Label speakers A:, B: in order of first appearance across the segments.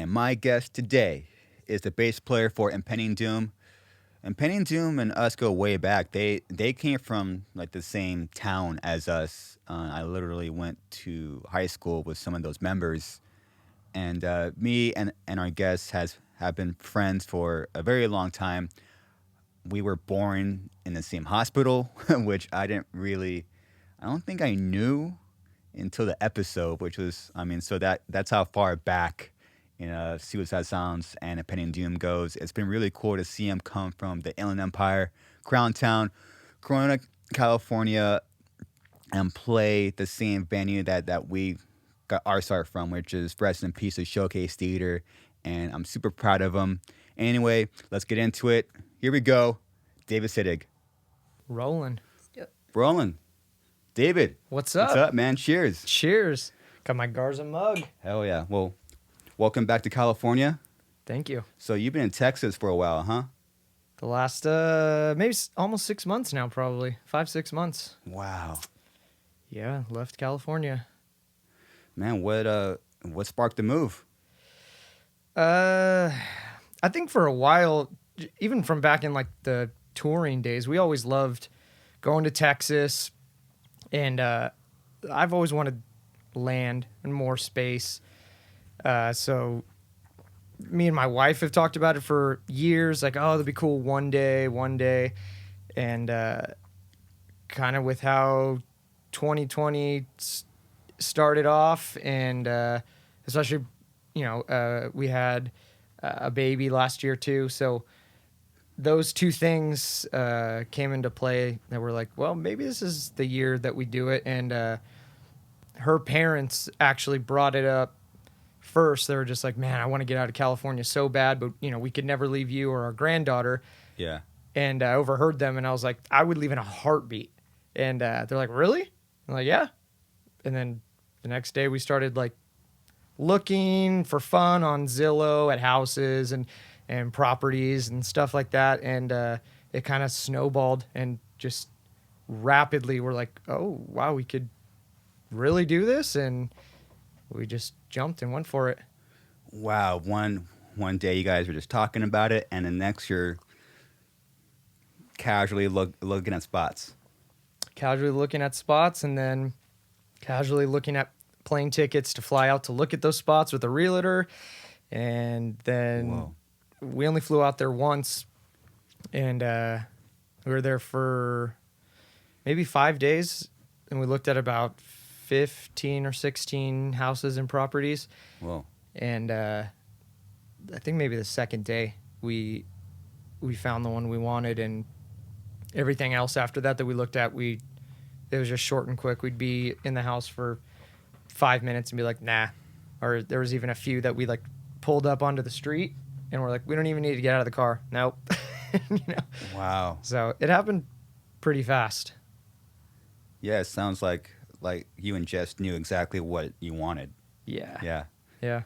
A: and my guest today is the bass player for Impending Doom. Impending Doom and us go way back. They came from like the same town as us. I literally went to high school with some of those members, and me and our guest have been friends for a very long time. We were born in the same hospital, which I don't think I knew until the episode, which was, I mean, so that's how far back in Suicide Sounds and Impending Doom goes. It's been really cool to see him come from the Inland Empire, Crown Town, Corona, California, and play the same venue that we got our start from, which is Rest in Peace of Showcase Theater, and I'm super proud of him. Anyway, let's get into it. Here we go. David Sittig.
B: Rolling.
A: Rolling. David.
B: What's up?
A: What's up, man? Cheers.
B: Cheers. Got my Garza mug.
A: Hell yeah. Well, welcome back to California.
B: Thank you.
A: So you've been in Texas for a while, huh?
B: The last, maybe almost 6 months now, probably. 5-6 months.
A: Wow.
B: Yeah, left California.
A: Man, what sparked the move?
B: I think for a while, even from back in like the touring days, we always loved going to Texas. And I've always wanted land and more space. So me and my wife have talked about it for years. Like, oh, that'd be cool one day. And kind of with how 2020 started off, and especially, we had a baby last year too. So those two things came into play that were like, well, maybe this is the year that we do it. And her parents actually brought it up first. They were just like, man, I want to get out of California so bad, but we could never leave you or our granddaughter.
A: Yeah.
B: And I overheard them, and I was like, I would leave in a heartbeat. And they're like, really? I'm like, yeah. And then the next day we started like looking for fun on Zillow at houses and properties and stuff like that. And it kind of snowballed, and just rapidly we're like, oh, wow, we could really do this. And we just jumped and went for it.
A: Wow. One day you guys were just talking about it, and the next you're casually looking at spots.
B: Casually looking at spots, and then casually looking at plane tickets to fly out to look at those spots with a realtor. And then
A: Whoa.
B: We only flew out there once, and we were there for maybe 5 days, and we looked at about 15 or 16 houses and properties.
A: Whoa.
B: And I think maybe the second day we found the one we wanted, and everything else after that we looked at, it was just short and quick. We'd be in the house for 5 minutes and be like, nah. Or there was even a few that we like pulled up onto the street, and we're like, we don't even need to get out of the car. Nope.
A: Wow.
B: So it happened pretty fast.
A: Yeah, it sounds like you and Jess knew exactly what you wanted.
B: Yeah.
A: Yeah.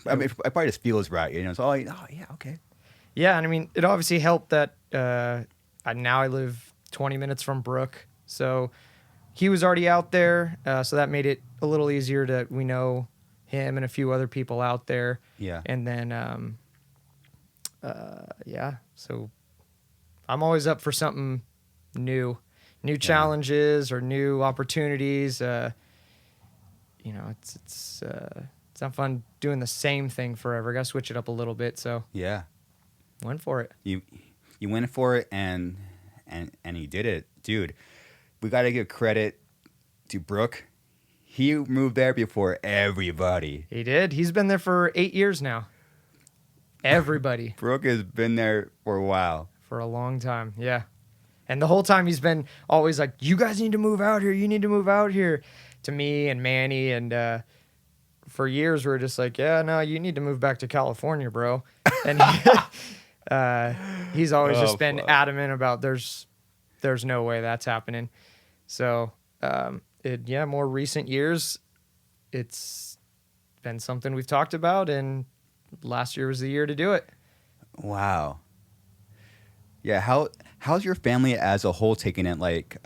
A: I mean, it probably just feels right. It's oh yeah, okay.
B: Yeah, and I mean, it obviously helped that now I live 20 minutes from Brooke. So he was already out there, so that made it a little easier to, we know him and a few other people out there.
A: Yeah.
B: And then, so I'm always up for something new challenges or new opportunities. It's not fun doing the same thing forever. Got to switch it up a little bit. So
A: Yeah.
B: went for it.
A: You went for it, and you did it, dude. We got to give credit to Brooke. He moved there before everybody.
B: He did. He's been there for 8 years now. Everybody.
A: Brooke has been there for a while.
B: For a long time, yeah. And the whole time he's been always like, you guys need to move out here. You need to move out here, to me and Manny. And for years we were just like, yeah, no, you need to move back to California, bro. And he's always just been adamant about there's no way that's happening. So more recent years, it's been something we've talked about, and last year was the year to do it.
A: Wow. Yeah, how's your family as a whole taking it? Like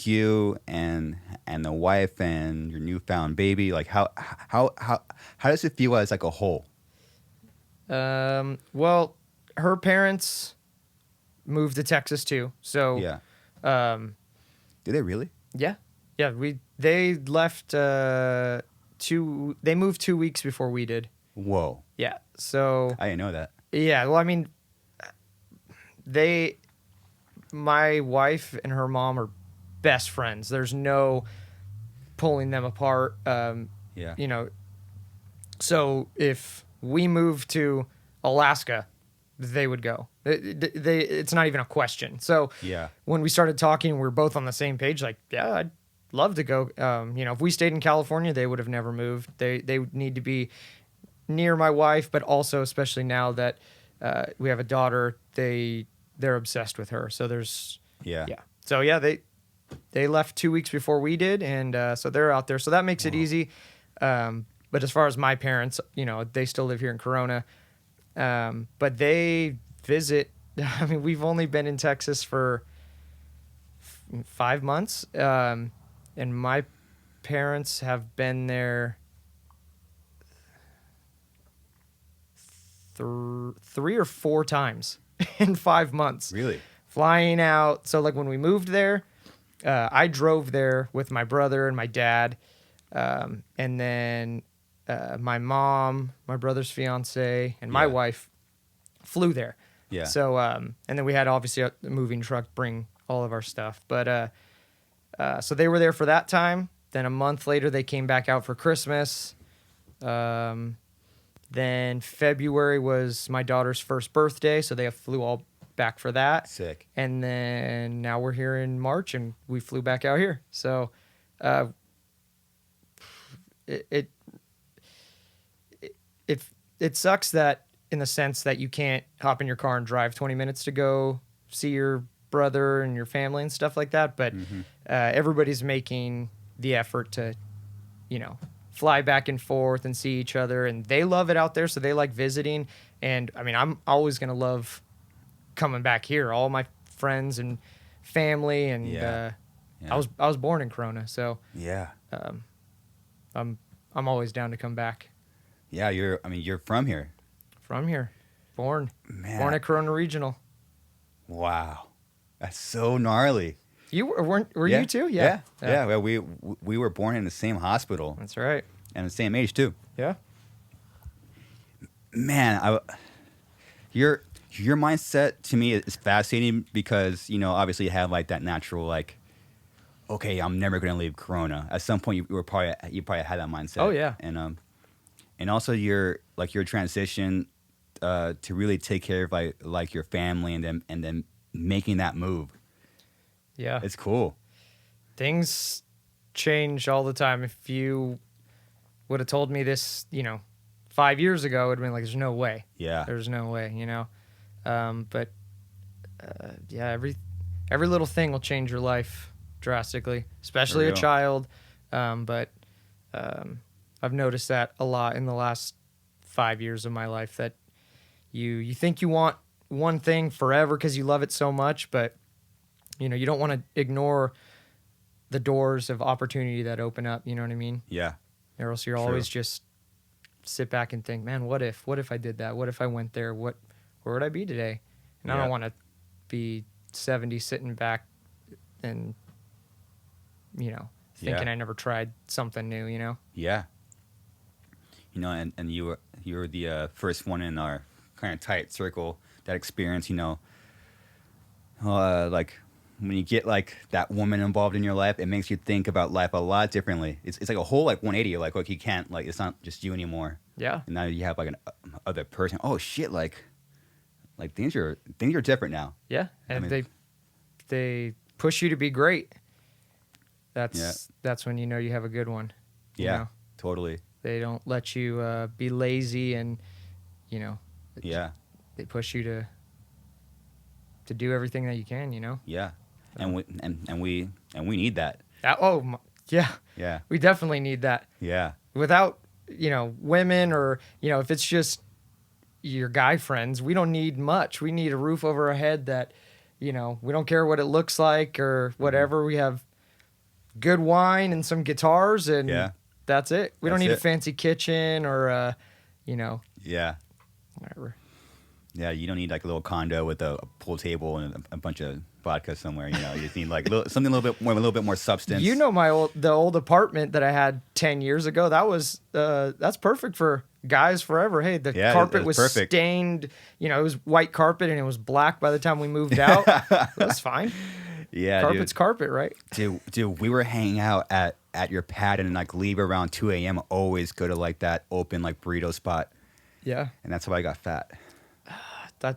A: you and the wife and your newfound baby. Like how does it feel as like a whole?
B: Well, her parents moved to Texas too. So,
A: Yeah.
B: um,
A: Did they really?
B: yeah, yeah. They left they moved 2 weeks before we did.
A: Whoa.
B: Yeah. So
A: I didn't know that.
B: yeah. Well, I mean, they, my wife and her mom are best friends. There's no pulling them apart.
A: Yeah.
B: You know, so if we moved to Alaska, they would go. It's not even a question. So
A: Yeah.
B: when we started talking, we were both on the same page. Like, yeah, I'd love to go. If we stayed in California, they would have never moved. They would need to be near my wife, but also especially now that we have a daughter, they're obsessed with her. So there's
A: Yeah.
B: yeah. So yeah, they left 2 weeks before we did, and so they're out there. So that makes it easy. But as far as my parents, they still live here in Corona. But they visit. I mean, we've only been in Texas for 5 months, and my parents have been there 3 or 4 times in 5 months.
A: Really?
B: Flying out. So like when we moved there, I drove there with my brother and my dad, and then my mom, my brother's fiance, and my
A: Yeah.
B: wife flew there.
A: Yeah.
B: So and then we had obviously a moving truck bring all of our stuff. But so they were there for that time. Then a month later they came back out for Christmas. Then February was my daughter's first birthday, so they flew all back for that.
A: Sick.
B: And then now we're here in March, and we flew back out here. So it it sucks that in the sense that you can't hop in your car and drive 20 minutes to go see your brother and your family and stuff like that. But everybody's making the effort to, fly back and forth and see each other, and they love it out there. So they like visiting. And I mean, I'm always going to love coming back here. All my friends and family. And
A: Yeah.
B: I was born in Corona. So
A: Yeah.
B: I'm always down to come back.
A: Yeah. You're from here.
B: From here, born
A: Man.
B: at Corona Regional.
A: Wow. That's so gnarly.
B: You were
A: Yeah.
B: you too?
A: Yeah.
B: Yeah.
A: Yeah. Well, we were born in the same hospital
B: That's right.
A: and the same age too.
B: Yeah.
A: Man, your mindset to me is fascinating because obviously you have like that natural like, okay, I'm never gonna leave Corona. At some point you probably had that mindset.
B: Oh, yeah.
A: And also your transition to really take care of like your family and then making that move.
B: Yeah.
A: It's cool.
B: Things change all the time. If you would have told me this, 5 years ago, it'd been like, there's no way.
A: Yeah.
B: There's no way, But yeah, every little thing will change your life drastically, especially a
A: real.
B: child. But I've noticed that a lot in the last 5 years of my life, that you think you want one thing forever because you love it so much, but you don't want to ignore the doors of opportunity that open up. You know what I mean?
A: Yeah.
B: Or else you're
A: True.
B: always just sit back and think, man, what if I did that? What if I went there? Where would I be today? And I
A: Yeah.
B: don't want to be 70 sitting back and, thinking
A: Yeah.
B: I never tried something new,
A: Yeah. And you were the first one in our kind of tight circle that experience, like when you get like that woman involved in your life, it makes you think about life a lot differently. It's like a whole like 180, like you can't, like it's not just you anymore.
B: Yeah.
A: And now you have like an other person. Oh shit, like things are different now.
B: Yeah. And
A: mean-
B: they push you to be great.
A: Yeah.
B: That's when you have a good one. you
A: Yeah.
B: know?
A: Totally.
B: They don't let you be lazy, and
A: Yeah.
B: they push you to do everything that you can.
A: Yeah. And we need that.
B: Yeah,
A: Yeah.
B: we definitely need that.
A: Yeah.
B: Without women, or if it's just your guy friends, we don't need much. We need a roof over our head that we don't care what it looks like or whatever. We have good wine and some guitars, and
A: Yeah.
B: that's it. We don't
A: That's
B: need a
A: it.
B: fancy kitchen or
A: Yeah.
B: Whatever.
A: Yeah, you don't need like a little condo with a pool table and a bunch of vodka somewhere. You know, you just need like something a little bit more substance.
B: You know the old apartment that I had 10 years ago. That's perfect for guys forever. Hey, the carpet was
A: perfect.
B: stained. You know, it was white carpet and it was black by the time we moved out. That's fine.
A: Yeah,
B: Carpet's carpet, right?
A: Dude, we were hanging out at your pad and like leave around 2 a.m. Always go to like that open like burrito spot.
B: Yeah.
A: And that's how I got fat.
B: I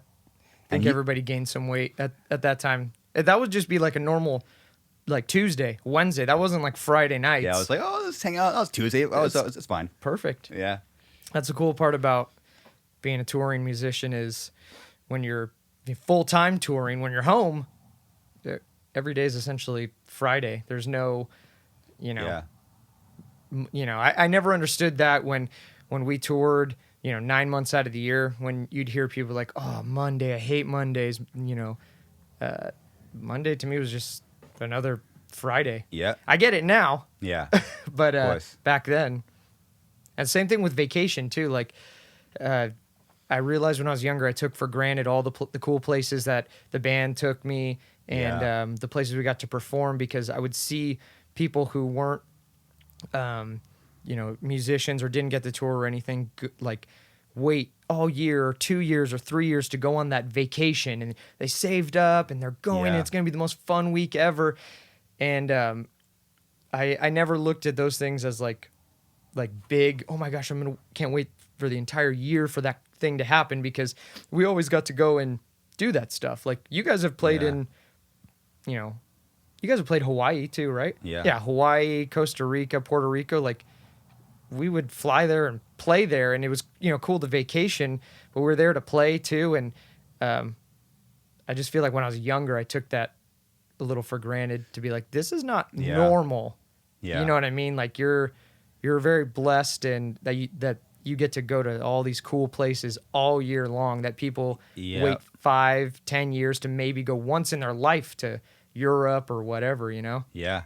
B: think everybody gained some weight at that time. That would just be like a normal, like Tuesday, Wednesday. That wasn't like Friday nights.
A: Yeah, I was like, oh, let's hang out. That was Tuesday. Oh, it's fine.
B: Perfect.
A: Yeah.
B: That's the cool part about being a touring musician is when you're full-time touring, when you're home, every day is essentially Friday. There's no,
A: Yeah.
B: I never understood that when we toured, 9 months out of the year, when you'd hear people like, oh, Monday, I hate Mondays. Monday to me was just another Friday.
A: Yeah.
B: I get it now.
A: Yeah.
B: But back then, and same thing with vacation too. Like, I realized when I was younger, I took for granted all the cool places that the band took me and the places we got to perform, because I would see people who weren't, musicians or didn't get the tour or anything, like wait all year or 2 years or 3 years to go on that vacation, and they saved up and they're going and it's going to be the most fun week ever. And I never looked at those things as like big, oh my gosh, can't wait for the entire year for that thing to happen, because we always got to go and do that stuff. Like you guys have played in, you guys have played Hawaii too, right? Yeah, Hawaii, Costa Rica, Puerto Rico. Like we would fly there and play there, and it was cool to vacation, but we were there to play too. And I just feel like when I was younger, I took that a little for granted, to be like, this is not normal. Yeah, you know what I mean? Like you're very blessed, and that you get to go to all these cool places all year long, that people wait 5-10 years to maybe go once in their life to Europe or whatever.
A: Yeah,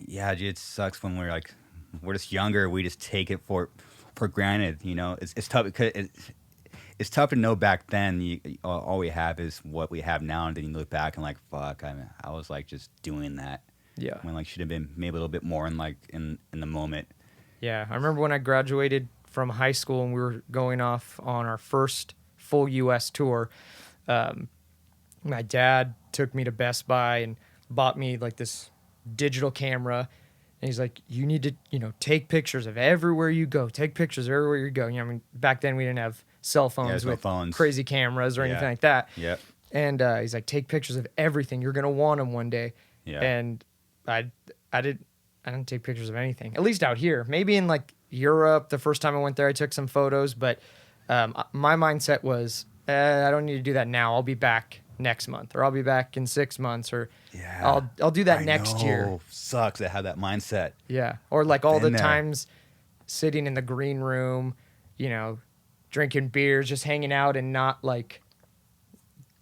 A: dude, it sucks when we're just younger. We just take it for granted. It's tough because it's tough to know back then. All we have is what we have now, and then you look back and like, fuck, I was like just doing that. Yeah, when like should have been maybe a little bit more in the moment.
B: Yeah, I remember when I graduated from high school and we were going off on our first full U.S. tour. My dad took me to Best Buy and bought me like this digital camera. And he's like, you need to, take pictures of everywhere you go. Take pictures of everywhere you go. Back then we didn't have cell phones with crazy cameras or anything like that.
A: Yeah.
B: And he's like, take pictures of everything. You're going to want them one day. Yeah. And I didn't take pictures of anything, at least out here. Maybe in like Europe, the first time I went there, I took some photos. But my mindset was, I don't need to do that now. I'll be back next month, or I'll be back in 6 months, or I'll do that next year.
A: Sucks to have that mindset.
B: Yeah. Or like all the times sitting in the green room, drinking beers, just hanging out, and not like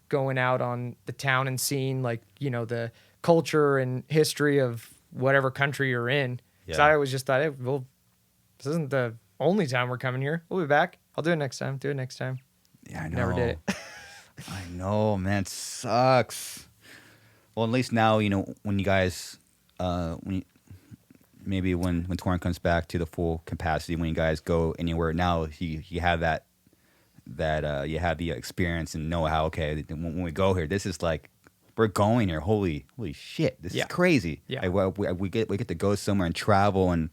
B: going out on the town and seeing like, the culture and history of whatever country you're in. So I always just thought, hey, well, this isn't the only time we're coming here. We'll be back. I'll do it next time.
A: Yeah, I know.
B: Never did it.
A: I know, man. It sucks. Well, at least now, when you guys, when touring comes back to the full capacity, when you guys go anywhere, now you have that you have the experience and know how, okay, when we go here, this is like, we're going here. Holy shit, this is crazy. Yeah. We get to go somewhere and travel and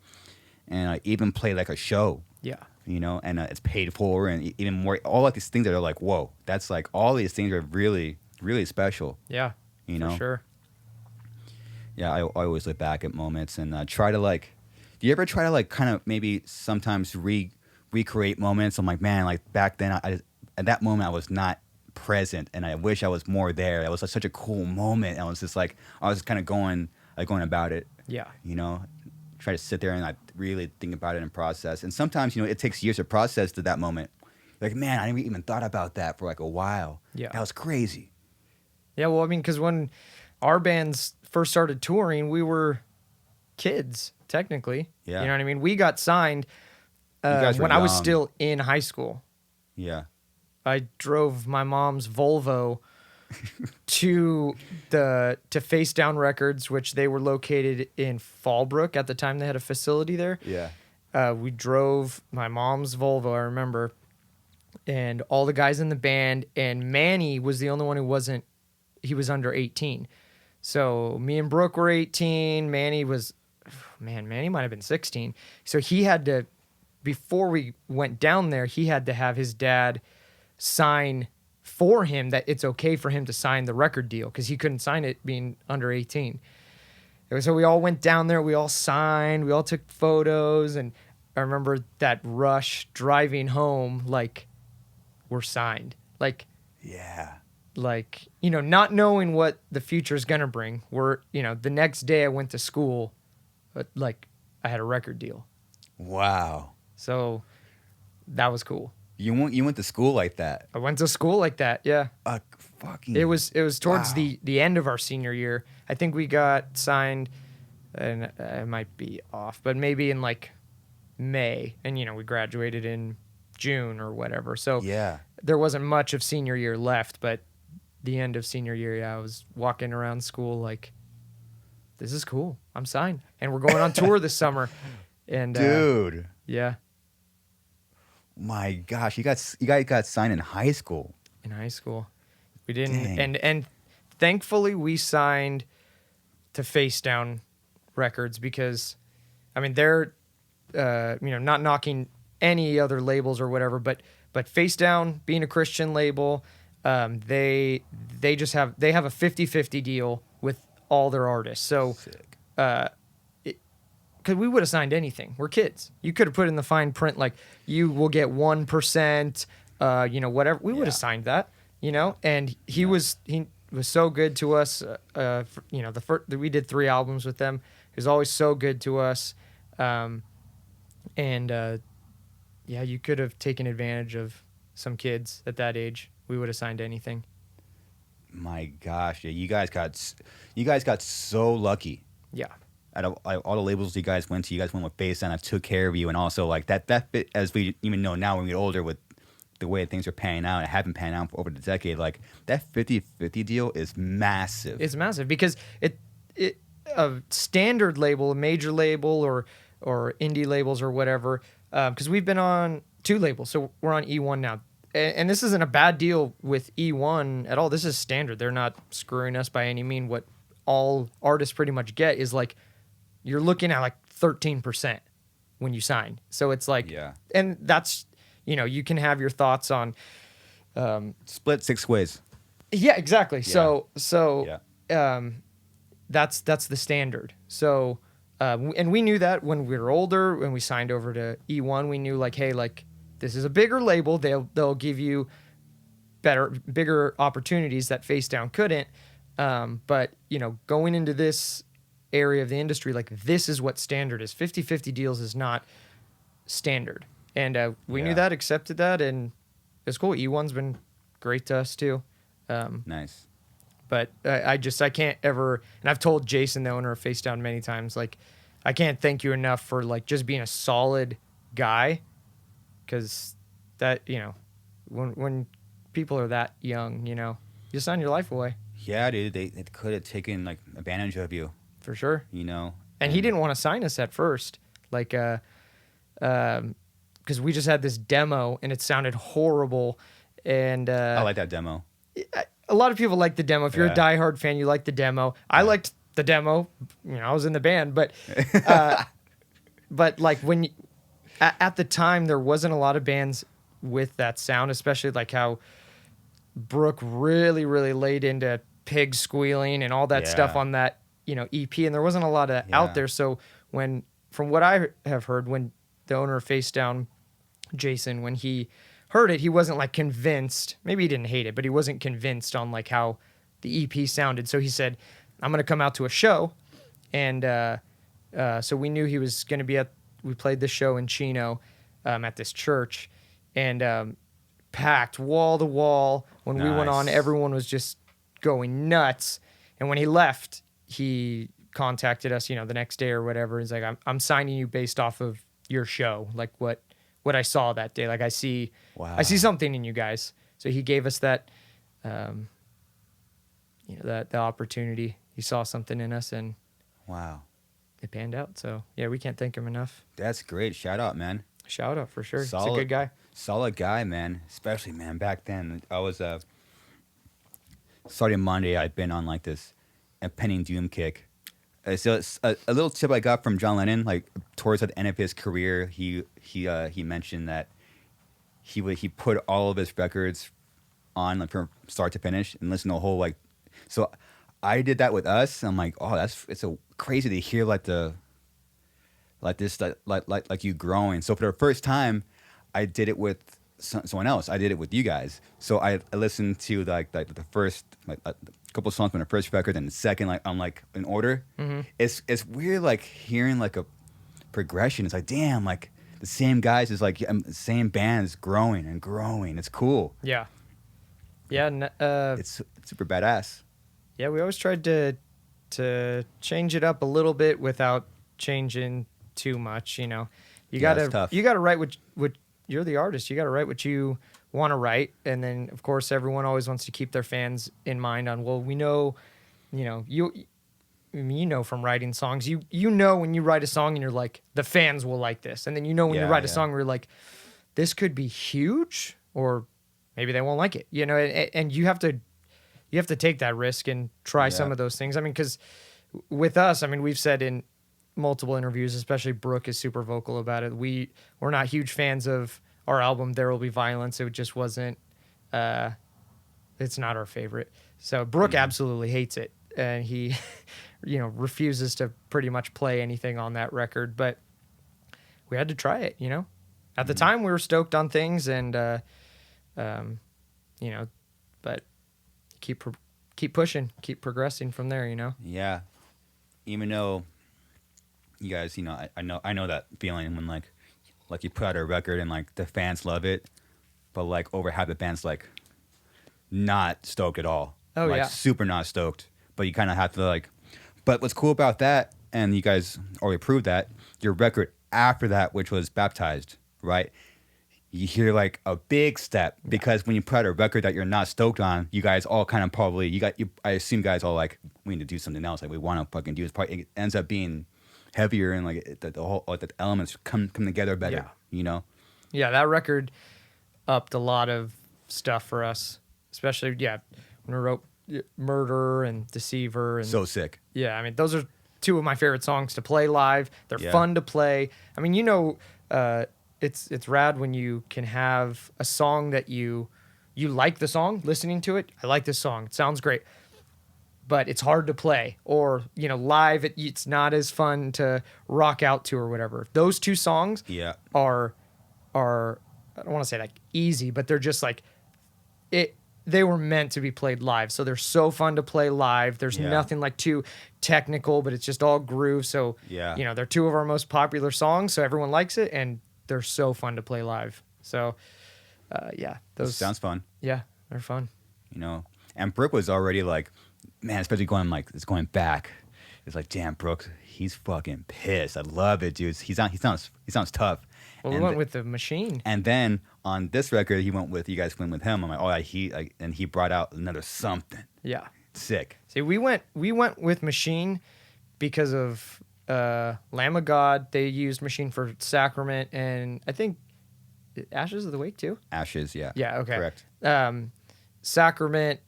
A: even play like a show. Yeah. And it's paid for, and even more, all like these things that are like, whoa, that's like, all these things are really, really special.
B: Yeah. For sure.
A: Yeah, I always look back at moments and try to like, do you ever try to like kind of maybe sometimes recreate moments? I'm like, man, like back then, at that moment I was not present, and I wish I was more there. That was like such a cool moment. I was just like, I was kind of going about it. Yeah. Try to sit there and like really think about it and process. And sometimes, it takes years to process to that moment. Like, man, I never even thought about that for like a while. Yeah. That was crazy.
B: Yeah, well, I mean, because when our bands first started touring, we were kids, technically. Yeah. You know what I mean? We got signed when I was still in high school.
A: Yeah.
B: I drove my mom's Volvo to Face Down Records, which they were located in Fallbrook at the time. They had a facility there.
A: Yeah.
B: We drove my mom's Volvo, I remember, and all the guys in the band, and Manny was the only one who wasn't. He was under 18. So me and Brooke were 18. Manny was, man, Manny might have been 16. So he had to, before we went down there, he had to have his dad sign for him that it's okay for him to sign the record deal because he couldn't sign it being under 18. So we all went down there. We all signed. We all took photos. And I remember that rush driving home, like, we're signed.
A: Yeah.
B: Not knowing what the future is going to bring. The next day I went to school, but, I had a record deal.
A: Wow.
B: So that was cool.
A: You went to school like that.
B: I went to school like that, yeah.
A: Fucking.
B: It was towards
A: wow.
B: the end of our senior year. I think we got signed, and I might be off, but maybe in May, and we graduated in June or whatever. So
A: Yeah.
B: there wasn't much of senior year left, but the end of senior year, yeah, I was walking around school like, this is cool. I'm signed, and we're going on tour this summer. And
A: Dude.
B: yeah,
A: My gosh, you guys got signed in high school.
B: in high school, we didn't,
A: Dang.
B: and thankfully we signed to Face Down Records because, I mean, they're not knocking any other labels or whatever, but Face Down being a Christian label, they have a 50-50 deal with all their artists. So
A: Sick.
B: because we would have signed anything. We're kids. You could have put in the fine print like you will get 1%, whatever. We would have signed that, And he was so good to us. We did 3 albums with them. He was always so good to us, you could have taken advantage of some kids at that age. We would have signed anything.
A: My gosh, yeah, you guys got so lucky.
B: Yeah.
A: Out of all the labels you guys went with Face Down. I took care of you, and also that bit, as we even know now when we get older with the way things are panning out, and have been panning out for over the decade, that 50-50 deal is massive.
B: It's massive because it a standard label, a major label, or indie labels or whatever. Because we've been on 2 labels, so we're on E1 now, and this isn't a bad deal with E1 at all. This is standard. They're not screwing us by any mean. What all artists pretty much get is you're looking at 13% when you sign. So it's and that's, you can have your thoughts on,
A: Split 6 ways.
B: yeah, exactly.
A: Yeah.
B: So, that's the standard. So, and we knew that when we were older, when we signed over to E1, we knew hey, this is a bigger label. They'll give you bigger opportunities that Face Down couldn't. But going into this area of the industry, this is what standard is. 50-50 deals is not standard. And we knew that, accepted that, and it's cool. E1's been great to us too.
A: Nice.
B: But I can't ever, and I've told Jason, the owner of Face Down, many times, I can't thank you enough for just being a solid guy, because that, when people are that young, you sign your life away.
A: Yeah, dude, they could have taken advantage of you.
B: For sure.
A: And
B: he didn't want to sign us at first, because we just had this demo and it sounded horrible. And
A: I like that demo.
B: A lot of people like the demo. If you're a diehard fan, you like the demo. I liked the demo. I was in the band, but when at the time there wasn't a lot of bands with that sound, especially how Brooke really, really laid into pig squealing and all that stuff on that EP, and there wasn't a lot of out there. So from what I have heard, when the owner of Face Down, Jason, when he heard it, he wasn't convinced. Maybe he didn't hate it, but he wasn't convinced on how the EP sounded. So he said, I'm going to come out to a show. And so we knew he was going to be we played this show in Chino at this church, and packed wall to wall. When we went on, everyone was just going nuts. And when he left, he contacted us, the next day or whatever. He's like, I'm signing you based off of your show. What what I saw that day. Like I see
A: Wow.
B: something in you guys. So he gave us that, that the opportunity. He saw something in us, and
A: Wow.
B: it panned out. So yeah, we can't thank him enough.
A: That's great. Shout out, man.
B: Shout out for sure. He's a
A: Solid,
B: good guy.
A: solid guy, man. Especially, man, back then. I was starting Monday. I'd been on like this impending doom kick. So it's a little tip I got from John Lennon, like towards the end of his career, he mentioned that he put all of his records on like from start to finish and listen to the whole like. So I did that with us. I'm like, oh, it's so crazy to hear like you growing. So for the first time, I did it with someone else. I did it with you guys. So I listened to like the first a couple songs from the first record and the second like I'm like in order.
B: Mm-hmm.
A: It's weird like hearing like a progression. It's like damn like the same guys is like the same bands growing and growing. It's cool.
B: Yeah. Yeah.
A: It's super badass.
B: Yeah. We always tried to change it up a little bit without changing too much. You know, you gotta write what you're the artist. You gotta write what you want to write, and then of course everyone always wants to keep their fans in mind. On well, we know, you know from writing songs, you know when you write a song and you're like the fans will like this, and then when you write a song where you're like this could be huge or maybe they won't like it. You know, and you have to take that risk and try some of those things. I mean, because with us, I mean, we've said in multiple interviews, especially Brooke is super vocal about it. We're not huge fans of our album There Will Be Violence. It just wasn't it's not our favorite. So Brooke absolutely hates it, and he refuses to pretty much play anything on that record, but we had to try it. At the time we were stoked on things, and but keep pushing, keep progressing from there.
A: Yeah, even though you guys, I know that feeling when like you put out a record and like the fans love it, but like over half the band's like not stoked at all.
B: Oh
A: like,
B: yeah,
A: super not stoked. But you kind of have to like. But what's cool about that, and you guys already proved that your record after that, which was Baptized, right? You hear like a big step because when you put out a record that you're not stoked on, you guys all kind of probably I assume guys all like we need to do something else. Like we want to fucking do this. Probably it ends up being heavier and like the whole like the elements come together better.
B: Yeah, that record upped a lot of stuff for us, especially when we wrote Murder and Deceiver and
A: so sick.
B: Yeah, I mean those are two of my favorite songs to play live. They're fun to play. I mean, it's rad when you can have a song that you like the song, listening to it. I like this song. It sounds great. But it's hard to play, or live it's not as fun to rock out to or whatever. Those two songs are I don't want to say like easy, but they're just like it. They were meant to be played live, so they're so fun to play live. There's nothing like too technical, but it's just all groove. So they're two of our most popular songs, so everyone likes it, and they're so fun to play live. So those
A: sounds fun.
B: Yeah, they're fun.
A: And Brooke was already like, man, especially going back. It's like, damn, Brooke, he's fucking pissed. I love it, dude. He sounds tough.
B: Well, we went with the Machine.
A: And then on this record, you guys went with him. I'm like, oh, and he brought out another something.
B: Yeah.
A: Sick.
B: See, we went with Machine because of Lamb of God. They used Machine for Sacrament, and I think Ashes of the Wake too.
A: Ashes, yeah.
B: Yeah, okay.
A: Correct.
B: Sacrament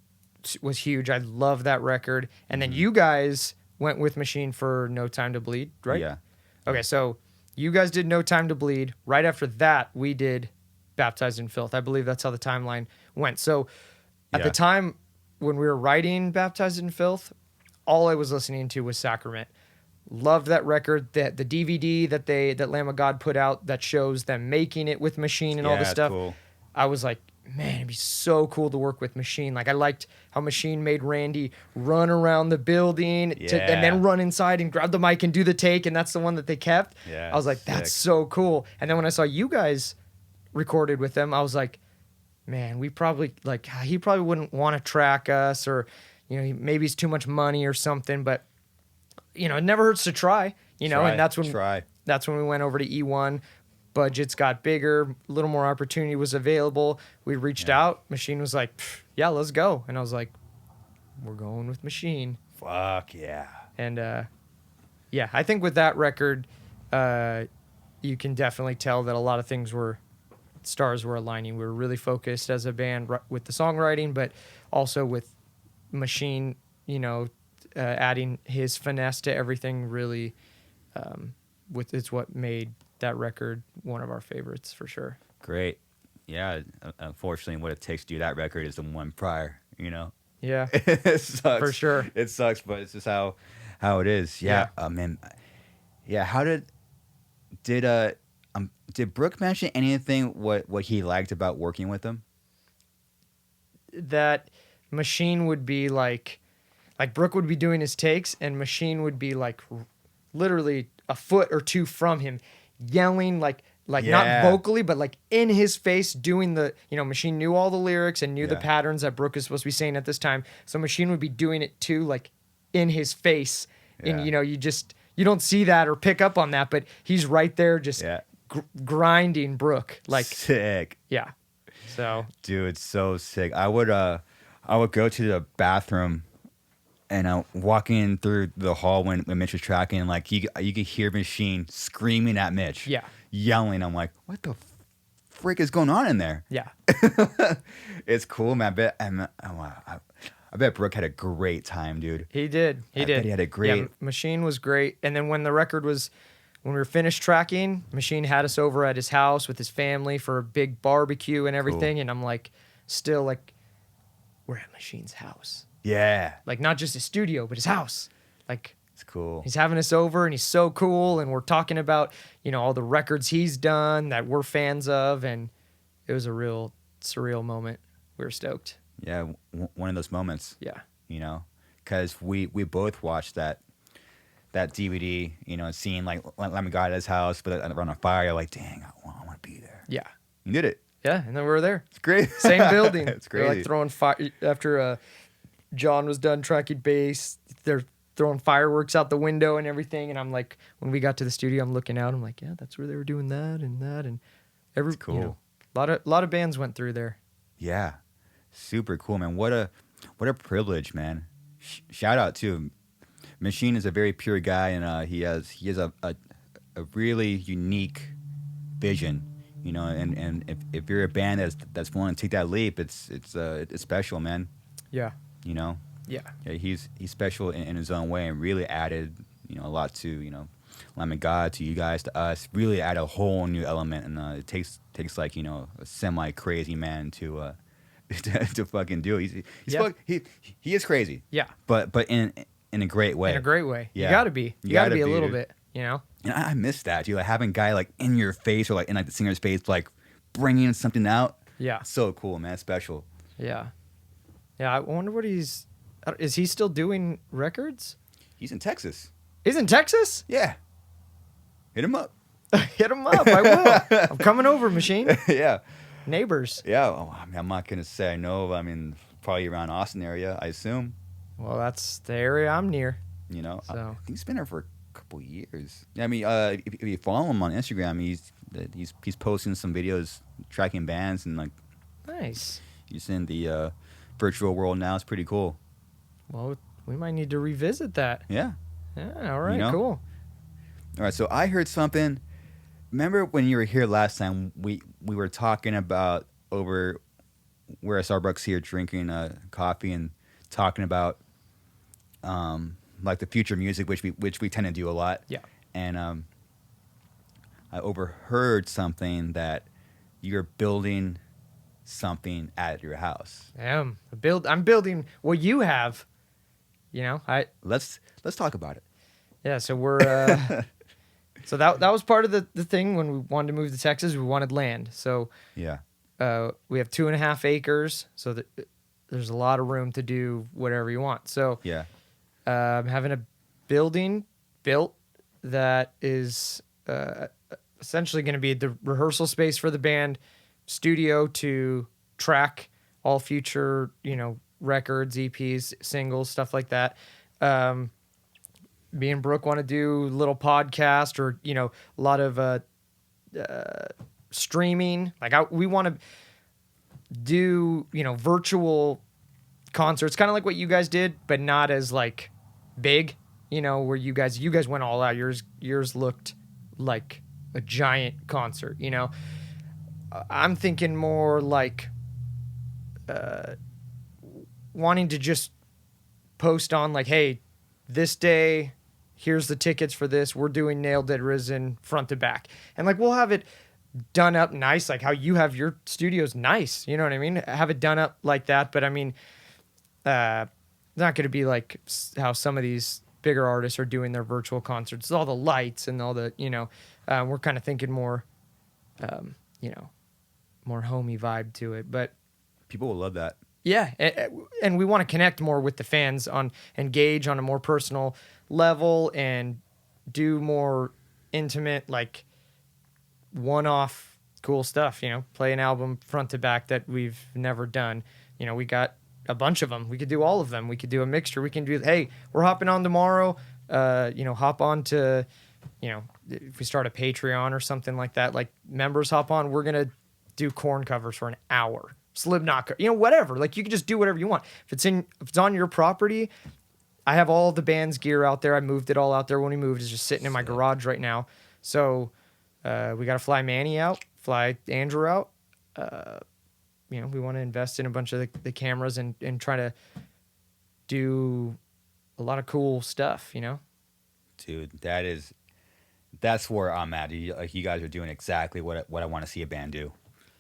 B: was huge. I love that record. And then you guys went with Machine for No Time to Bleed, right?
A: Yeah.
B: Okay, so you guys did No Time to Bleed. Right after that, we did Baptized in Filth. I believe that's how the timeline went. So at the time when we were writing Baptized in Filth, all I was listening to was Sacrament. Loved that record. The DVD that Lamb of God put out that shows them making it with Machine and all this stuff.
A: Cool.
B: I was like, man, it'd be so cool to work with Machine. Like I liked how Machine made Randy run around the building and then run inside and grab the mic and do the take, and that's the one that they kept.
A: Yeah,
B: I was like, that's so cool. And then when I saw you guys recorded with them, I was like, man, he probably wouldn't want to track us, or maybe it's too much money or something, but it never hurts to try, and that's when we went over to E1, budgets got bigger, a little more opportunity was available. We reached out. Machine was like, yeah, let's go. And I was like, we're going with Machine.
A: Fuck yeah.
B: And yeah, I think with that record, you can definitely tell that a lot of things stars were aligning. We were really focused as a band with the songwriting, but also with Machine, adding his finesse to everything really, it's what made that record one of our favorites for sure.
A: Great. Yeah. Unfortunately, what it takes to do that record is the one prior,
B: Yeah,
A: It sucks.
B: for sure.
A: It sucks, but it's just how it is. Yeah. Man. Yeah. Did Brooke mention anything what he liked about working with him?
B: That Machine would be like Brooke would be doing his takes, and Machine would be like literally a foot or two from him, yelling like not vocally, but like in his face, doing the, Machine knew all the lyrics and knew the patterns that Brooke is supposed to be saying at this time. So Machine would be doing it too, like in his face. And, you don't see that or pick up on that, but he's right there just grinding Brooke. Like,
A: sick.
B: Yeah. So,
A: dude, it's so sick. I would go to the bathroom and walking through the hall when Mitch was tracking, like you could hear Machine screaming at Mitch.
B: Yeah.
A: Yelling. I'm like, what the frick is going on in there?
B: Yeah.
A: It's cool, man. I bet Brooke had a great time, dude.
B: He did.
A: I bet he had a great...
B: Yeah, Machine was great. And then when we were finished tracking, Machine had us over at his house with his family for a big barbecue and everything. Cool. And I'm like, still like, we're at Machine's house.
A: Yeah.
B: Like, not just his studio, but his house. Like,
A: it's cool.
B: He's having us over, and he's so cool. And we're talking about, all the records he's done that we're fans of. And it was a real surreal moment. We were stoked.
A: Yeah, one of those moments.
B: Yeah.
A: Because we both watched that DVD, seeing like Lemon God at his house, but around a fire, like, dang, I want to be there.
B: Yeah.
A: You did it.
B: Yeah, and then we were there.
A: It's great.
B: Same building.
A: It's crazy.
B: They're like throwing fire after John was done tracking bass. They're throwing fireworks out the window and everything. And I'm like, when we got to the studio, I'm looking out. I'm like, yeah, that's where they were doing that and that, and
A: That's cool.
B: A lot of bands went through there.
A: Yeah, super cool, man. What a privilege, man. Shout out to Machine is a very pure guy, and he has a really unique vision, and if you're a band that's willing to take that leap, it's special, man.
B: Yeah.
A: Yeah, he's special in his own way, and really added a lot to Lemon God, to you guys, to us. Really add a whole new element, and it takes like a semi crazy man to to fucking do it. He is crazy.
B: Yeah.
A: But in a great way.
B: In a great way.
A: Yeah.
B: You gotta be. You gotta be a little bit.
A: And I miss that, dude. Like having a guy like in your face, or like in like the singer's face, like bringing something out.
B: Yeah.
A: So cool, man. Special.
B: Yeah. Yeah. I wonder what is he still doing records?
A: He's in Texas.
B: He's in Texas?
A: Yeah. Hit him up.
B: Hit him up. I will. I'm coming over, Machine.
A: Yeah.
B: Neighbors.
A: Yeah. Well, I mean, I'm not going to say I know. I mean, probably around Austin area, I assume.
B: Well, that's the area I'm near.
A: So. I think
B: he's
A: been there for a couple years. I mean, if you follow him on Instagram, he's posting some videos tracking bands, and like,
B: nice.
A: He's in the virtual world now. It's pretty cool.
B: Well, we might need to revisit that.
A: Yeah.
B: Yeah. All right. Cool.
A: All right. So I heard something. Remember when you were here last time? We were talking about over. We're at Starbucks here drinking coffee and talking about like the future music, which we tend to do a lot.
B: Yeah.
A: And I overheard something that you're building something at your house.
B: I'm building what you have.
A: Let's talk about it.
B: Yeah. So we're so that was part of the thing when we wanted to move to Texas. We wanted land. So
A: yeah.
B: We have 2.5 acres, so that there's a lot of room to do whatever you want. So
A: yeah.
B: Having a building built that is essentially going to be the rehearsal space for the band, studio to track all future, records, EPs, singles, stuff like that. Me and Brooke want to do a little podcast or, a lot of streaming. Like we want to do, virtual concerts, kind of like what you guys did, but not as like big, where you guys went all out. Yours looked like a giant concert, I'm thinking more like wanting to just post on like, hey, this day, here's the tickets for this. We're doing Nail Dead Risen front to back. And like we'll have it done up nice, like how you have your studio's nice. You know what I mean? Have it done up like that. But I mean, not going to be like how some of these bigger artists are doing their virtual concerts, all the lights and all the, we're kind of thinking more, more homey vibe to it. But
A: People will love that.
B: yeah, and we want to connect more with the fans, engage on a more personal level and do more intimate, like one-off cool stuff, play an album front to back that we've never done. We got a bunch of them. We could do all of them. We could do a mixture. We can do, hey, we're hopping on tomorrow, hop on to, if we start a Patreon or something like that, like members hop on, we're going to do Korn covers for an hour. Slipknot, whatever. Like you can just do whatever you want. If it's on your property, I have all the band's gear out there. I moved it all out there when we moved. It's just sitting in my garage right now. So we got to fly Manny out, fly Andrew out. We want to invest in a bunch of the cameras and try to do a lot of cool stuff,
A: Dude, that's where I'm at. You guys are doing exactly what I want to see a band do.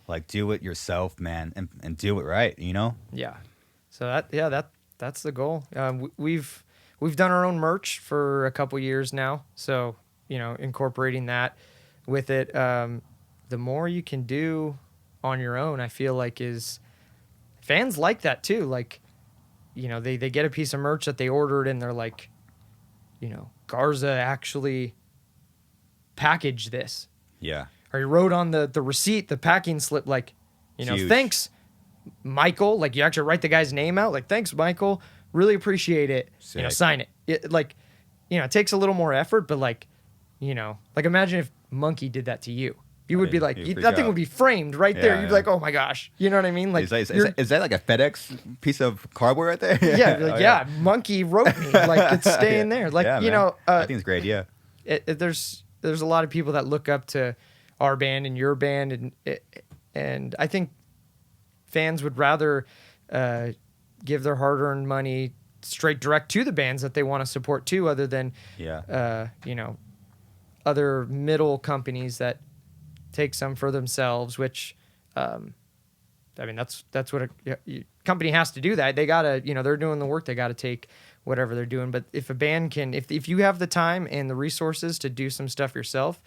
A: Like, do it yourself, man, and do it right,
B: Yeah. So that's the goal. We've done our own merch for a couple years now. So, incorporating that with it, the more you can do on your own, I feel like is fans like that too. Like, they get a piece of merch that they ordered and they're like, Garza actually packaged this.
A: Yeah.
B: Or he wrote on the receipt, the packing slip, like,
A: Huge.
B: thanks, Michael. Like, you actually write the guy's name out. Like, thanks, Michael. Really appreciate it.
A: Sick.
B: Sign it. It takes a little more effort, but like imagine if Monkey did that to you. You would be like, that thing would be framed right there.
A: Yeah,
B: You'd be like, oh my gosh. You know what I mean? Like,
A: is that like a FedEx piece of cardboard right there?
B: Yeah, Monkey wrote me. Like, it's staying there. Like,
A: I think it's great. Yeah.
B: There's a lot of people that look up to our band and your band, and I think fans would rather give their hard-earned money straight direct to the bands that they want to support too, other than other middle companies that take some for themselves. Which, that's what a company has to do. That they gotta, they're doing the work. They gotta take whatever they're doing. But if a band can, if you have the time and the resources to do some stuff yourself,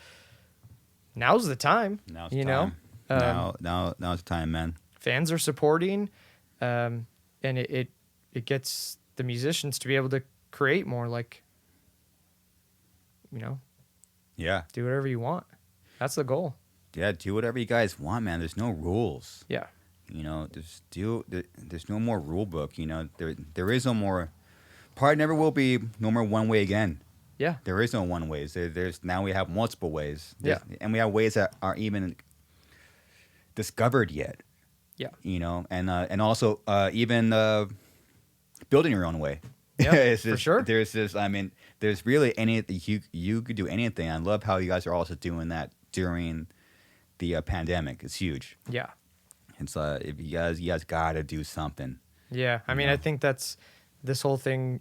B: now's the time.
A: Now's the time. Now's the time, man.
B: Fans are supporting, and it gets the musicians to be able to create more. Like,
A: Yeah.
B: do whatever you want. That's the goal.
A: Yeah, do whatever you guys want, man. There's no rules.
B: Yeah.
A: There's no more rule book. There is no more. Probably never will be no more one way again.
B: Yeah.
A: There is no one ways. There's now we have multiple ways.
B: Yeah.
A: And we have ways that aren't even discovered yet.
B: Yeah.
A: And also even building your own way.
B: Yeah, for sure.
A: There's really you could do anything. I love how you guys are also doing that during the pandemic. It's huge.
B: Yeah.
A: It's if you guys got to do something.
B: Yeah. I mean, I think that's this whole thing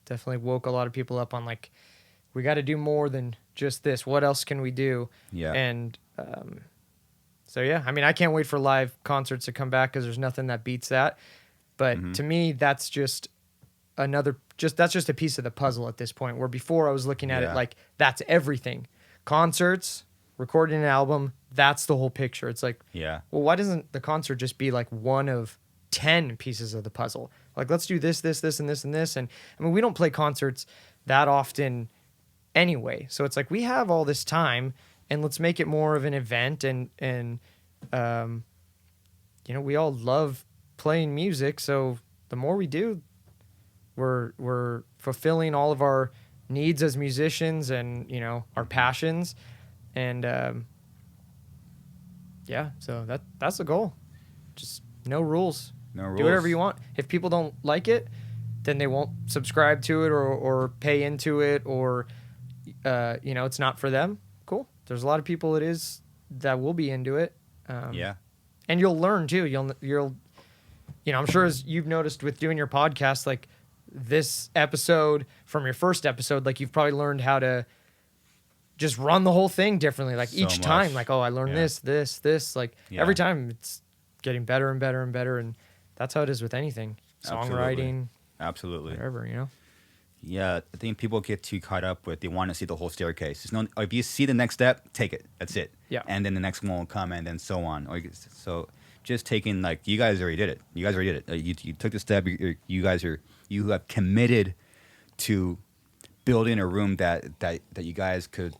B: definitely woke a lot of people up on, like, we got to do more than just this. What else can we do?
A: Yeah.
B: And so, yeah, I mean, I can't wait for live concerts to come back because there's nothing that beats that. But to me, that's just that's just a piece of the puzzle at this point, where before I was looking at it like that's everything. Concerts, recording an album, that's the whole picture. It's like, well, why doesn't the concert just be like one of 10 pieces of the puzzle? Like, let's do this, this, this, and this, and this. And I mean, we don't play concerts that often anyway. So it's like, we have all this time, and let's make it more of an event. And we all love playing music. So the more we do, we're fulfilling all of our needs as musicians and, our passions. And yeah, so that's the goal. Just no rules.
A: No rules.
B: Do whatever you want. If people don't like it, then they won't subscribe to it or pay into it, or it's not for them. Cool. There's a lot of people it is that will be into it.
A: Yeah.
B: And you'll learn too. You'll I'm sure as you've noticed with doing your podcast, like this episode from your first episode, like you've probably learned how to just run the whole thing differently. Like
A: So
B: each
A: much.
B: time, like, oh, I learned
A: Yeah.
B: this. Like
A: Yeah.
B: every time it's getting better and better and better. And that's how it is with anything. Songwriting,
A: Absolutely.
B: whatever.
A: Yeah, I think people get too caught up with they want to see the whole staircase. There's no, if you see the next step, take it. That's it.
B: Yeah.
A: And then the next one will come, and then so on. So just taking, like, you guys already did it. You guys already did it. You took the step. You have committed to building a room that you guys could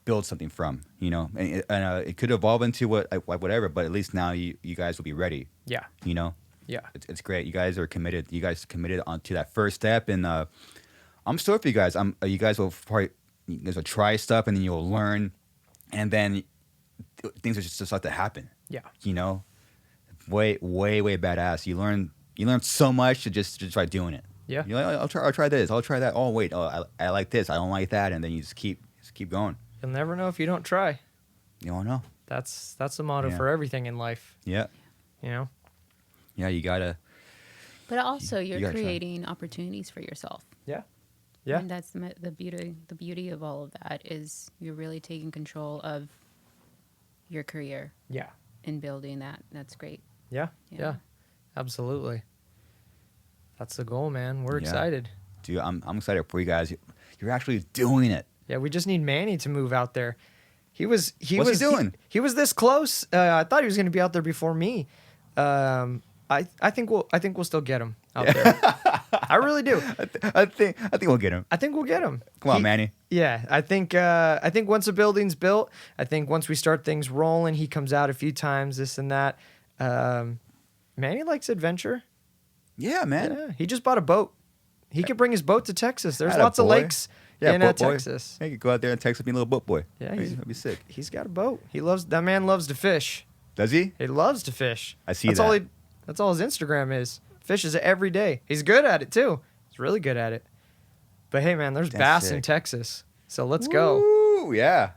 A: build something from. And it could evolve into whatever, but at least now you guys will be ready.
B: Yeah. Yeah.
A: It's great. You guys are committed. You guys committed onto that first step, and I'm stoked for you guys. You guys will probably try stuff, and then you'll learn, and then things will just start to happen.
B: Yeah.
A: Way badass. You learn so much to just try doing it.
B: Yeah.
A: You're like, I'll try this. I'll try that. Oh wait, I like this. I don't like that, and then you just keep going.
B: You'll never know if you don't try.
A: You don't know.
B: That's the motto
A: Yeah.
B: for everything in life.
A: Yeah. Yeah. You gotta.
C: But also, you're
A: gotta try.
C: creating opportunities for yourself.
B: Yeah. Yeah.
C: And that's the beauty. The beauty of all of that is you're really taking control of your career
B: Yeah.
C: and building that. That's great.
B: Yeah.
C: Yeah.
B: Yeah. Absolutely. That's the goal, man. We're
A: Yeah.
B: excited.
A: Dude, I'm excited for you guys. You're actually doing it.
B: Yeah, we just need Manny to move out there.
A: What's he doing?
B: He was this close. I thought he was going to be out there before me. I think we'll still get him out there. I really do.
A: I think we'll get him.
B: I think we'll get him.
A: Come on, Manny.
B: Yeah, I think once the building's built, I think once we start things rolling, he comes out a few times, this and that. Manny likes adventure.
A: Yeah, man.
B: Yeah, he just bought a boat. He could bring his boat to Texas. There's
A: Atta
B: lots of
A: boy.
B: lakes in
A: boat boy.
B: Texas.
A: Hey, you could go out there and Texas, be a little boat boy.
B: Yeah,
A: That'd be sick.
B: He's got a boat. That man loves to fish.
A: Does he?
B: He loves to fish.
A: I see
B: that's
A: that.
B: That's all his Instagram is. Fishes it every day. He's good at it too. He's really good at it. But hey, man, there's
A: That's
B: bass in
A: sick.
B: Texas. So let's go.
A: Ooh, yeah.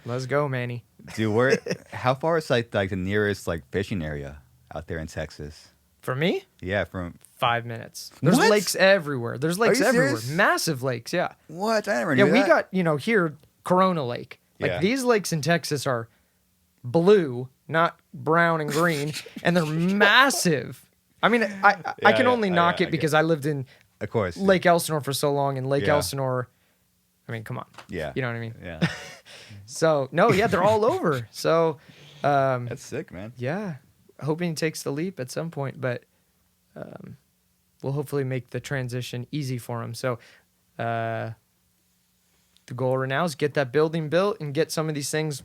B: Let's go, Manny.
A: Dude, how far is like the nearest fishing area out there in Texas?
B: For me,
A: Yeah, from
B: 5 minutes. There's
A: What?
B: lakes everywhere. There's lakes
A: you
B: everywhere.
A: serious?
B: Massive lakes, yeah.
A: what? I never
B: Yeah,
A: knew
B: we
A: that.
B: got, here, Corona Lake. Like
A: Yeah.
B: these lakes in Texas are blue, not brown and green, and they're massive. I mean, I can only knock it because I lived in
A: Of course.
B: Lake Elsinore for so long, and Lake
A: Yeah.
B: Elsinore, I mean, come on.
A: Yeah.
B: You know what I mean?
A: Yeah.
B: So, no, yeah, they're all over. So,
A: That's sick, man.
B: yeah, hoping he takes the leap at some point, but we'll hopefully make the transition easy for him. So, the goal right now is get that building built and get some of these things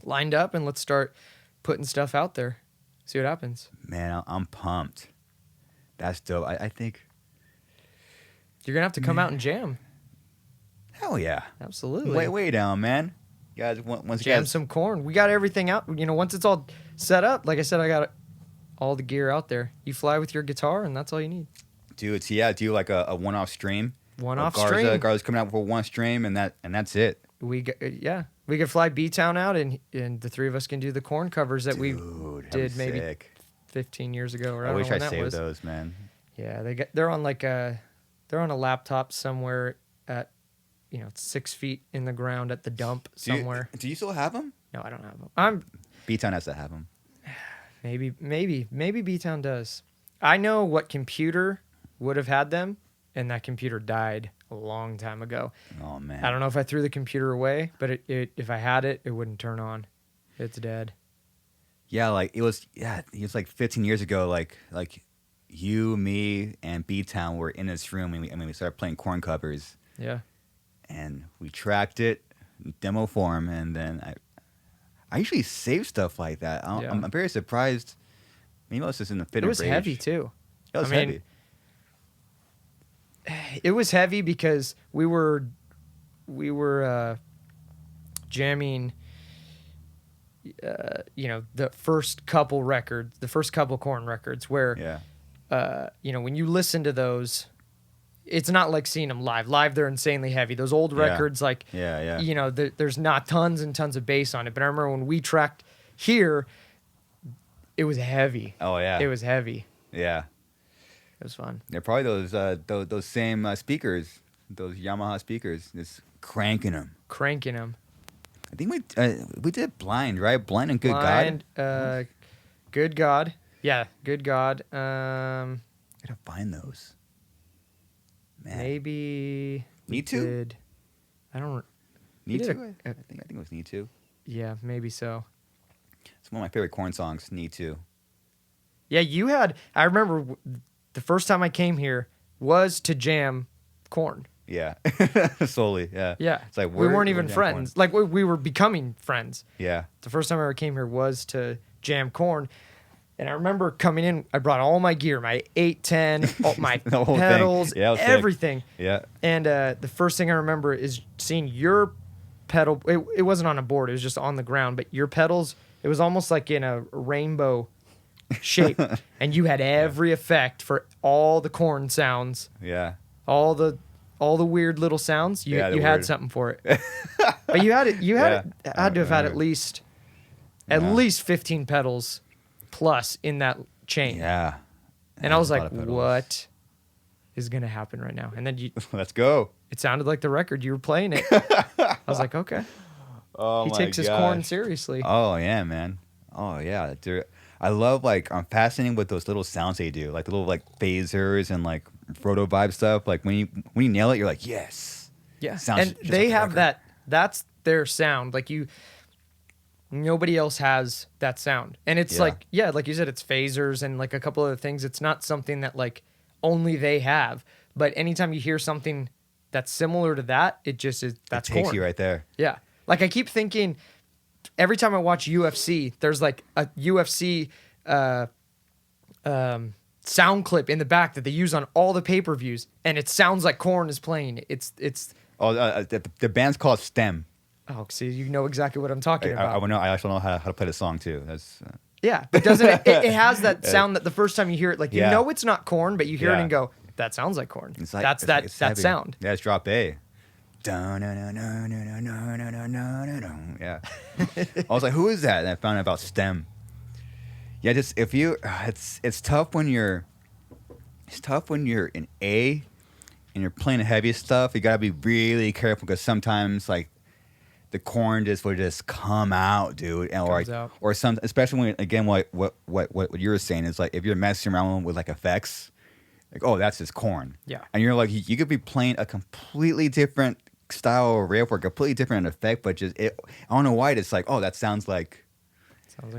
B: lined up, and let's start putting stuff out there. See what happens.
A: Man, I'm pumped. That's dope. I think,
B: You're gonna have to come out and jam.
A: hell yeah.
B: Absolutely.
A: Way down, man. You guys, once you
B: Jam
A: guys,
B: some corn. We got everything out. Once it's all set up, like I said, I got all the gear out there. You fly with your guitar, and that's all you need.
A: do like a one-off stream.
B: One-off
A: Garza,
B: stream.
A: Garza's coming out for one stream, and that's it.
B: We could fly B-Town out, and the three of us can do the corn covers that we
A: Dude, that'd
B: did
A: be
B: maybe
A: sick.
B: 15 years ago. Or
A: I wish
B: don't know
A: I
B: when that
A: saved
B: was.
A: those, man.
B: Yeah, they're on they're on a laptop somewhere at 6 feet in the ground at the dump somewhere.
A: Do you still have them?
B: No, I don't have them.
A: B-Town has to have them.
B: Maybe B-Town does. I know what computer would have had them, and that computer died a long time ago.
A: Oh man.
B: I don't know if I threw the computer away, but if I had it, it wouldn't turn on. It's dead.
A: Yeah, it was like 15 years ago. Like you, me, and B-Town were in this room, and we started playing corn covers,
B: Yeah.
A: and we tracked it, demo form, and then I usually save stuff like that.
B: Yeah.
A: I'm very surprised. Maybe I was just in the fit
B: It
A: of
B: was
A: rage.
B: heavy too.
A: It was
B: I mean,
A: heavy.
B: It was heavy because we were jamming, the first couple records, the first couple Korn records, where, when you listen to those, it's not like seeing them live. Live, they're insanely heavy. Those old records, there's not tons and tons of bass on it. But I remember when we tracked here, it was heavy.
A: Oh yeah,
B: it was heavy.
A: Yeah,
B: it was fun.
A: They're probably those same speakers, those Yamaha speakers, just cranking them. I think we did Blind, right? Blind and Good God.
B: Good God. Yeah, Good God.
A: Gotta find those. Man.
B: Maybe
A: Need to?
B: I don't.
A: Need to? I think it was Need to.
B: Yeah, maybe so.
A: It's one of my favorite Korn songs. Need to.
B: Yeah, I remember the first time I came here was to jam Korn.
A: Yeah, solely. Yeah.
B: Yeah.
A: It's like
B: we weren't even friends.
A: Korn.
B: Like we were becoming friends.
A: Yeah.
B: The first time I ever came here was to jam Korn. And I remember coming in, I brought all my gear, my 810, all my pedals, everything.
A: Sick. Yeah.
B: And the first thing I remember is seeing your pedal. It wasn't on a board, it was just on the ground. But your pedals, it was almost like in a rainbow shape. And you had every effect for all the Korn sounds.
A: Yeah.
B: All the weird little sounds. You had something for it. But you had to have had at least 15 pedals plus in that chain.
A: Yeah.
B: And I was like, what is going to happen right now? And then
A: let's go.
B: It sounded like the record. You were playing it. I was like, okay.
A: Oh,
B: he takes his Korn seriously.
A: Oh, yeah, man. Oh, yeah. I love, I'm fascinated with those little sounds they do. Like the little, phasers and, proto vibe stuff. Like, when you nail it, you're like, yes.
B: Yeah.
A: Sounds
B: and they have that. That's their sound. Nobody else has that sound. And it's like you said, it's phasers and a couple other things. It's not something that only they have. But anytime you hear something that's similar to that, it just is, that's Korn.
A: It takes you right there.
B: Yeah. I keep thinking every time I watch UFC, there's a UFC sound clip in the back that they use on all the pay-per-views. And it sounds like Korn is playing. It's
A: the band's called STEM.
B: Oh, see, you know exactly what I'm talking about.
A: I actually know how to play the song too. That's
B: yeah, but doesn't it has that sound that the first time you hear it, you know it's not Korn, but you hear it and go, that sounds like Korn. It's that's that sound.
A: Yeah, it's drop A. Yeah. I was like, who is that? And I found out about STEM. Yeah, it's tough when you're in A and you're playing the heaviest stuff. You gotta be really careful because sometimes the Korn will just come out, dude, and or some, especially when again what you were saying is if you're messing around with effects, that's just Korn.
B: Yeah,
A: and you're you could be playing a completely different style of riff or a completely different effect, but I don't know why it's that sounds like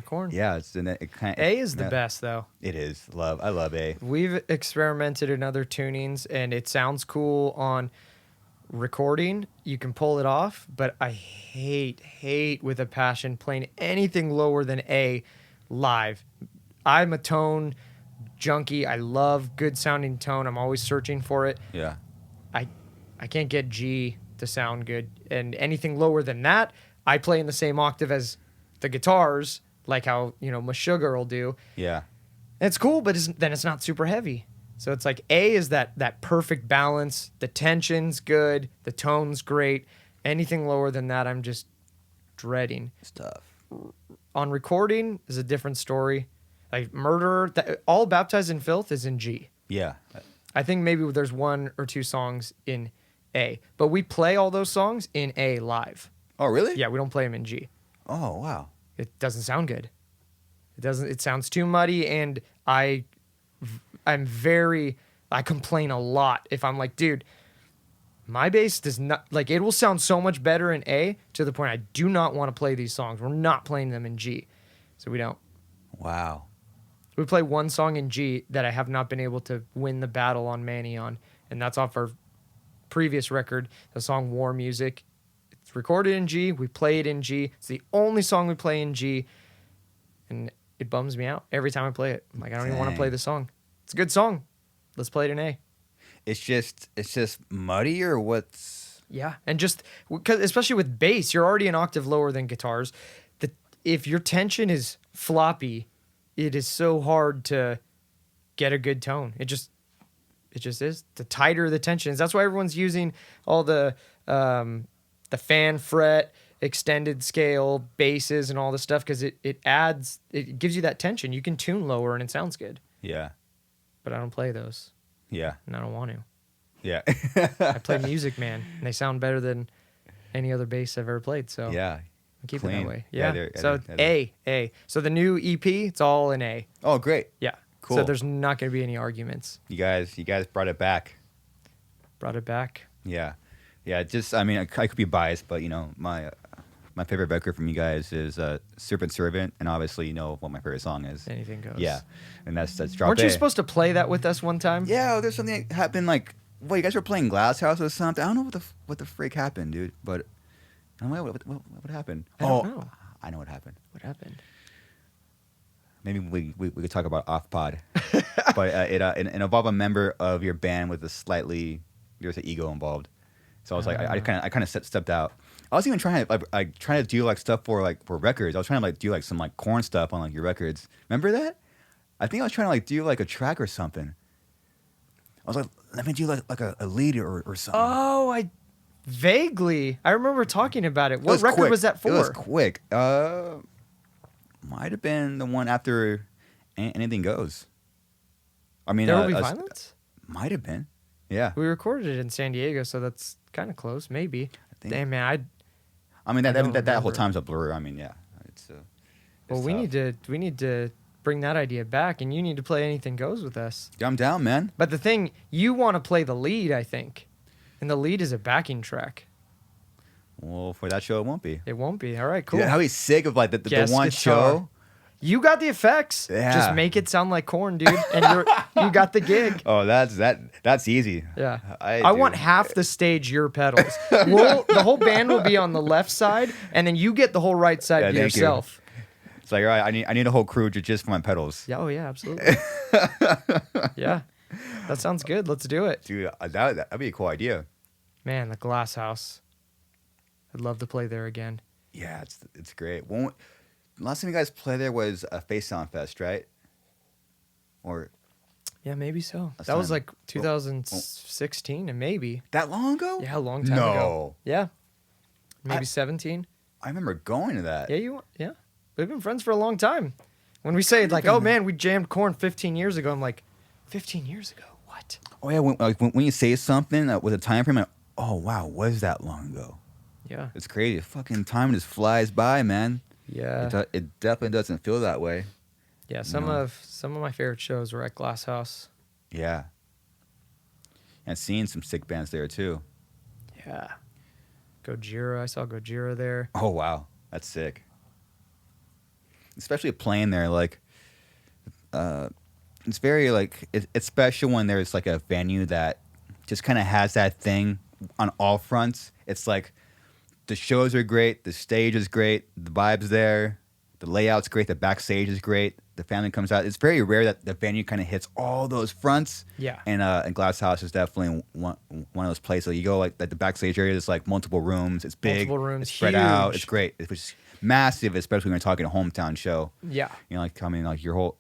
B: Korn.
A: Yeah, it kind of,
B: A is the best though.
A: It is. I love A.
B: We've experimented in other tunings, and it sounds cool on recording. You can pull it off, but I hate with a passion playing anything lower than A live. I'm a tone junkie. I love good sounding tone. I'm always searching for it.
A: Yeah.
B: I can't get G to sound good, and anything lower than that, I play in the same octave as the guitars, like how McGregor will do.
A: Yeah.
B: And it's cool, but then it's not super heavy. So it's A is that perfect balance. The tension's good. The tone's great. Anything lower than that, I'm just dreading.
A: It's tough.
B: On recording is a different story. Murderer, all Baptized in Filth is in G.
A: Yeah.
B: I think maybe there's one or two songs in A. But we play all those songs in A live.
A: Oh, really?
B: Yeah, we don't play them in G.
A: Oh, wow.
B: It doesn't sound good. It sounds too muddy, and I complain a lot if I'm dude, my bass does not, it will sound so much better in A to the point I do not want to play these songs. We're not playing them in G. So we don't.
A: Wow.
B: We play one song in G that I have not been able to win the battle on Manny on, and that's off our previous record, the song War Music. It's recorded in G. We play it in G. It's the only song we play in G, and it bums me out every time I play it. I'm I don't even want to play the song. It's a good song. Let's play it in A.
A: It's just muddy, or what's?
B: Yeah, and just because, especially with bass, you're already an octave lower than guitars. If your tension is floppy, it is so hard to get a good tone. It just is. The tighter the tension is, that's why everyone's using all the fan fret, extended scale basses, and all this stuff, because it gives you that tension. You can tune lower and it sounds good.
A: Yeah.
B: But I don't play those,
A: Yeah.
B: and I don't want to.
A: Yeah.
B: I play Music Man, and they sound better than any other bass I've ever played. So
A: Yeah.
B: I keep it
A: Clean.
B: that way.
A: Yeah,
B: Yeah.
A: they're-
B: So
A: they're-
B: A. So the new EP, it's all in A.
A: Oh, great.
B: Yeah.
A: Cool.
B: So there's not going to be any arguments.
A: You guys brought it back.
B: Brought it back.
A: Yeah. Yeah. Just, I mean, I could be biased, but, my favorite record from you guys is Servant, and obviously you know what my favorite song is.
B: Anything goes.
A: Yeah. And that's Drop
B: Weren't
A: A.
B: you supposed to play that with us one time?
A: Yeah, there's something that happened, like, well, you guys were playing Glass House or something. I don't know what the freak happened, dude, but I'm like, what happened?
B: I don't know.
A: I know what happened.
B: What happened?
A: Maybe we could talk about off pod, but it involved a member of your band with there's an ego involved. So I was like, I kind of stepped out. I was even trying to do like stuff for records. I was trying to do like some corn stuff on your records. Remember that? I think I was trying to do a track or something. I was like, let me do like a lead or something.
B: Oh, I remember talking about it. What record
A: quick.
B: was that for?
A: It was quick. Might have been the one after Anything Goes. I mean,
B: There Will Be Violence?
A: Might have been. Yeah.
B: We recorded it in San Diego, so that's kind of close, maybe.
A: think-
B: Damn, man.
A: I mean, that
B: don't
A: whole
B: remember.
A: time's a blur. I mean, yeah.
B: Well, we need to bring that idea back, and you need to play Anything Goes with us.
A: I'm down, man.
B: But the thing, you want to play the lead, I think. And the lead is a backing track.
A: Well, for that show, it won't be.
B: It won't be. All right, cool.
A: Yeah, how he's sick of the
B: Guest
A: one
B: guitar.
A: show.
B: You got the effects.
A: Yeah.
B: Just make it sound like Korn, dude. And you got the gig.
A: Oh, that's easy.
B: Yeah.
A: I
B: I
A: do.
B: want half the stage your pedals. The whole band will be on the left side, and then you get the whole right side
A: Yeah,
B: to
A: thank you.
B: yourself.
A: It's like, all right, I need a whole crew just for my pedals.
B: Yeah, oh yeah, absolutely. Yeah. That sounds good. Let's do it.
A: Dude, that'd be a cool idea.
B: Man, the Glass House. I'd love to play there again.
A: Yeah, it's great. Last time you guys played there was a Face Sound Fest, right? Or
B: Yeah, maybe so.
A: Last
B: That was
A: time.
B: like 2016, and maybe.
A: that long ago?
B: Yeah, a long time
A: No.
B: ago. Yeah. Maybe
A: I-
B: 17.
A: I remember going to that.
B: Yeah. We've been friends for a long time. When we say like, oh man, we jammed Korn 15 years ago, I'm like, 15 years ago? What?
A: Oh yeah, when you say something with a time frame, like, oh wow, was that long ago?
B: Yeah.
A: It's crazy. Fucking time just flies by, man.
B: Yeah.
A: It definitely doesn't feel that way.
B: Yeah, some
A: No.
B: of my favorite shows were at Glass House.
A: Yeah. And seeing some sick bands there too.
B: Yeah. Gojira, I saw Gojira there.
A: Oh wow, that's sick. Especially playing there, it's very it's special when there's like a venue that just kind of has that thing on all fronts. It's like the shows are great, the stage is great, the vibe's there, the layout's great, the backstage is great, the family comes out. It's very rare that the venue kind of hits all those fronts.
B: Yeah.
A: And Glass House is definitely one of those places. You go like the backstage area, there's like multiple rooms. It's big,
B: Multiple rooms,
A: it's spread out.
B: huge.
A: It's great. It's massive, especially when you're talking a hometown show.
B: Yeah.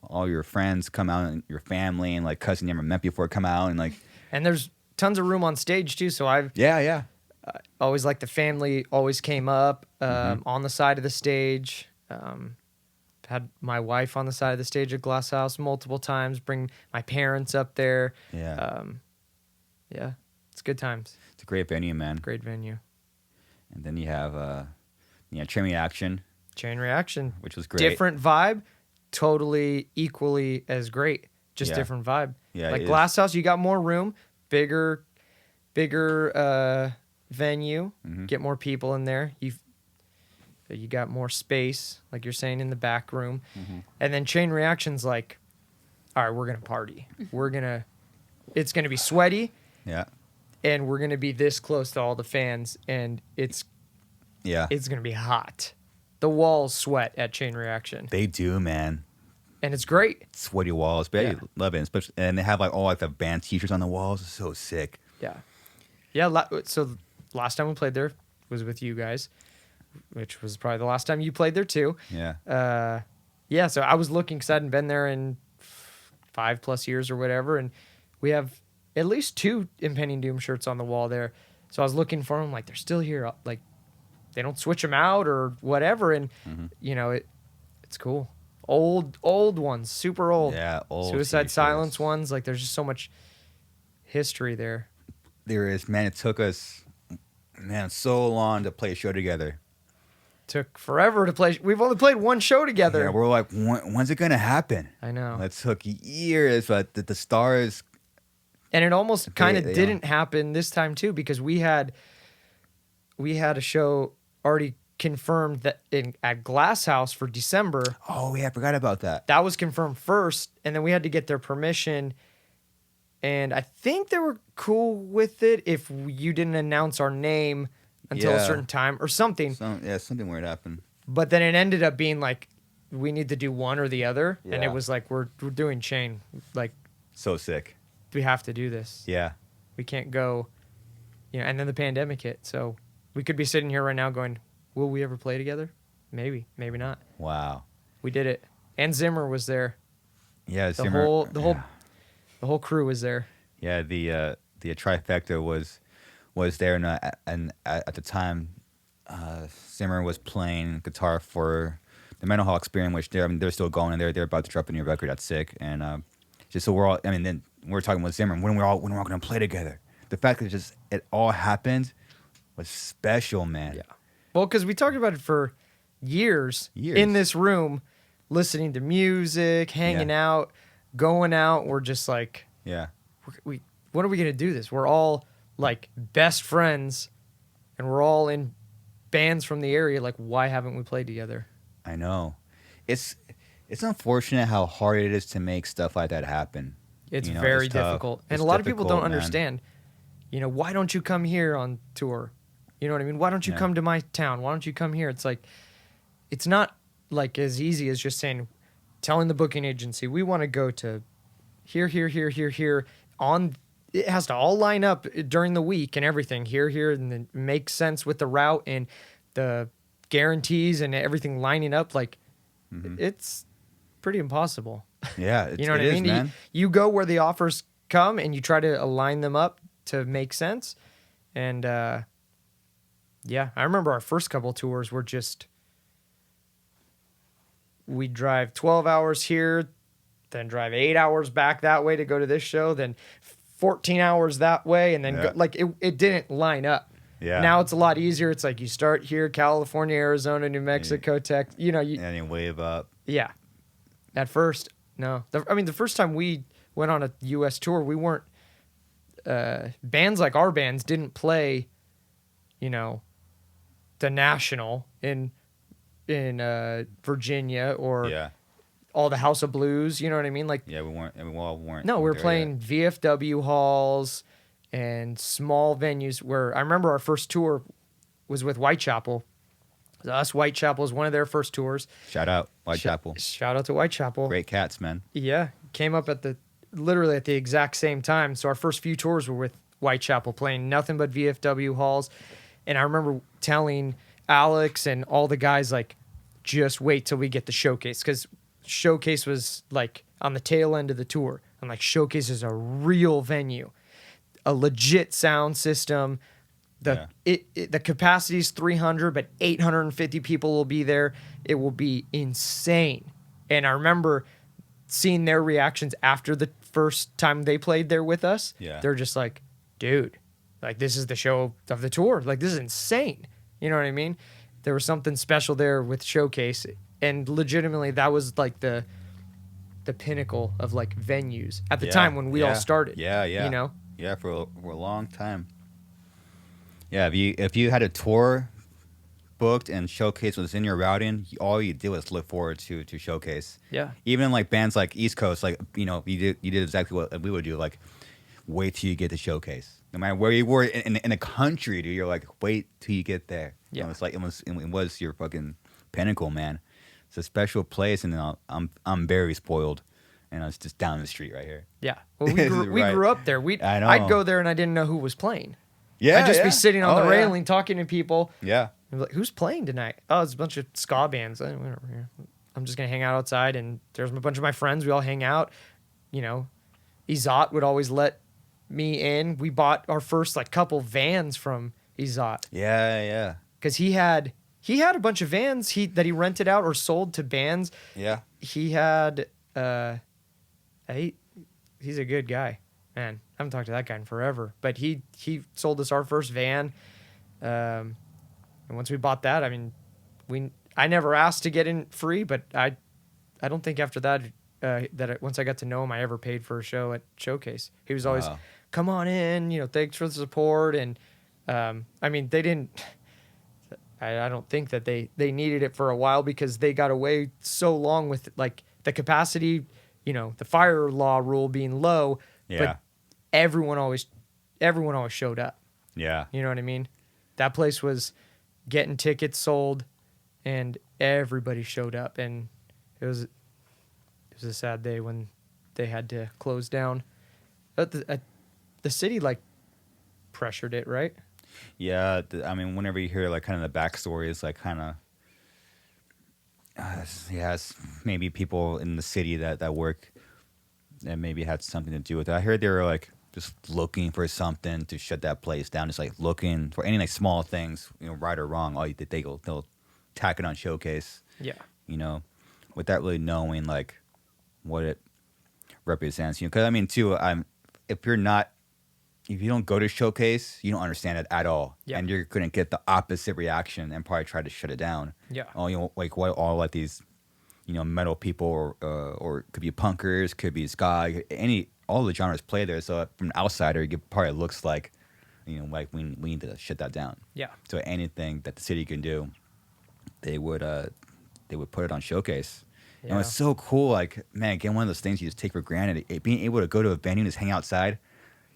A: All your friends come out, and your family and like cousin you never met before come out, and
B: And there's tons of room on stage too, so I've
A: yeah.
B: always like the family always came up on the side of the stage. Had my wife on the side of the stage at Glass House multiple times. Bring my parents up there.
A: Yeah.
B: Yeah, it's good times.
A: It's a great venue, man.
B: Great venue.
A: And then you have Chain Reaction,
B: Chain Reaction,
A: which was great.
B: different vibe, totally equally as great. Just
A: Yeah.
B: different vibe.
A: Yeah,
B: like
A: it
B: Glass House, you got more room, bigger venue,
A: Mhm.
B: get more people in there. You got more space, like you're saying, in the back room.
A: Mm-hmm.
B: And then Chain Reaction's like, all right, we're gonna party. It's gonna be sweaty,
A: Yeah.
B: and we're gonna be this close to all the fans, and it's
A: Yeah.
B: gonna be hot. The walls sweat at Chain Reaction,
A: They do, man.
B: and it's great.
A: Sweaty walls, but
B: Yeah.
A: I love it. And they have all the band T-shirts on the walls. It's so sick.
B: Yeah. So last time we played there was with you guys, which was probably the last time you played there too.
A: Yeah.
B: Yeah, so I was looking because I hadn't been there in 5+ years or whatever, and we have at least 2 Impending Doom shirts on the wall there. So I was looking for them, like they're still here, like they don't switch them out or whatever, and you know it's cool. Old ones, super old.
A: Yeah, old
B: Suicide
A: t-shirts.
B: Silence ones. Like there's just so much history there.
A: There is, man. It took us, man, so long to play a show together.
B: Took forever to play. We've only played one show together.
A: Yeah, we're like, when's it gonna happen?
B: I know.
A: It took years, but the stars.
B: And it almost kind of
A: They-
B: didn't happen this time too, because we had a show already confirmed that at Glass House for December.
A: Oh yeah, I forgot about that.
B: That was confirmed first, and then we had to get their permission. And I think they were cool with it if you didn't announce our name until a
A: Yeah.
B: certain time or something.
A: Something weird happened.
B: But then it ended up being like we need to do one or the other, and
A: Yeah.
B: it was like we're doing chain. Like
A: So sick.
B: we have to do this.
A: Yeah.
B: We can't go, you know. And then the pandemic hit, so we could be sitting here right now going, "Will we ever play together? Maybe, maybe not."
A: Wow.
B: We did it, and Zimmer was there.
A: Yeah.
B: The
A: Zimmer-
B: whole
A: yeah.
B: the whole crew was there.
A: Yeah, the trifecta was there, and at the time, Zimmer was playing guitar for the Mental Hawk Experience, which they're still going, and they're about to drop a new record. That's sick, and just so we're all. I mean, then we're talking with Zimmer when we're all going to play together. The fact that it all happened was special, man.
B: Yeah. Well, because we talked about it for years in this room, listening to music, hanging out, going out. We're just like,
A: Yeah.
B: we what are we gonna do this? We're all like best friends, and we're all in bands from the area. Like, why haven't we played together?
A: I know. It's unfortunate how hard it is to make stuff like that happen.
B: It's
A: You know,
B: very
A: it's tough.
B: difficult, and
A: It's
B: a lot of people
A: difficult,
B: don't
A: man.
B: understand. You know, why don't you come here on tour? You know what I mean? Why don't you
A: Yeah.
B: come to my town? Why don't you come here? It's like, it's not like as easy as just saying, telling the booking agency, we want to go to here. On it has to all line up during the week and everything. Here, and then make sense with the route and the guarantees and everything lining up. Like, it's pretty impossible.
A: Yeah,
B: You know what I mean?
A: man.
B: You go where the offers come and you try to align them up to make sense. And yeah, I remember our first couple tours were just, we'd drive 12 hours here, then drive 8 hours back that way to go to this show, then 14 hours that way, and then
A: Yeah.
B: go, like it didn't line up.
A: Yeah.
B: Now it's a lot easier. It's like you start here, California, Arizona, New Mexico, Texas. You know,
A: And you wave up.
B: yeah. At first, no. I mean, the first time we went on a U.S. tour, we weren't. Bands like our bands didn't play, you know, the National in Virginia or
A: Yeah.
B: all the House of Blues. You know what I mean? Like,
A: Yeah, we weren't. We all weren't.
B: no, we were
A: there
B: playing
A: yet.
B: VFW halls and small venues. Where I remember our first tour was with Whitechapel. Us, Whitechapel was one of their first tours.
A: Shout out Whitechapel.
B: Shout out to Whitechapel.
A: Great cats, man.
B: Yeah, came up at literally at the exact same time. So our first few tours were with Whitechapel, playing nothing but VFW halls. And I remember telling Alex and all the guys, like, just wait till we get the Showcase, because Showcase was like on the tail end of the tour. I'm like, Showcase is a real venue, a legit sound system. The capacity is 300, but 850 people will be there. It will be insane. And I remember seeing their reactions after the first time they played there with us.
A: Yeah.
B: They're just like, dude, like, this is the show of the tour. Like, this is insane. You know what I mean? There was something special there with Showcase. And legitimately, that was like the pinnacle of like venues at the time when we all started.
A: Yeah.
B: You know?
A: Yeah, for a long time. Yeah, if you had a tour booked and Showcase was in your routing, all you did was look forward to Showcase.
B: Yeah.
A: Even like bands like East Coast, like, you know, you did exactly what we would do. Like, wait till you get to Showcase. No matter where you were in the country, dude, you're like, wait till you get there.
B: Yeah.
A: You know, it's like it was your fucking pinnacle, man. It's a special place, and I'm very spoiled, and it's just down the street right here.
B: Yeah. Well, we grew
A: Right.
B: up there.
A: I know.
B: I'd go there and I didn't know who was playing.
A: Yeah,
B: I'd just
A: yeah.
B: be sitting on
A: Oh,
B: the
A: yeah.
B: railing talking to people.
A: Yeah.
B: I'd be like, who's playing tonight? Oh, it's a bunch of ska bands. Whatever. Yeah. I'm just gonna hang out outside, and there's a bunch of my friends. We all hang out. You know, Izat would always let me in. We bought our first like couple vans from Izat
A: Yeah, yeah.
B: because he had a bunch of vans that he rented out or sold to bands.
A: Yeah.
B: He had he's a good guy, man. I haven't talked to that guy in forever, but he sold us our first van, and once we bought that, I mean, I never asked to get in free, but I don't think after that once I got to know him, I ever paid for a show at Showcase. He was always,
A: Wow.
B: come on in, thanks for the support, and I mean, they didn't. I don't think that they needed it for a while because they got away so long with like the capacity, the fire law rule being low.
A: Yeah.
B: But everyone always showed up.
A: Yeah.
B: You know what I mean? That place was getting tickets sold, and everybody showed up, and it was a sad day when they had to close down. But the city like pressured it, right?
A: Yeah, I mean, whenever you hear like kind of the backstory, it's like kind of, yeah, it's maybe people in the city that work that maybe had something to do with it. I heard they were like just looking for something to shut that place down, just like looking for any like small things, right or wrong. They'll tack it on Showcase,
B: Yeah.
A: Without really knowing like what it represents. Because I mean, too, if you don't go to Showcase, you don't understand it at all.
B: Yeah.
A: And you're going to get the opposite reaction and probably try to shut it down.
B: Yeah.
A: Like what all like these, metal people or it could be punkers, could be ska, all the genres play there. So from an outsider, it probably looks like, like we need to shut that down.
B: Yeah.
A: So anything that the city can do, they would put it on Showcase.
B: Yeah.
A: And it's so cool. Like, man, again, one of those things you just take for granted. Being able to go to a venue and just hang outside.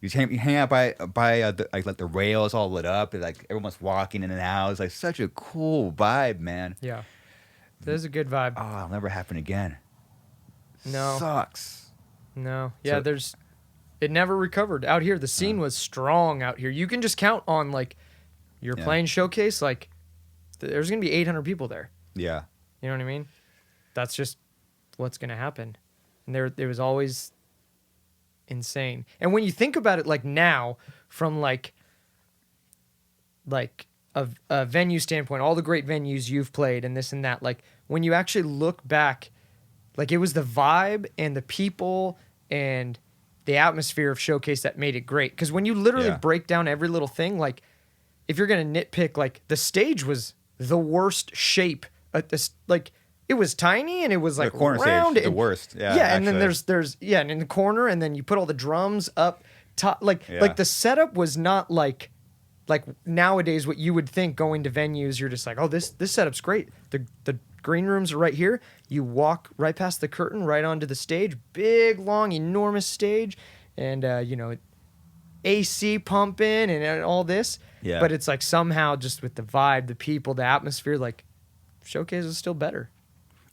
A: You hang out by the rails all lit up, and like everyone's walking in and out. It's like such a cool vibe, man.
B: Yeah. There's a good vibe.
A: Oh, it'll never happen again.
B: No.
A: Sucks.
B: No. Yeah,
A: So-
B: it never recovered. Out here, the scene was strong out here. You can just count on like you're
A: Yeah.
B: playing Showcase, like there's gonna be 800 people there.
A: Yeah.
B: You know what I mean? That's just what's gonna happen. And there was always insane. And when you think about it like now, from like a venue standpoint, all the great venues you've played and this and that, like when you actually look back, like it was the vibe and the people and the atmosphere of Showcase that made it great. Because when you literally
A: Yeah.
B: break down every little thing, like if you're gonna nitpick, like the stage was the worst shape. Like it was tiny and it was like
A: the corner
B: round.
A: stage, the
B: and-
A: worst. Yeah.
B: yeah, and then
A: actually.
B: there's and in the corner, and then you put all the drums up top. Like
A: Yeah.
B: the setup was not like nowadays what you would think going to venues. You're just like, oh, this setup's great. The green rooms are right here. You walk right past the curtain, right onto the stage. Big, long, enormous stage, and AC pumping and all this.
A: Yeah.
B: But it's like somehow just with the vibe, the people, the atmosphere, like Showcase is still better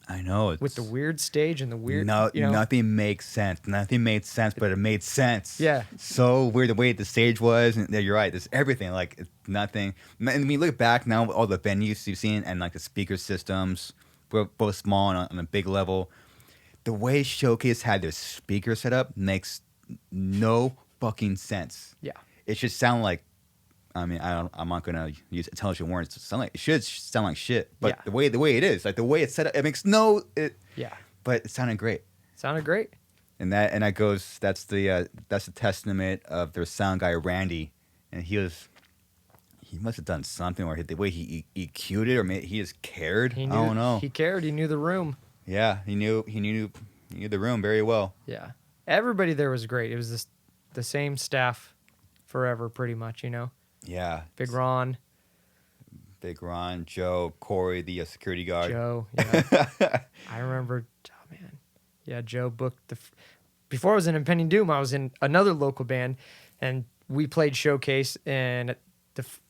A: I know.
B: with the weird stage and the weird.
A: Nothing makes sense. Nothing made sense, but it made sense.
B: Yeah.
A: So weird the way the stage was. And yeah, you're right. There's everything. Like, it's nothing. And when you look back now, all the venues you've seen and like the speaker systems, both small and on a big level, the way Showcase had their speaker set up makes no fucking sense.
B: Yeah.
A: It should sound like, I'm not gonna use intelligent words. It should sound like shit. But
B: Yeah.
A: the way it is, like the way it's set up, it makes
B: Yeah.
A: but it sounded great.
B: Sounded great.
A: And that's the testament of their sound guy Randy, and he must have done something, or the way he EQ'd it, or maybe he just cared.
B: He knew,
A: I don't know.
B: He cared. He knew the room.
A: Yeah, he knew the room very well.
B: Yeah. Everybody there was great. It was the same staff forever, pretty much,
A: Yeah,
B: Big Ron,
A: Big Ron, Joe, Corey, the security guard.
B: Joe. Yeah. I remember, oh man. Yeah, Joe booked before I was in Impending Doom, I was in another local band, and we played Showcase, and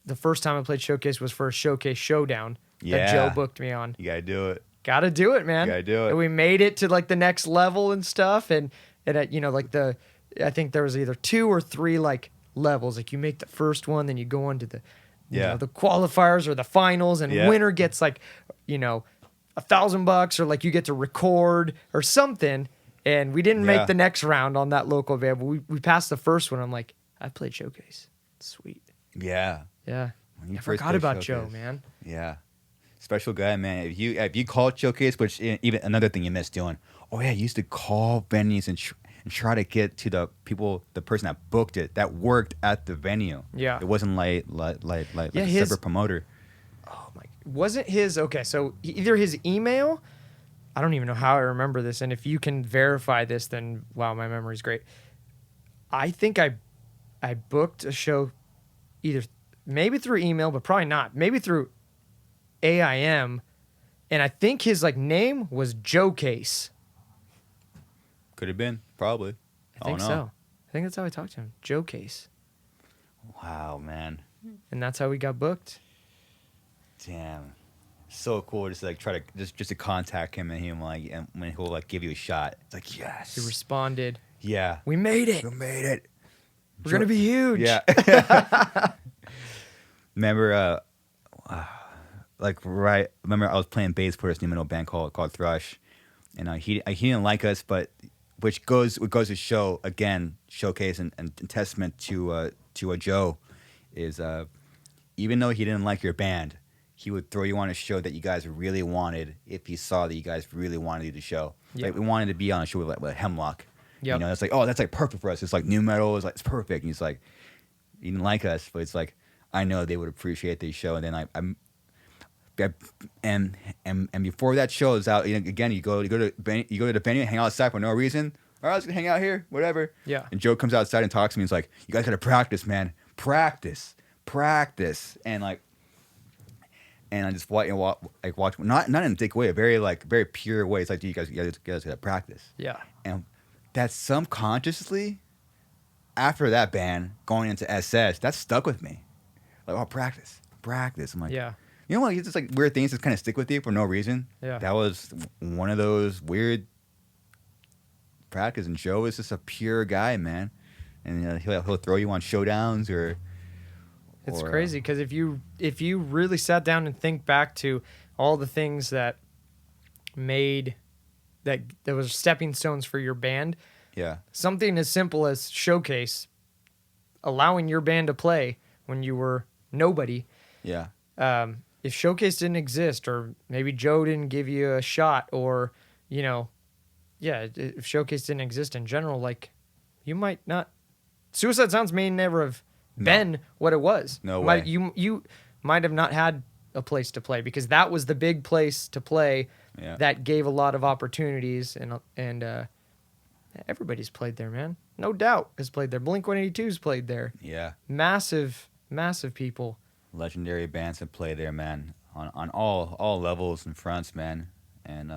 B: the first time I played Showcase was for a Showcase showdown that
A: Yeah.
B: Joe booked me on.
A: You gotta do it.
B: Gotta do it, man.
A: Gotta do it.
B: And we made it to like the next level and stuff, and I think there was either 2 or 3 like levels. Like you make the first one, then you go on to the the qualifiers or the finals, and winner gets like, $1,000 or like you get to record or something. And we didn't make the next round on that local event, but we passed the first one. I'm like, I played Showcase. Sweet.
A: Yeah.
B: Yeah.
A: When you
B: I
A: first
B: forgot
A: played
B: about
A: Showcase.
B: Joe, man.
A: Yeah. Special guy, man. If you called Showcase, which even another thing you missed doing. Oh yeah, you used to call venues and try to get to the person that booked it, that worked at the venue.
B: Yeah.
A: It wasn't like a separate promoter.
B: Oh my! Wasn't his okay? So either his email. I don't even know how I remember this, and if you can verify this, then wow, my memory's great. I think I booked a show, either maybe through email, but probably not. Maybe through AIM, and I think his name was Joe Case.
A: Could have been, probably.
B: I think so. I think that's how I talked to him, Joe Case.
A: Wow, man.
B: And that's how we got booked.
A: Damn. So cool just to try to just to contact him and and when he'll give you a shot. It's like, yes.
B: He responded.
A: Yeah.
B: We made it.
A: We made it.
B: We're gonna be huge.
A: Yeah. Remember remember I was playing bass for this new metal band called Thrush, and he didn't like us, but which goes to show again, showcase and testament to Joe is even though he didn't like your band, he would throw you on a show that you guys really wanted if he saw that you guys really wanted the show.
B: Yep.
A: Like we wanted to be on a show with Hemlock.
B: Yep.
A: It's like, oh, that's perfect for us. It's like new metal. It's perfect. And he's like, he didn't like us, but it's like, I know they would appreciate the show. And then and before that show is out, again, you go to the venue, hang out outside for no reason. All right, let's hang out here, whatever.
B: Yeah.
A: And Joe comes outside and talks to me. He's like, you guys got to practice, man. Practice. And I just watch, not in a dick way, a very pure way. It's like, you guys got to practice.
B: Yeah.
A: And that subconsciously, after that band going into SS, that stuck with me. Like, oh, practice. I'm like,
B: Yeah.
A: You know what? It's just weird things just kind of stick with you for no reason.
B: Yeah.
A: That was one of those weird practice. And Joe is just a pure guy, man. And he'll throw you on showdowns or.
B: It's crazy because if you really sat down and think back to all the things that made that was stepping stones for your band,
A: yeah,
B: something as simple as Showcase, allowing your band to play when you were nobody.
A: Yeah.
B: If Showcase didn't exist, or maybe Joe didn't give you a shot, or if Showcase didn't exist in general, you might not. Suicide Sounds may never have been what it was.
A: No way.
B: You might have not had a place to play because that was the big place to play.
A: Yeah.
B: That gave a lot of opportunities, and everybody's played there, man. No doubt has played there. Blink-182's played there.
A: Yeah.
B: Massive people.
A: Legendary bands that play there, man, on all levels and fronts, man. And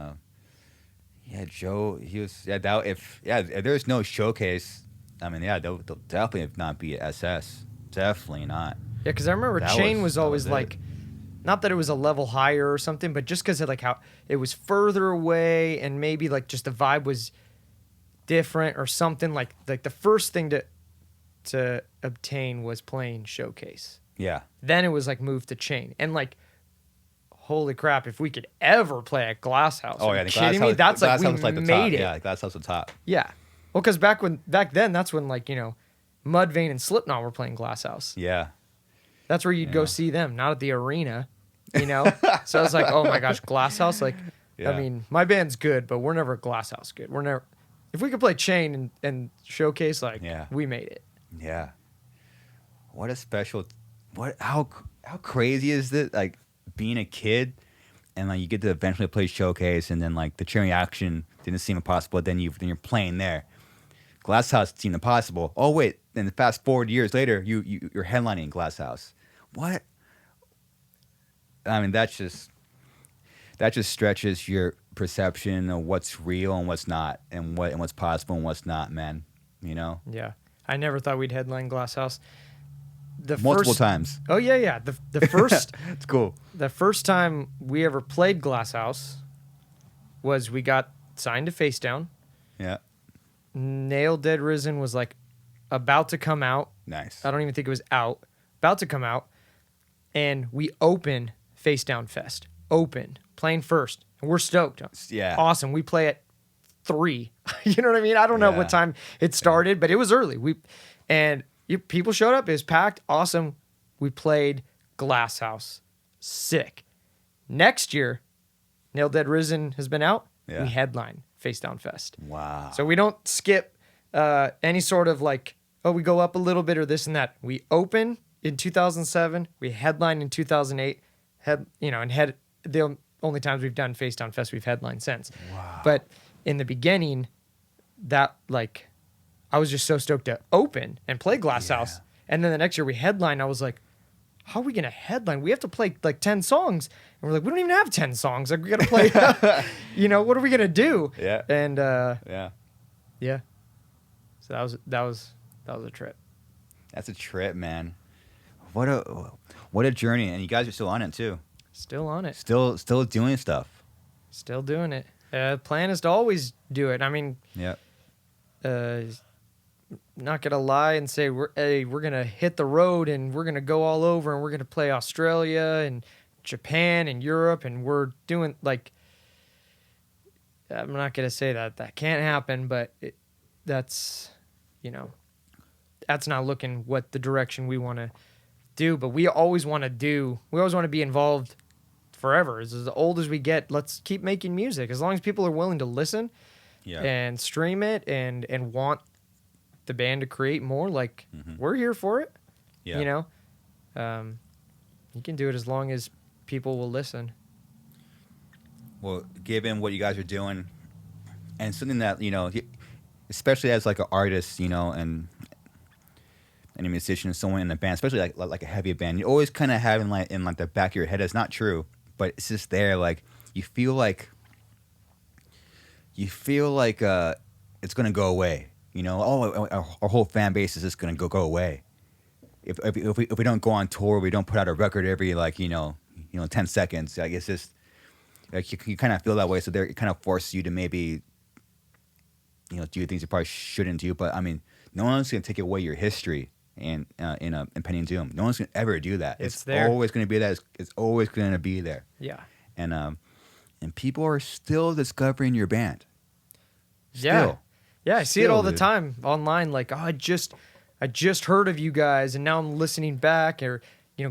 A: Joe, he was if there's no Showcase, I mean, they'll definitely not be at SS. Definitely not.
B: Yeah, because I remember Chain was always not that it was a level higher or something, but just because of how it was further away and maybe just the vibe was different or something. Like the first thing to obtain was playing Showcase.
A: Yeah.
B: Then it was moved to Chain, and holy crap, if we could ever play at Glass House.
A: Oh yeah,
B: are you kidding me? That's
A: Glass
B: we
A: House was the
B: made
A: top.
B: it.
A: Yeah, Glass House was the top.
B: Yeah. Well, because back then, that's when Mudvayne and Slipknot were playing Glass House.
A: Yeah.
B: That's where you'd go see them, not at the arena, So I was like, oh my gosh, Glass House. I mean, my band's good, but we're never Glass House good. We're never. If we could play Chain and Showcase, we made it.
A: Yeah. What a special. How crazy is it? Being a kid, and you get to eventually play Showcase, and then the chain reaction didn't seem impossible. Then you're playing there. Glass House seemed impossible. Oh wait, then fast forward years later, you're headlining Glass House. What? I mean, that just stretches your perception of what's real and what's not, and what's possible and what's not, man.
B: Yeah, I never thought we'd headline Glass House.
A: Multiple times.
B: Oh yeah. The first.
A: It's cool.
B: The first time we ever played Glass House was we got signed to Face Down.
A: Yeah.
B: Nail Dead Risen was about to come out,
A: Nice.
B: I don't even think it was out, about to come out. And we open Face Down Fest. Open, playing first. And we're stoked.
A: Yeah.
B: Awesome. We play at 3. You know what I mean? I don't know what
A: Yeah.
B: time it started, but it was early. People showed up. It was packed. Awesome. We played Glass House. Sick. Next year, Nail Dead Risen has been out.
A: Yeah.
B: We headline Face Down Fest.
A: Wow.
B: So we don't skip any sort of like, oh, we go up a little bit or this and that. We open in 2007. We headline in 2008. The only times we've done Face Down Fest, we've headlined since.
A: Wow.
B: But in the beginning, that like, I was just so stoked to open and play Glass House. And then the next year we headline. I was like, how are we going to headline? We have to play like 10 songs. And we're like, we don't even have 10 songs. Like, we got to play, what are we going to do?
A: Yeah.
B: And,
A: Yeah.
B: yeah. So that was a trip.
A: That's a trip, man. What a journey, and you guys are still on it too.
B: Still on it.
A: Still doing stuff.
B: Still doing it. Plan is to always do it. I mean,
A: Yeah.
B: not gonna lie and say we're gonna hit the road and we're gonna go all over and we're gonna play Australia and Japan and Europe and we're doing like. I'm not gonna say that can't happen, but that's not looking what the direction we want to do. But we always want to be involved forever. As old as we get, let's keep making music. As long as people are willing to listen and stream it and want the band to create more, like we're here for it.
A: Yeah.
B: You can do it as long as people will listen.
A: Well, given what you guys are doing, and something that especially as like an artist, and a musician, someone in a band, especially like a heavy band, you always kind of have in the back of your head. It's not true, but it's just there. Like you feel like it's gonna go away. Our whole fan base is just gonna go away. If we don't go on tour, we don't put out a record every 10 seconds. Like it's just like you kind of feel that way. So it kind of forces you to maybe do things you probably shouldn't do. But I mean, no one's gonna take away your history in Impending Doom. No one's gonna ever do that. It's
B: there.
A: always gonna be that. It's always gonna be there.
B: Yeah.
A: And people are still discovering your band.
B: Yeah.
A: Still.
B: Yeah, I see it all the
A: dude.
B: time online. Like, oh, I just heard of you guys, and now I'm listening back, or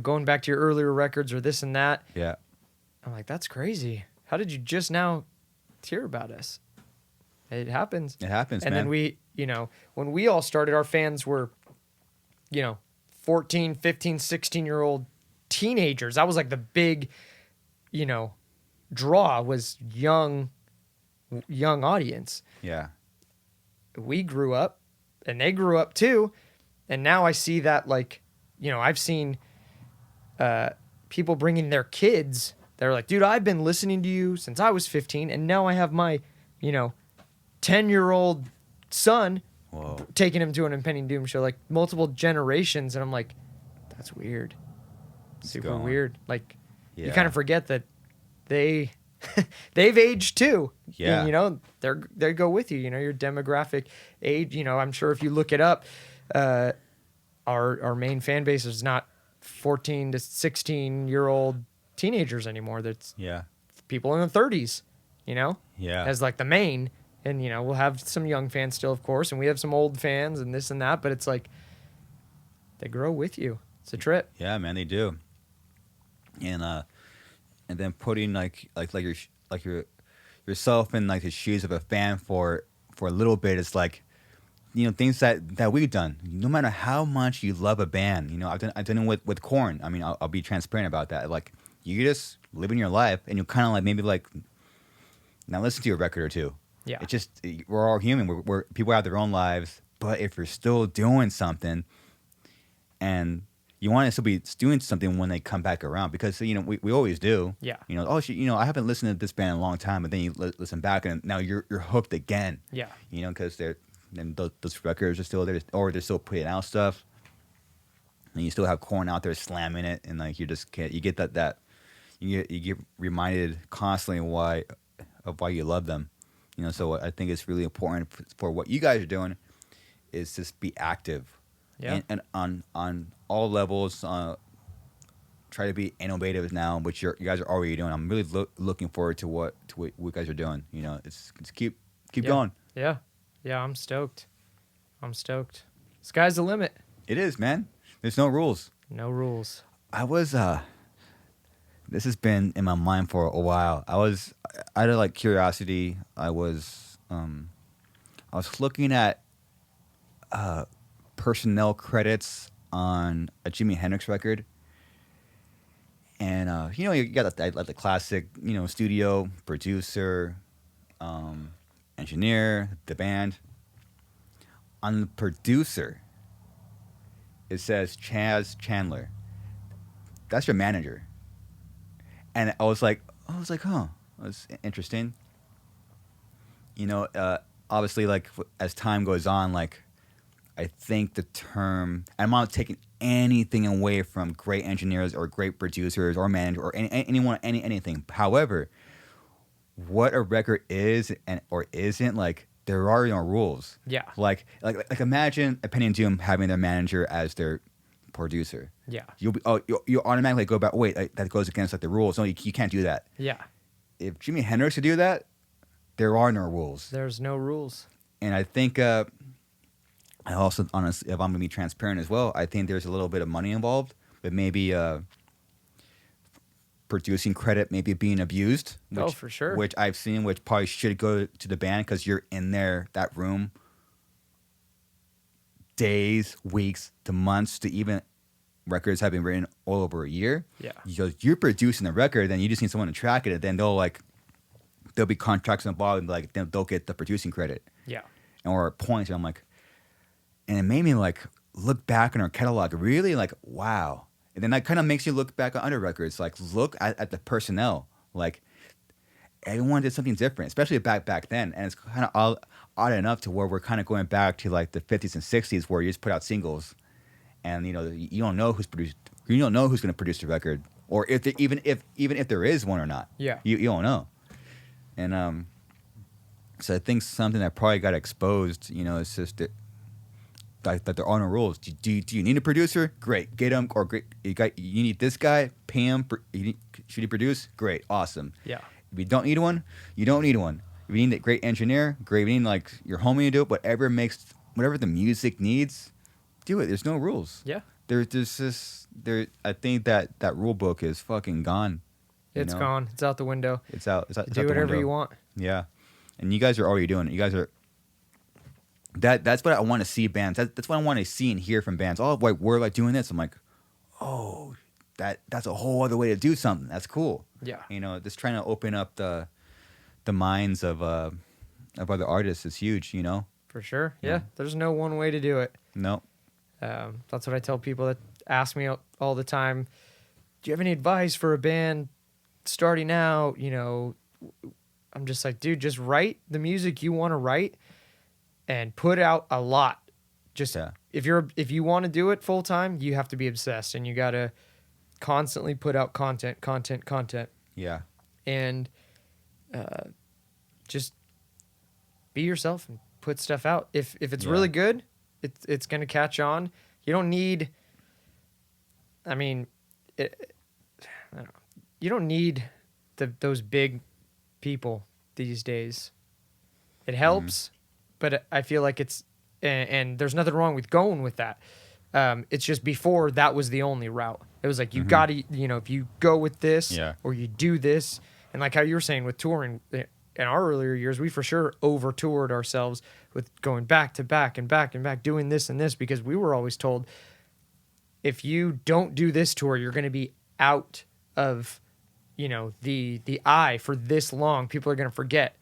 B: going back to your earlier records, or this and that.
A: Yeah.
B: I'm like, that's crazy. How did you just now hear about us? It happens.
A: It happens,
B: and
A: man.
B: then we, when we all started, our fans were, 14, 15, 16-year-old teenagers. That was like the big, draw was young audience.
A: Yeah.
B: We grew up and they grew up too. And now I see that I've seen people bringing their kids. They're like, dude, I've been listening to you since I was 15. And now I have my, 10-year-old son taking him to an Impending Doom show, like multiple generations. And I'm like, that's weird. Super weird. Like you kind of forget that they've aged too.
A: Yeah.
B: And, they go with you, your demographic age, I'm sure if you look it up, our main fan base is not 14 to 16-year-old teenagers anymore. That's people in the 30s,
A: Yeah.
B: as like the main. And, we'll have some young fans still, of course, and we have some old fans and this and that, but it's like they grow with you. It's a trip.
A: Yeah, man, they do. And then putting yourself in like the shoes of a fan for a little bit, it's like things that we've done. No matter how much you love a band, I've done it with Korn. I mean, I'll be transparent about that. Like you just living your life, and you kind of like maybe like now listen to a record or two.
B: Yeah.
A: It's just we're all human. We're people have their own lives, but if you're still doing something, and you want to still be doing something when they come back around, because we always do.
B: Yeah.
A: I haven't listened to this band in a long time, but then you listen back and now you're hooked again.
B: Yeah.
A: Because those records are still there, or they're still putting out stuff, and you still have Korn out there slamming it, and like you get that you get reminded constantly why you love them. So I think it's really important for what you guys are doing is just be active.
B: Yeah.
A: and on all levels. Try to be innovative now, which you guys are already doing. I'm really looking forward to what you guys are doing. You know, it's keep
B: Yeah.
A: going.
B: Yeah. Yeah. I'm stoked. Sky's the limit.
A: It is, man. There's no rules.
B: No rules.
A: I was this has been in my mind for a while. I had like curiosity. I was looking at personnel credits on a Jimi Hendrix record. And you got like the classic, studio producer, engineer, the band. On the producer, it says Chaz Chandler. That's your manager. And huh, that's interesting. Obviously, like as time goes on, like I think the term, I'm not taking anything away from great engineers or great producers or managers or anything. However, what a record is or isn't, like there are no rules.
B: Yeah.
A: Like imagine Impending Doom having their manager as their producer.
B: Yeah.
A: You'll automatically go back. Wait, that goes against like the rules. No, you can't do that.
B: Yeah.
A: If Jimi Hendrix could do that, there are no rules.
B: There's no rules.
A: And I think. I also, honestly, if I'm going to be transparent as well, I think there's a little bit of money involved, but maybe producing credit maybe being abused. Which,
B: for sure.
A: Which I've seen, which probably should go to the band because you're in that room days, weeks to months to even records have been written all over a year.
B: Yeah.
A: You're producing the record, then you just need someone to track it, and then there'll be contracts involved, and like they'll get the producing credit.
B: Yeah.
A: Or points, and I'm like, and it made me like look back on our catalog, really like, wow. And then that kind of makes you look back on other records, like look at the personnel, like everyone did something different, especially back then. And it's kind of odd enough to where we're kind of going back to like the 50s and 60s where you just put out singles, and you don't know who's produced, you don't know who's going to produce the record, or even if there is one or not.
B: Yeah.
A: You don't know. And so I think something that probably got exposed, it's just that there are no rules. Do you need a producer? Great, get him. Or great, you need this guy. Pay him. Should he produce? Great, awesome.
B: Yeah.
A: If you don't need one, you don't need one. If you need a great engineer, great. If you need like your homie to do it, whatever the music needs, do it. There's no rules.
B: Yeah.
A: There's just I think that rule book is fucking gone.
B: It's gone. It's out the window.
A: It's out. It's
B: do
A: out the
B: whatever
A: window.
B: you want.
A: Yeah, and you guys are already doing it. You guys are. That's what I want to see bands. That's what I want to see and hear from bands. Oh, like we're like doing this. I'm like, oh, that's a whole other way to do something. That's cool.
B: Yeah.
A: Just trying to open up the minds of other artists is huge.
B: For sure.
A: Yeah.
B: Yeah. There's no one way to do it.
A: No.
B: That's what I tell people that ask me all the time. Do you have any advice for a band starting out? I'm just like, dude, just write the music you want to write and put out a lot. Just if you want to do it full time, you have to be obsessed and you got to constantly put out content.
A: Yeah.
B: And just be yourself and put stuff out. If it's really good, it's going to catch on. You don't need you don't need those big people these days. It helps, but I feel like it's and there's nothing wrong with going with that. It's just before that was the only route. It was like you gotta, if you go with this or you do this, and like how you were saying with touring in our earlier years, we for sure over toured ourselves with going back to back and back and back, doing this and this because we were always told if you don't do this tour, you're going to be out of, the eye for this long. People are going to forget.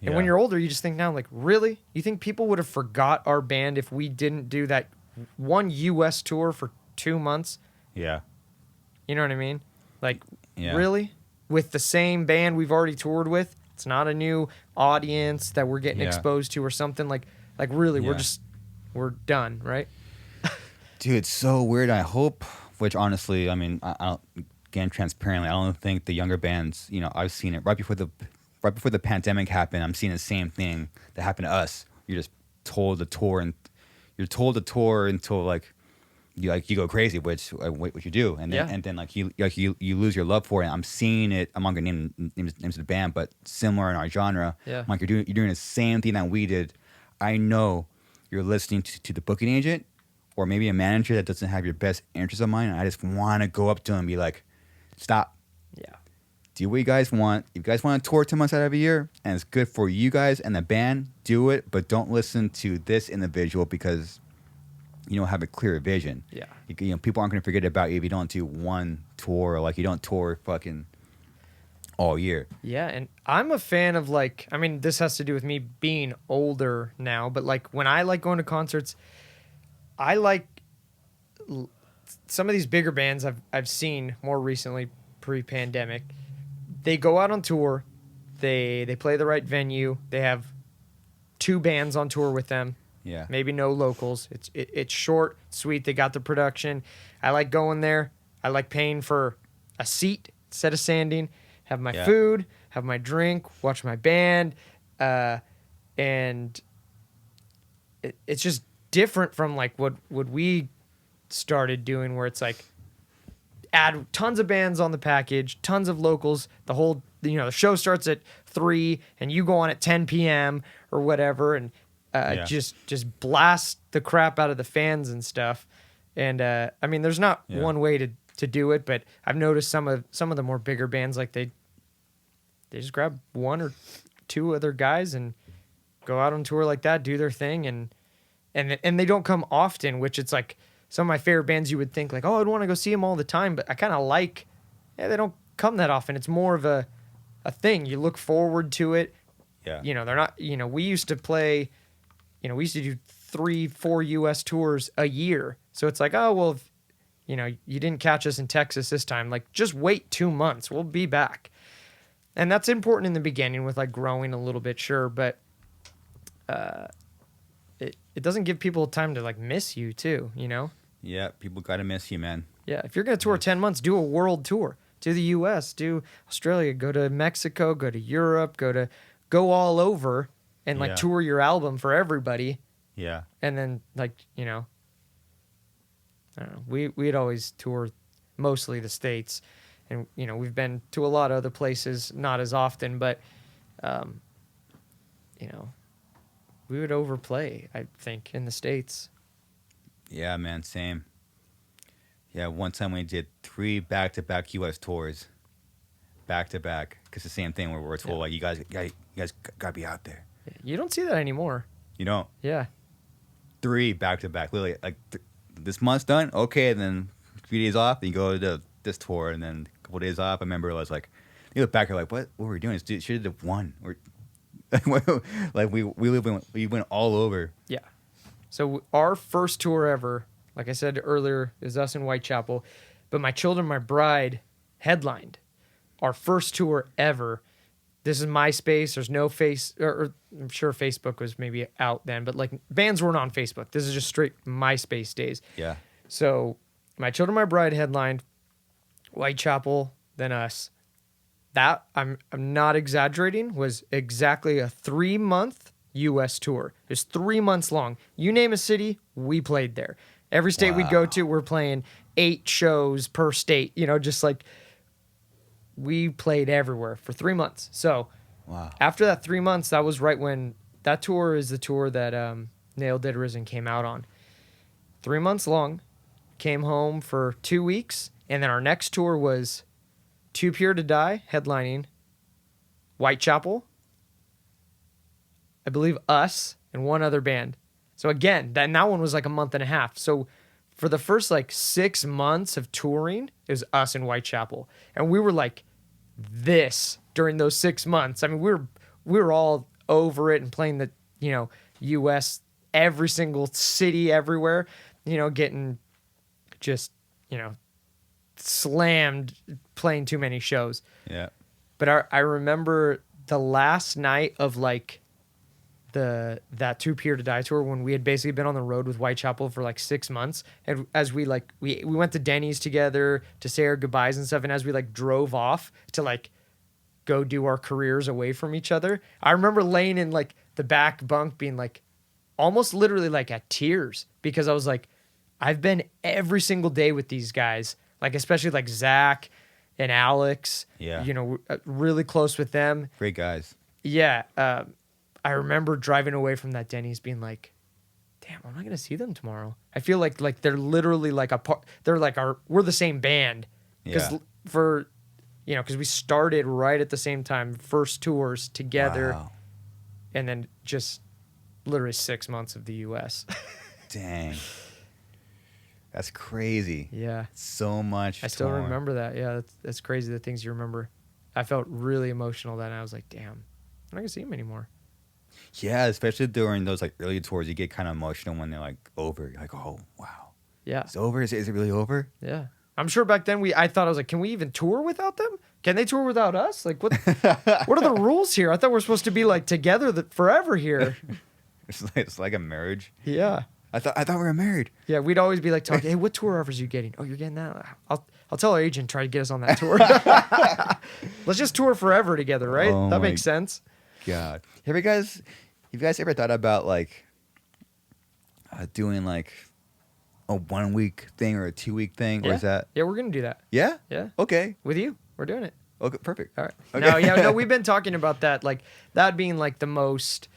B: And when you're older, you just think now, like, really? You think people would have forgot our band if we didn't do that one U.S. tour for 2 months?
A: Yeah.
B: You know what I mean? Like,
A: Yeah.
B: really? With the same band we've already toured with? It's not a new audience that we're getting exposed to or something. Like really, we're done, right?
A: Dude, it's so weird. I hope, which honestly, I mean, I don't, again, transparently, I don't think the younger bands, I've seen it right before the pandemic happened. I'm seeing the same thing that happened to us. You're just told to tour and you're told to tour until like you go crazy, which what you do, and then
B: Yeah.
A: and then you lose your love for it. I'm seeing it. I'm not gonna name names of the band, but similar in our genre.
B: Yeah.
A: I'm like you're doing the same thing that we did. I know you're listening to the booking agent or maybe a manager that doesn't have your best interests in mind. And I just want to go up to him and be like, stop.
B: Yeah.
A: Do what you guys want. If you guys want to tour 10 months out of a year and it's good for you guys and the band, do it. But don't listen to this individual because you don't have a clear vision.
B: Yeah.
A: You know, people aren't going to forget about you if you don't do one tour or like you don't tour fucking all year.
B: Yeah, and I'm a fan of like, I mean, this has to do with me being older now, but like when I like going to concerts, I like some of these bigger bands I've seen more recently, pre-pandemic. They go out on tour, they play the right venue, they have 2 bands on tour with them.
A: Yeah.
B: Maybe no locals. It's short, sweet. They got the production. I like going there. I like paying for a seat instead of standing. Have my food, have my drink, watch my band, and it's just different from like what we started doing, where it's like add tons of bands on the package, tons of locals. The whole the show starts at 3 and you go on at 10 p.m. or whatever, and just blast the crap out of the fans and stuff. And I mean, there's not one way to do it, but I've noticed some of the more bigger bands, like they just grab 1 or 2 other guys and go out on tour like that, do their thing, and they don't come often, which it's like some of my favorite bands you would think like, oh, I'd want to go see them all the time, but I kind of like, they don't come that often. It's more of a thing. You look forward to it.
A: Yeah.
B: They're not, we used to play, we used to do 3-4 US tours a year. So it's like, oh, well, if, you didn't catch us in Texas this time, like just wait 2 months. We'll be back. And that's important in the beginning with like growing a little bit, sure. But it doesn't give people time to like miss you too,
A: Yeah. People got to miss you, man.
B: Yeah. If you're going to tour 10 months, do a world tour. Do the US, do Australia, go to Mexico, go to Europe, go all over and like tour your album for everybody.
A: Yeah.
B: And then like, I don't know, we'd always tour mostly the States, and we've been to a lot of other places, not as often, but we would overplay, I think, in the States.
A: Yeah, man, same. Yeah, one time we did 3 back-to-back U.S. tours, back-to-back, because the same thing where we're told, like, you guys got to be out there.
B: You don't see that anymore.
A: You don't?
B: Yeah. 3
A: back-to-back, literally, like, this month's done, okay, and then a few days off, then you go to this tour, and then a couple days off. I remember I was like, you look back, you're like, what were we doing? Should have did 1. Like, we went all over.
B: Yeah. So our first tour ever, like I said earlier, is us in Whitechapel. But My Children, My Bride headlined our first tour ever. This is MySpace. There's no or I'm sure Facebook was maybe out then, but like bands weren't on Facebook. This is just straight MySpace days.
A: Yeah.
B: So My Children, My Bride headlined Whitechapel, then us. That, I'm not exaggerating, was exactly a 3-month U.S. tour. It was 3 months long. You name a city, we played there. Every state we'd go to, we're playing 8 shows per state. Just like we played everywhere for 3 months. So after that 3 months, that was right when that tour is the tour that Nail Dead Risen came out on. 3 months long. Came home for 2 weeks, and then our next tour was Too Pure to Die, headlining Whitechapel, I believe us, and 1 other band. So again, that one was like a month and a half. So for the first like 6 months of touring, it was us in Whitechapel. And we were like this during those 6 months. I mean, we were all over it and playing the, US, every single city, everywhere, getting just, slammed playing too many shows.
A: Yeah.
B: But I remember the last night of like that Too Pure to Die tour, when we had basically been on the road with Whitechapel for like 6 months, and as we like we went to Denny's together to say our goodbyes and stuff, and as we like drove off to like go do our careers away from each other, I remember laying in like the back bunk being like, almost literally like at tears because I was like, I've been every single day with these guys, like especially like Zach and Alex.
A: Yeah.
B: You know, really close with them.
A: Great guys.
B: Yeah. I remember driving away from that Denny's being like, damn, I'm not going to see them tomorrow. I feel like they're literally like a part. They're like we're the same band. Because because we started right at the same time, first tours together.
A: Wow.
B: And then just literally 6 months of the U.S.
A: Dang. That's crazy.
B: Yeah.
A: So much.
B: I still
A: torn.
B: remember that. Yeah, that's crazy, the things you remember. I felt really emotional then. I was like, damn, I'm not going to see him anymore.
A: Yeah, especially during those like early tours, you get kind of emotional when they're like over. You're like, oh, wow.
B: Yeah.
A: It's over? Is it really over?
B: Yeah. I'm sure back then I thought I was like, can we even tour without them? Can they tour without us? Like, what are the rules here? I thought we're supposed to be like together forever here.
A: It's like a marriage.
B: Yeah.
A: I thought we were married.
B: Yeah, we'd always be like talking, hey, what tour offers are you getting? Oh, you're getting that? I'll tell our agent, try to get us on that tour. Let's just tour forever together, right?
A: Oh
B: That
A: my
B: makes sense.
A: God. Have you guys ever thought about like doing like a 1 week thing or a 2 week thing? Or is that?
B: Yeah, we're going to do that.
A: Yeah?
B: Yeah.
A: Okay.
B: With you. We're doing it.
A: Okay, perfect.
B: All right.
A: Okay.
B: No, we've been talking about that, like that being like the most,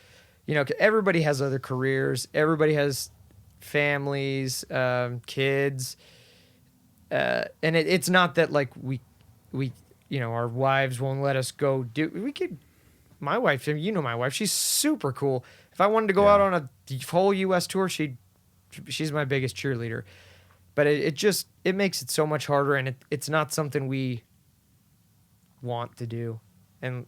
B: 'cause everybody has other careers. Everybody has families, kids. And it's not that like we, our wives won't let us go my wife, my wife, she's super cool. If I wanted to go out on a whole U.S. tour, she's my biggest cheerleader. But it makes it so much harder, and it's not something we want to do. And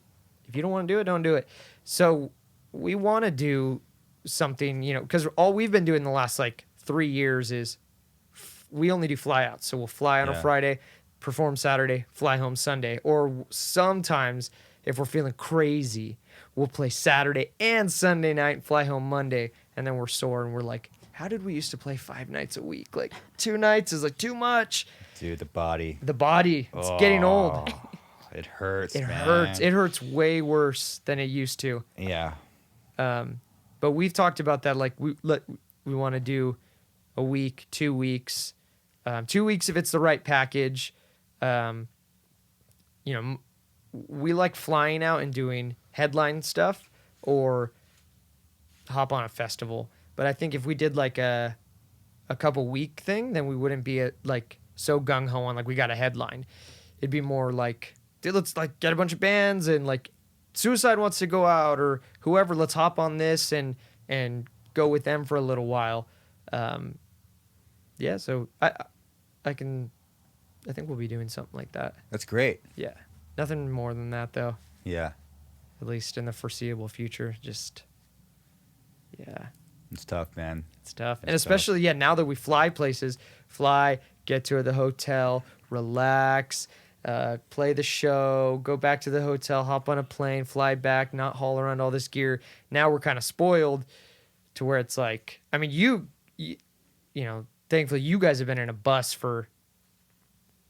B: if you don't want to do it, don't do it. So we want to do something, because all we've been doing the last like 3 years is we only do flyouts. So we'll fly on a Friday, perform Saturday, fly home Sunday. Or sometimes if we're feeling crazy, we'll play Saturday and Sunday night and fly home Monday. And then we're sore and we're like, how did we used to play 5 nights a week? Like 2 nights is like too much.
A: Dude, the body.
B: It's getting old.
A: It hurts,
B: It
A: man.
B: hurts. It hurts way worse than it used to.
A: Yeah.
B: But we've talked about that. Like we want to do a week, 2 weeks, 2 weeks if it's the right package. We like flying out and doing headline stuff or hop on a festival. But I think if we did like a couple week thing, then we wouldn't be like so gung ho on like we got a headline. It'd be more like, dude, let's like get a bunch of bands and like Suicide wants to go out or whoever, let's hop on this and go with them for a little while. So I think we'll be doing something like that.
A: That's great.
B: Yeah. Nothing more than that though.
A: Yeah.
B: At least in the foreseeable future. Just
A: It's tough, man.
B: it's tough.
A: It's
B: And especially now that we fly places, get to the hotel, relax, play the show, go back to the hotel, hop on a plane, fly back, not haul around all this gear. Now we're kind of spoiled to where it's like, I mean, you thankfully you guys have been in a bus for,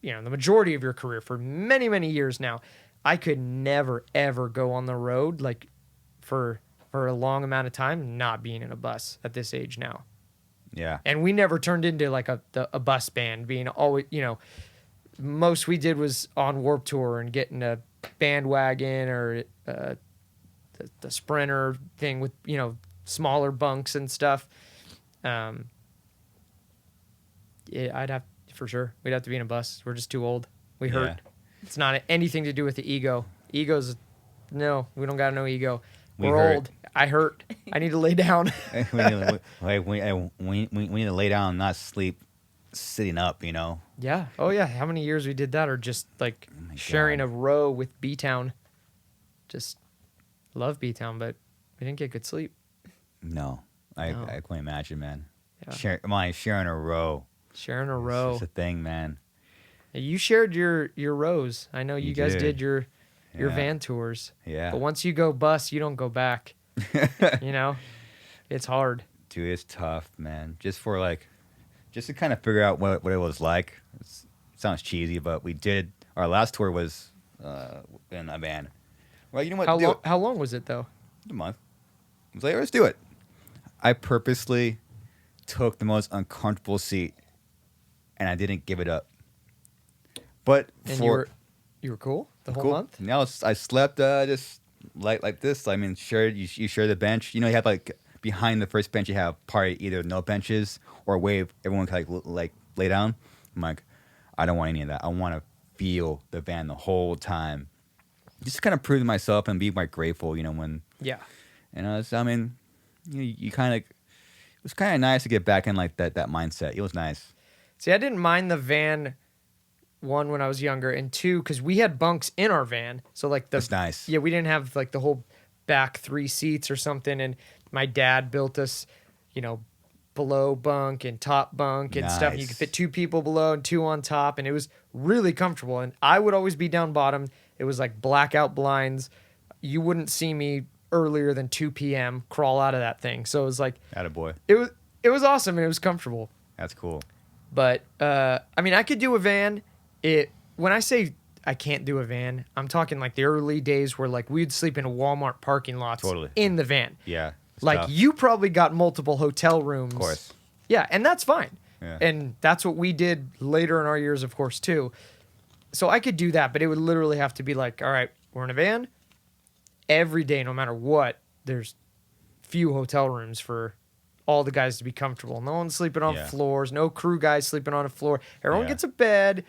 B: the majority of your career for many, many years now. I could never, ever go on the road like for a long amount of time not being in a bus at this age now.
A: Yeah.
B: And we never turned into like a bus band being always, most we did was on Warped Tour and getting a bandwagon or the Sprinter thing with, smaller bunks and stuff. I'd have, for sure, we'd have to be in a bus. We're just too old. We hurt.
A: Yeah.
B: It's not anything to do with the ego. No, we don't got no ego.
A: We
B: We're
A: hurt.
B: old. I hurt. I need to lay down.
A: we need to lay down and not sleep sitting up,
B: Yeah. Oh, yeah. How many years we did that, or just like
A: my
B: sharing
A: God.
B: a row with B-Town. Just love B-Town, but we didn't get good sleep.
A: No. I can't imagine, man.
B: Yeah.
A: Sharing a row.
B: Sharing a row.
A: It's a thing, man.
B: You shared your rows. I know you guys
A: did.
B: did your
A: Yeah.
B: van tours.
A: Yeah.
B: But once you go bus, you don't go back. It's hard.
A: Dude, it's tough, man. Just to kind of figure out what it was like. It sounds cheesy, but we did. Our last tour was in a van. Well, you know what?
B: How long was it though?
A: A month. I was like, let's do it. I purposely took the most uncomfortable seat, and I didn't give it up. But
B: And
A: for
B: you were cool the whole
A: cool.
B: month?
A: Now I slept just like this. I mean, you share the bench. You know, you have like behind the first bench, you have probably either no benches or a way everyone can like lay down. I'm like, I don't want any of that. I want to feel the van the whole time. Just kind of prove to myself and be like grateful. You know, when
B: Yeah.
A: and I mean, you kind of it was kind of nice to get back in like that mindset. It was nice.
B: See, I didn't mind the van, one, when I was younger, and two, because we had bunks in our van. So like
A: That's nice.
B: Yeah, we didn't have like the whole back 3 seats or something. And my dad built us, below bunk and top bunk and stuff. And you
A: Nice.
B: could fit 2 people below and 2 on top, and it was really comfortable. And I would always be down bottom. It was like blackout blinds. You wouldn't see me earlier than 2 p.m. crawl out of that thing. So it was like
A: Attaboy.
B: it was awesome and it was comfortable.
A: That's cool.
B: But I mean, I could do a van. When I say I can't do a van, I'm talking like the early days where like we'd sleep in a Walmart parking lots
A: Totally.
B: in the van.
A: Yeah. It's
B: Like
A: tough.
B: you probably got multiple hotel rooms.
A: Of course.
B: Yeah, and that's fine.
A: Yeah.
B: And that's what we did later in our years, of course, too. So I could do that, but it would literally have to be like, all right, we're in a van. Every day, no matter what, there's few hotel rooms for all the guys to be comfortable. No one's sleeping on
A: Yeah.
B: floors. No crew guys sleeping on a floor. Everyone
A: Yeah.
B: gets a bed,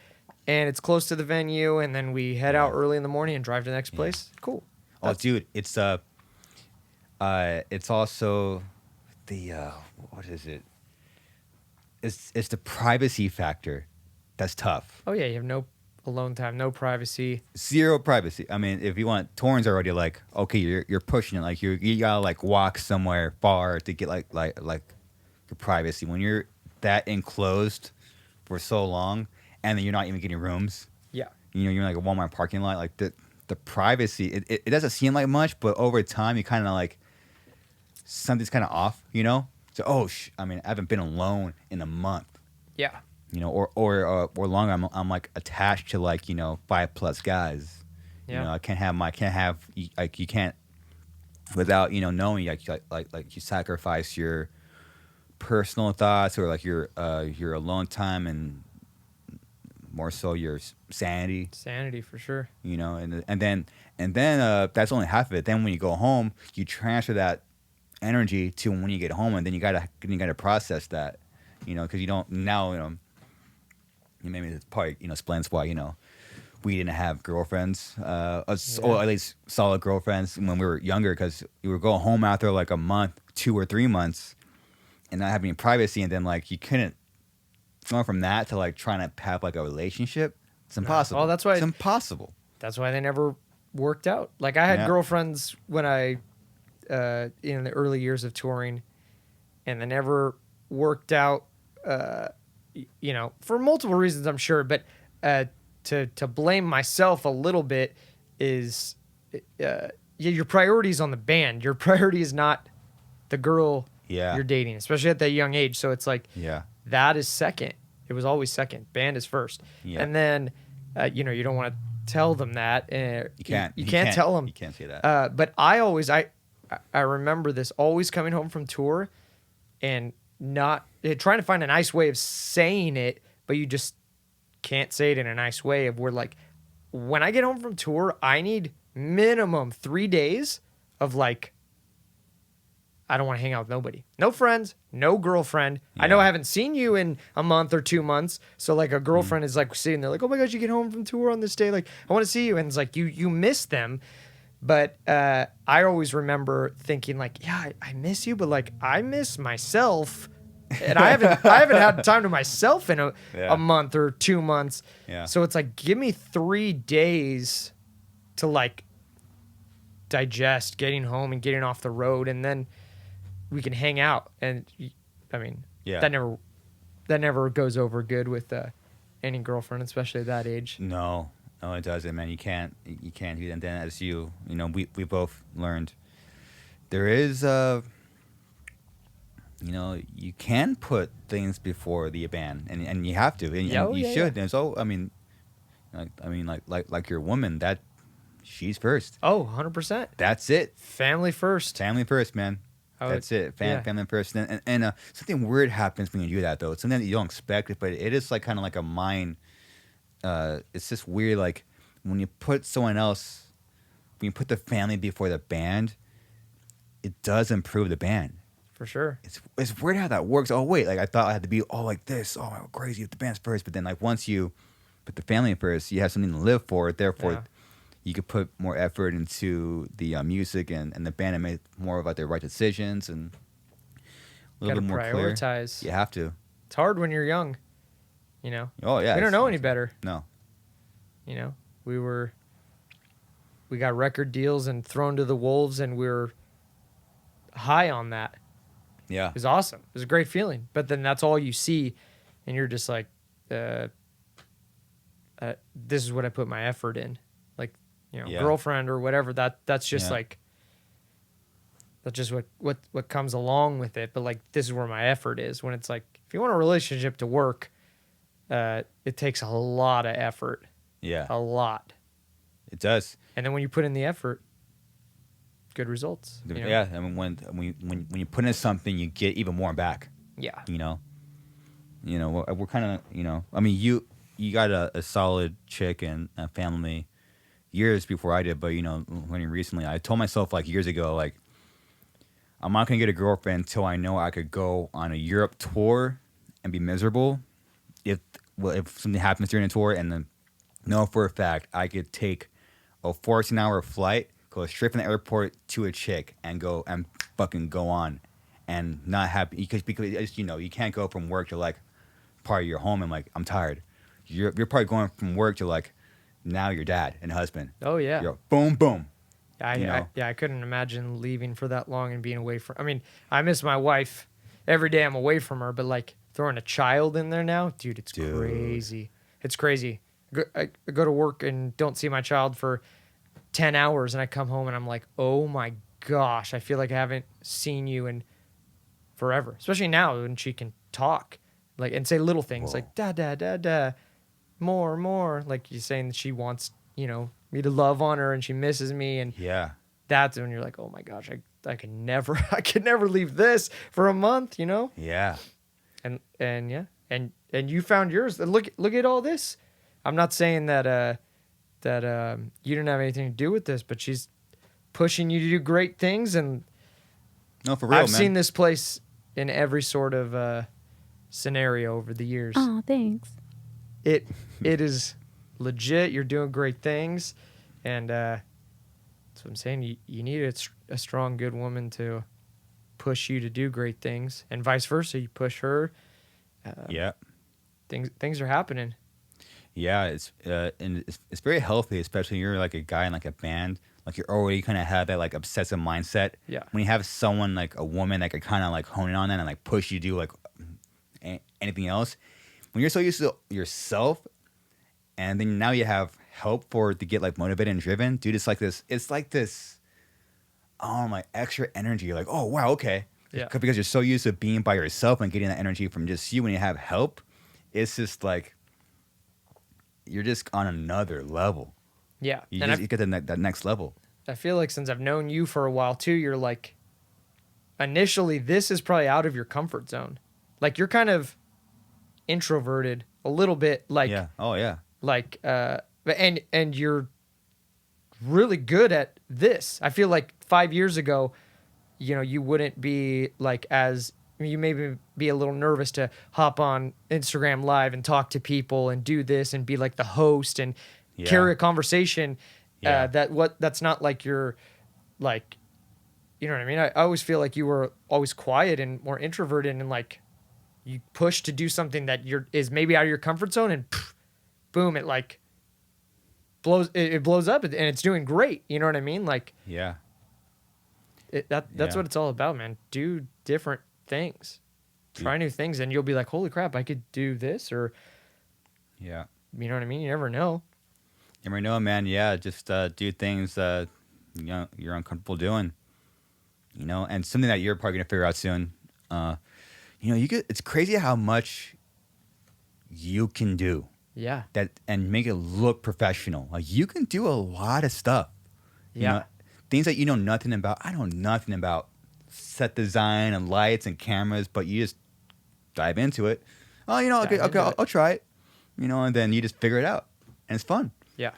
B: and it's close to the venue, and then we head out early in the morning and drive to the next place. Cool.
A: Oh, dude, it's also the what is it? It's the privacy factor that's tough.
B: Oh, yeah, you have no alone time, no privacy.
A: Zero privacy. I mean, if you want, Torrens already like, okay, you're pushing it. Like you gotta like walk somewhere far to get like your privacy. When you're that enclosed for so long, and then you're not even getting rooms.
B: Yeah.
A: You know, you're in like a Walmart parking lot. Like the privacy, it doesn't seem like much, but over time, you kind of like something's kind of off. You know. So I mean, I haven't been alone in a month.
B: Yeah.
A: You know, or longer. I'm like attached to like 5+ guys.
B: Yeah.
A: You know, I can't have like you can't without knowing like you sacrifice your personal thoughts or like your alone time and more so your sanity.
B: Sanity for sure.
A: You know, and then that's only half of it. Then when you go home, you transfer that energy to when you get home, and then you gotta process that. You know, because you don't now. Maybe it's probably explains why we didn't have girlfriends, or at least solid girlfriends when we were younger, because we would go home after like a month, 2 or 3 months, and not having privacy, and then like you couldn't going from that to like trying to have like a relationship. It's impossible.
B: Well, that's why
A: it's impossible.
B: That's why they never worked out. Like I had
A: Yeah.
B: girlfriends when I in the early years of touring, and they never worked out. For multiple reasons, I'm sure, but to blame myself a little bit is your priorities on the band. Your priority is not the girl
A: Yeah.
B: you're dating, especially at that young age. So it's like
A: Yeah.
B: that is second. It was always second. Band is first.
A: Yeah.
B: And then you don't want to tell them that.
A: You can't.
B: You can't tell them.
A: You can't say that.
B: But I remember this always coming home from tour and not trying to find a nice way of saying it, but you just can't say it in a nice way. Of where like when I get home from tour, I need minimum 3 days of like I don't want to hang out with nobody, no friends, no girlfriend. I know
A: Yeah.
B: I haven't seen you in a month or 2 months, so like a girlfriend is like sitting there like, oh my gosh, you get home from tour on this day, like I want to see you, and it's like you miss them. But I always remember thinking like, yeah, I miss you, but like I miss myself, and I haven't had time to myself in a month or 2 months.
A: Yeah.
B: So it's like, give me 3 days to like digest getting home and getting off the road, and then we can hang out. And I mean,
A: Yeah.
B: that never goes over good with any girlfriend, especially at that age.
A: No, it doesn't, man. You can't do that. And then as we both learned, there is you can put things before the band, and you have to, and you should. And so like your woman, she's first.
B: Oh, 100%.
A: That's it.
B: Family first.
A: Family first, man. That's it.
B: Yeah,
A: Family first. And something weird happens when you do that, though. It's something that you don't expect, but it is like kind of like a mind. It's just weird. Like when you put someone else, when you put the family before the band, it does improve the band.
B: for sure.
A: It's weird how that works. Oh wait, like I thought I had to be all like this. Oh, I'm crazy with the band's first, but then like once you put the family first, you have something to live for. Therefore,
B: Yeah.
A: you could put more effort into the music and the band and make more about their right decisions and a little
B: Gotta
A: bit more clear.
B: prioritize.
A: You have to.
B: It's hard when you're young, you know.
A: Oh yeah.
B: We don't know any better,
A: No.
B: you know. We got record deals and thrown to the wolves, and we were high on that.
A: Yeah.
B: It was awesome. It was a great feeling. But then that's all you see, and you're just like, this is what I put my effort in. Like, you know,
A: Yeah.
B: girlfriend or whatever. That's just
A: Yeah.
B: like, that's just what comes along with it. But like, this is where my effort is. When it's like, if you want a relationship to work, it takes a lot of effort,
A: Yeah.
B: a lot.
A: It does.
B: And then when you put in the effort, good results. You know?
A: Yeah. I mean, when you put in something, you get even more back.
B: Yeah.
A: You know. We're kind of, I mean, you got a solid chick and a family years before I did, but learning recently, I told myself like years ago, like I'm not gonna get a girlfriend until I know I could go on a Europe tour and be miserable. If something happens during the tour, and then know for a fact I could take a 14-hour flight, go straight from the airport to a chick, and go and fucking go on, and not happy because you can't go from work to like part of your home and like I'm tired. You're probably going from work to like now your dad and husband.
B: Oh yeah.
A: You're boom boom.
B: I couldn't imagine leaving for that long and being away from. I mean, I miss my wife every day. I'm away from her, but like throwing a child in there now, dude, it's crazy. It's crazy. I go to work and don't see my child for 10 hours, and I come home and I'm like, oh my gosh, I feel like I haven't seen you in forever. Especially now when she can talk, like, and say little things
A: Whoa.
B: like da da da da, more. Like you're saying that she wants me to love on her and she misses me, and
A: Yeah.
B: that's when you're like, oh my gosh, I could never I could never leave this for a month,
A: Yeah.
B: and yeah, and you found yours. And look at all this. I'm not saying that you didn't have anything to do with this, but she's pushing you to do great things, and
A: No, for real,
B: I've
A: man.
B: seen this place in every sort of scenario over the years.
C: Oh, thanks.
B: It is legit. You're doing great things, and that's what I'm saying. You need a strong, good woman to push you to do great things, and vice versa. You push her.
A: Yeah.
B: Things are happening.
A: Yeah, it's very healthy, especially when you're like a guy in like a band. Like you're already kind of have that like obsessive mindset.
B: Yeah.
A: When you have someone like a woman that could kind of like hone in on that and like push you to do like anything else. When you're so used to yourself, and then now you have help to get like motivated and driven, dude. It's like this. Oh my, extra energy. You're like, oh wow, okay.
B: Yeah.
A: Because you're so used to being by yourself and getting that energy from just you. When you have help, it's just like you're just on another level.
B: Yeah.
A: You
B: And
A: get to that next level.
B: I feel like since I've known you for a while too, you're like, initially this is probably out of your comfort zone. Like you're kind of introverted a little bit, like
A: Yeah. Oh yeah.
B: like and you're really good at this. I feel like 5 years ago, you wouldn't be like you maybe be a little nervous to hop on Instagram Live and talk to people and do this and be like the host and
A: Yeah.
B: carry a conversation.
A: Yeah.
B: That's not like you're like, you know what I mean? I always feel like you were always quiet and more introverted, and like you push to do something that is maybe out of your comfort zone, and boom, it like blows up, and it's doing great. You know what I mean? Like
A: Yeah.
B: that's
A: Yeah.
B: what it's all about, man. Do different things, try new things, and you'll be like, holy crap, I could do this, or
A: Yeah.
B: you know what I mean? You never know.
A: You never know, man. Yeah. Just do things you're uncomfortable doing. And something that you're probably gonna figure out soon. It's crazy how much you can do
B: Yeah.
A: and make it look professional. Like you can do a lot of stuff.
B: Yeah.
A: Things that you know nothing about. I know nothing about set design and lights and cameras, but you just dive into it. Oh, okay,
B: Dive into it.
A: I'll try it. And then you just figure it out, and it's fun.
B: Yeah.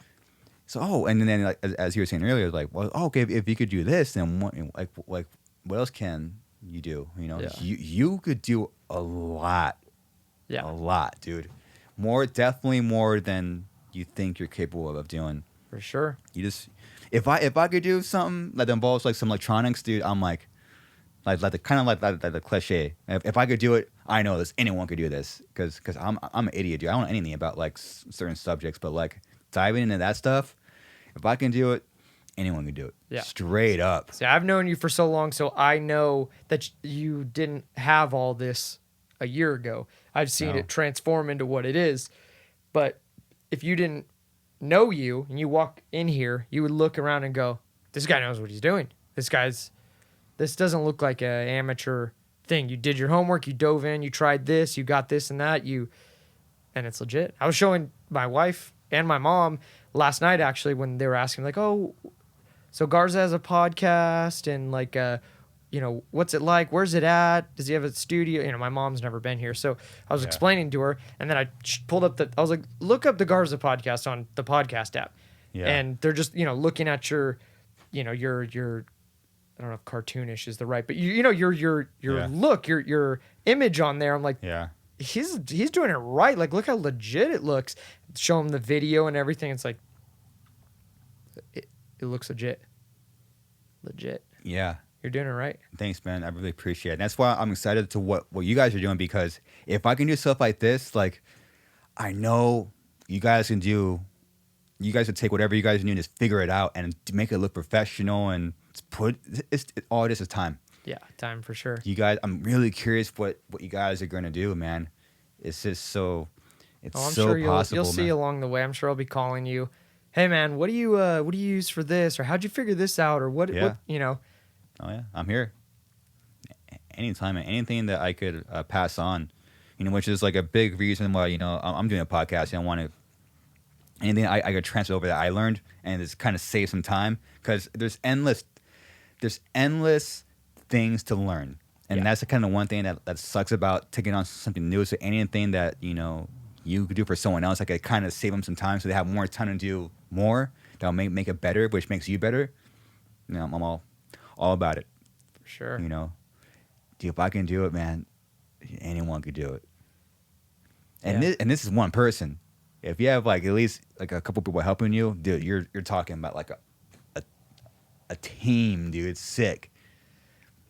A: So, and then like as you were saying earlier, like, well, okay, if you could do this, then what else can you do?
B: Yeah.
A: You could do a lot,
B: Yeah.
A: a lot, dude. Definitely more than you think you're capable of doing.
B: For sure.
A: You just, if I could do something that involves like some electronics, dude, I'm like the kind of like the cliche. If I could do it, I know this. Anyone could do this because I'm an idiot, dude. I don't know anything about like certain subjects, but like diving into that stuff, if I can do it, anyone can do it.
B: Yeah.
A: Straight up.
B: See, I've known you for so long, so I know that you didn't have all this a year ago. I've seen
A: No.
B: it transform into what it is. But if you didn't know you and you walk in here, you would look around and go, this guy knows what he's doing. This doesn't look like an amateur thing. You did your homework, you dove in, you tried this, you got this and that, and it's legit. I was showing my wife and my mom last night, actually, when they were asking, like, oh, so Garza has a podcast, and like, what's it like? Where's it at? Does he have a studio? My mom's never been here. So I was explaining to her, and then I pulled up I was like, look up the Garza podcast on the podcast app.
A: Yeah.
B: And they're just, looking at your I don't know if cartoonish is the right, but your
A: Yeah.
B: look, your image on there. I'm like,
A: Yeah.
B: he's doing it right. Like, look how legit it looks. Show him the video and everything. It's like, it looks legit. Legit.
A: Yeah.
B: You're doing it right.
A: Thanks, man. I really appreciate it. And that's why I'm excited to what you guys are doing, because if I can do stuff like this, like, I know you guys can do. You guys would take whatever you guys do and just figure it out and make it look professional and all it is time.
B: Yeah, time for sure.
A: You guys, I'm really curious what you guys are gonna do, man. It's just so,
B: I'm
A: so
B: sure
A: possible,
B: you'll see
A: man.
B: along the way. I'm sure I'll be calling you. Hey man, what do you use for this, or how'd you figure this out, or what?
A: Yeah.
B: What
A: Oh yeah, I'm here. Anytime, anything that I could pass on, which is like a big reason why I'm doing a podcast. I want to anything I could transfer over that I learned and just kind of save some time, because there's endless things to learn, and
B: Yeah.
A: that's the kind of one thing that sucks about taking on something new. So anything that you could do for someone else, I could kind of save them some time so they have more time to do more. That'll make it better, which makes you better. I'm all about it.
B: For sure.
A: Dude, if I can do it, man, anyone could do it. And
B: Yeah.
A: this is one person. If you have like at least like a couple people helping you, dude, you're talking about like a team, dude. It's sick.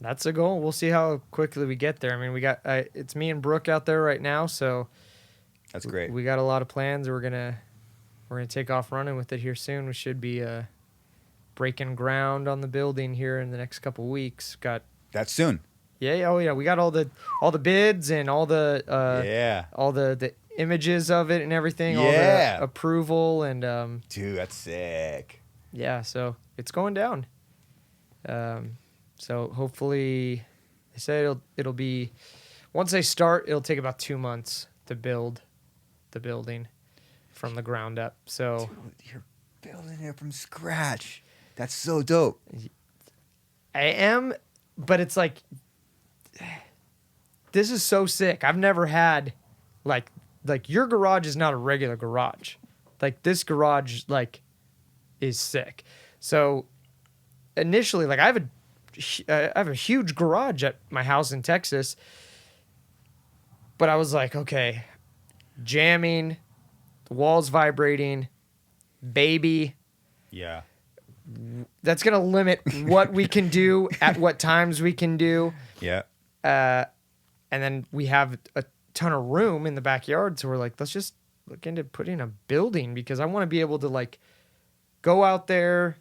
B: That's the goal. We'll see how quickly we get there. I mean, we got it's me and Brooke out there right now, so
A: That's great.
B: we got a lot of plans. We're gonna take off running with it here soon. We should be breaking ground on the building here in the next couple weeks. Got
A: That's soon.
B: yeah. We got all the bids and all the
A: Yeah.
B: all the images of it and everything.
A: Yeah.
B: All the approval and
A: Dude, that's sick.
B: yeah. So it's going down. So hopefully, they say it'll be, once they start, it'll take about 2 months to build the building from the ground up. So
A: Dude, you're building it from scratch. That's so dope.
B: I am, but it's like, this is so sick. I've never had like your garage is not a regular garage. Like this garage is sick. So initially, like I have a huge garage at my house in Texas, but I was like, okay, jamming, the walls vibrating, baby.
A: Yeah.
B: That's gonna limit what we can do at what times we can do.
A: Yeah.
B: And then we have a ton of room in the backyard, so we're like, let's just look into putting a building, because I want to be able to like go out there,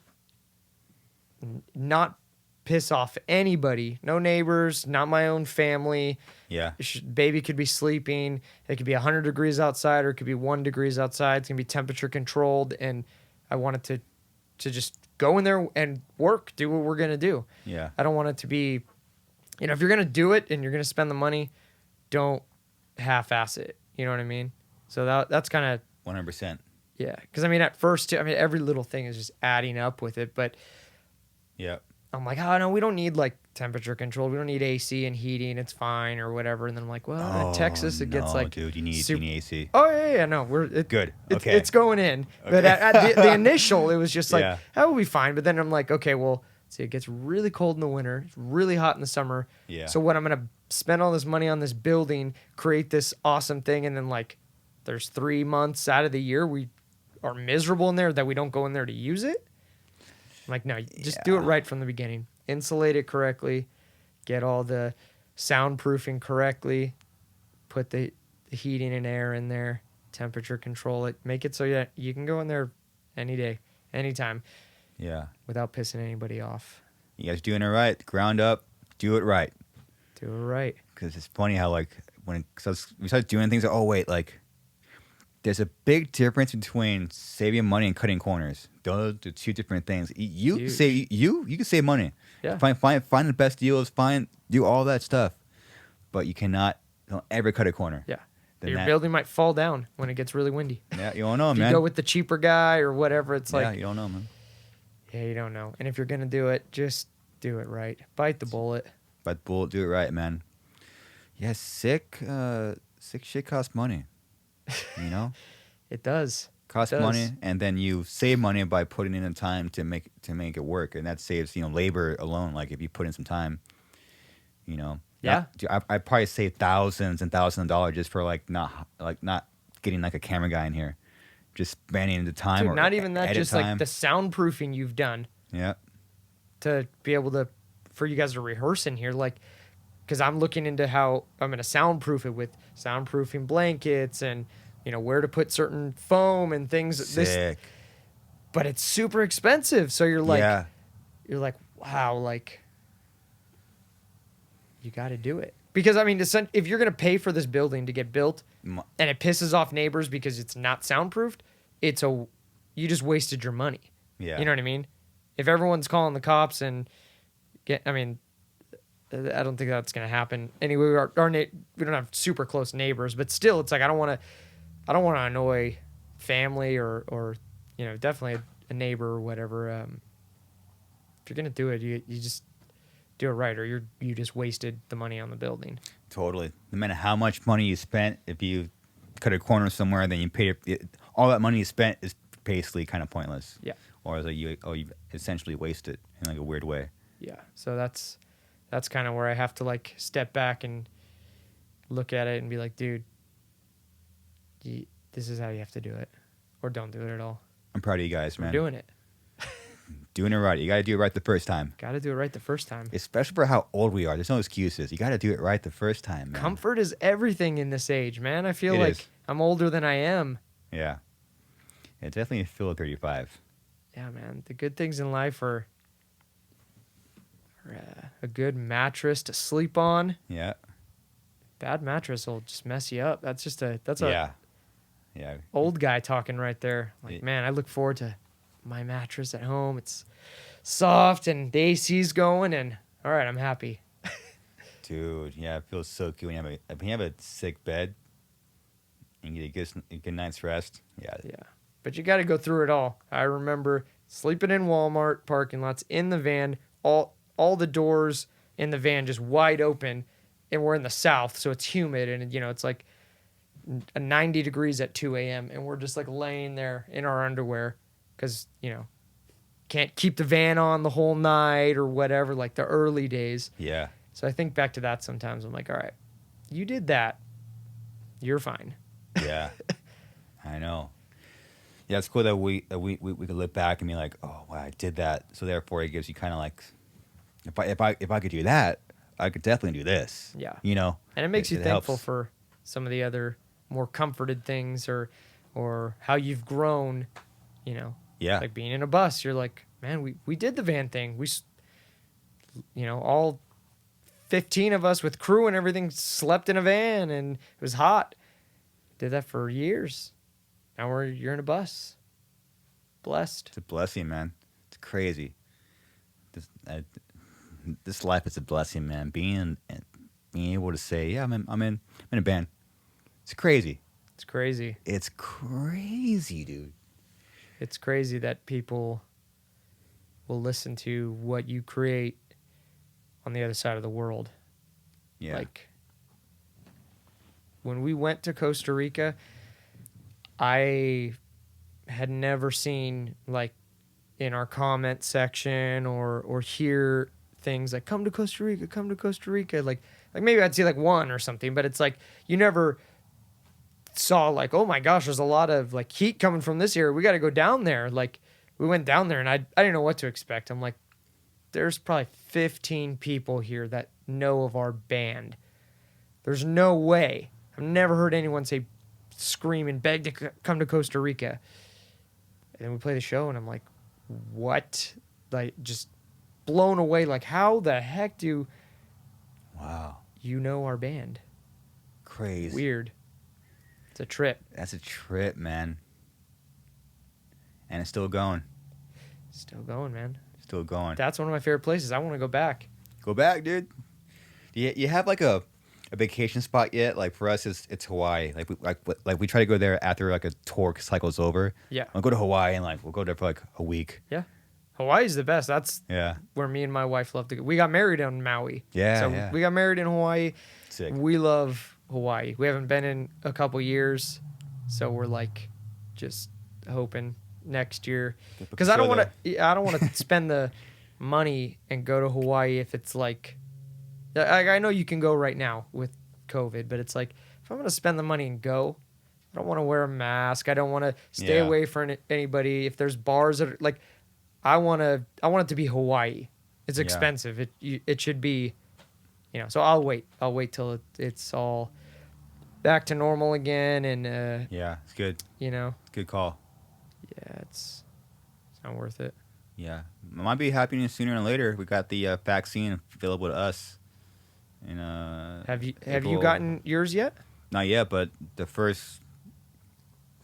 B: not piss off anybody, no neighbors, not my own family.
A: Yeah.
B: Baby could be sleeping. It could be 100 degrees outside, or it could be 1 degrees outside. It's gonna be temperature controlled, and I want it to just go in there and work, do what we're gonna do.
A: Yeah.
B: I don't want it to be, if you're gonna do it and you're gonna spend the money, don't half-ass it. You know what I mean? So that's kind of
A: 100%.
B: yeah. Because I mean, at first, too, I mean, every little thing is just adding up with it. But
A: Yeah.
B: I'm like, oh no, we don't need like temperature controlled. We don't need AC and heating. It's fine or whatever. And then I'm like, well, in
A: Oh,
B: Texas, it gets
A: no,
B: like,
A: dude, you need AC.
B: oh yeah, no,
A: Good. Okay.
B: it's going in. But
A: Okay.
B: at the initial, it was just like,
A: Yeah.
B: that will be fine. But then I'm like, okay, well, see, it gets really cold in the winter, it's really hot in the summer.
A: Yeah.
B: So what, I'm gonna spend all this money on this building, create this awesome thing, and then like, there's 3 months out of the year we are miserable in there that we don't go in there to use it. I'm like, no, just do it right from the beginning. Insulate it correctly, get all the soundproofing correctly, put the heating and air in there, temperature control it, make it so that you can go in there any day, anytime,
A: Yeah.
B: without pissing anybody off.
A: You guys doing it right. Ground up. Do it right.
B: Do it right.
A: Because it's funny how, like, we start doing things, oh, wait, like, there's a big difference between saving money and cutting corners. Those are two different things. You
B: Huge.
A: say you can save money.
B: Yeah.
A: Find the best deals. Do all that stuff, but you don't ever cut a corner.
B: Yeah.
A: Then
B: Your building might fall down when it gets really windy.
A: Yeah, you don't know,
B: If
A: man.
B: you go with the cheaper guy or whatever, it's
A: yeah,
B: like,
A: you don't know, man.
B: yeah, you don't know. And if you're gonna do it, just do it right. Bite the bullet.
A: But bull, do it right, man. Yeah, sick shit costs money. You know,
B: It does.
A: costs
B: It does.
A: money, and then you save money by putting in the time to make it work, and that saves labor alone. Like if you put in some time,
B: Yeah.
A: I probably save thousands and thousands of dollars just for not getting like a camera guy in here, just spending the time.
B: Dude,
A: or
B: not even that,
A: edit
B: just
A: time.
B: like the soundproofing you've done
A: Yeah.
B: to be able to, for you guys to rehearse in here. Like, because I'm looking into how I'm going to soundproof it with soundproofing blankets and, where to put certain foam and things.
A: Sick.
B: But it's super expensive. So you're like,
A: yeah.
B: Wow, like, you got to do it. Because, I mean, if you're going to pay for this building to get built and it pisses off neighbors because it's not soundproofed, you just wasted your money.
A: Yeah.
B: You know what I mean? If everyone's calling the cops and I don't think that's going to happen. Anyway, we don't have super close neighbors, but still, it's like I don't want to annoy family or definitely a neighbor or whatever. If you're gonna do it, you just do it right, or you just wasted the money on the building.
A: Totally. No matter how much money you spent, if you cut a corner somewhere, then you pay all that money you spent is basically kind of pointless.
B: Yeah.
A: Or is you essentially waste it in like a weird way.
B: Yeah. So that's kind of where I have to like step back and look at it and be like, dude, this is how you have to do it, or don't do it at all.
A: I'm proud of you guys, man.
B: We're doing it.
A: Doing it right. You got to do it right the first time.
B: Got to do it right the first time.
A: Especially for how old we are. There's no excuses. You got to do it right the first time, man.
B: Comfort is everything in this age, man. I feel
A: It
B: like
A: is.
B: I'm older than I am.
A: Yeah. It definitely feel 35.
B: Yeah, man. The good things in life are a good mattress to sleep on.
A: Yeah.
B: Bad mattress will just mess you up. That's a
A: Yeah.
B: old guy talking right there. Like,
A: Yeah.
B: man, I look forward to my mattress at home. It's soft and the AC's going, and all right, I'm happy.
A: Dude, yeah, it feels so good when you have a sick bed and you get a good night's rest. Yeah.
B: Yeah. But you got to go through it all. I remember sleeping in Walmart parking lots in the van, all the doors in the van just wide open, and we're in the South, so it's humid, and it's like 90 degrees at 2 a.m. and we're just like laying there in our underwear because can't keep the van on the whole night or whatever, like the early days.
A: Yeah.
B: So I think back to that sometimes. I'm like, all right, you did that, you're fine.
A: Yeah. I know. Yeah, it's cool that we could look back and be like, oh, wow, I did that. So therefore, it gives you kind of like, if I could do that, I could definitely do this.
B: Yeah.
A: And
B: it makes you thankful
A: helps.
B: for some of the other more comforted things or how you've grown.
A: Yeah.
B: Like being in a bus, you're like, man, we did the van thing. All 15 of us with crew and everything slept in a van and it was hot. Did that for years. Now you're in a bus. Blessed.
A: It's a blessing, man. It's crazy. This life is a blessing, man. Being able to say, yeah, I'm in a band. It's crazy.
B: It's crazy.
A: It's crazy, dude.
B: It's crazy that people will listen to what you create on the other side of the world.
A: Yeah.
B: Like when we went to Costa Rica, I had never seen like in our comment section or hear things like come to Costa Rica, come to Costa Rica. Like maybe I'd see like one or something, but it's like you never saw like, oh my gosh, there's a lot of like heat coming from this area. We got to go down there. Like we went down there and I didn't know what to expect. I'm like, there's probably 15 people here that know of our band. There's no way. I've never heard anyone say scream and beg to come to Costa Rica. And then we play the show and I'm like, what? Like just blown away. Like how the heck do
A: Wow.
B: you know our band?
A: Crazy.
B: Weird. It's a trip.
A: That's a trip, man. And it's still going.
B: Still going, man.
A: Still going.
B: That's one of my favorite places. I want to go back.
A: Go back, dude. You have like a vacation spot yet? Like for us, it's Hawaii. Like we try to go there after like a tour cycle's over.
B: Yeah.
A: I'll go to Hawaii and like we'll go there for like a week.
B: Yeah. Hawaii's the best. That's
A: Yeah.
B: where me and my wife love to go. We got married on Maui.
A: Yeah,
B: So
A: yeah.
B: we got married in Hawaii.
A: Sick.
B: We love Hawaii. We haven't been in a couple years. So we're like just hoping next year. Because I don't want to spend the money and go to Hawaii if it's like I know you can go right now with COVID, but it's like if I'm going to spend the money and go, I don't want to wear a mask. I don't want to stay
A: Yeah.
B: away from anybody. If there's bars that are like I want it to be Hawaii. It's
A: Yeah.
B: expensive. It should be, so I'll wait. I'll wait till it's all back to normal again and
A: Yeah, it's good. Good call.
B: yeah, it's not worth it.
A: Yeah. It might be happening sooner than later. We got the vaccine available to us. And
B: Have you
A: April-
B: gotten yours yet?
A: Not yet, but the first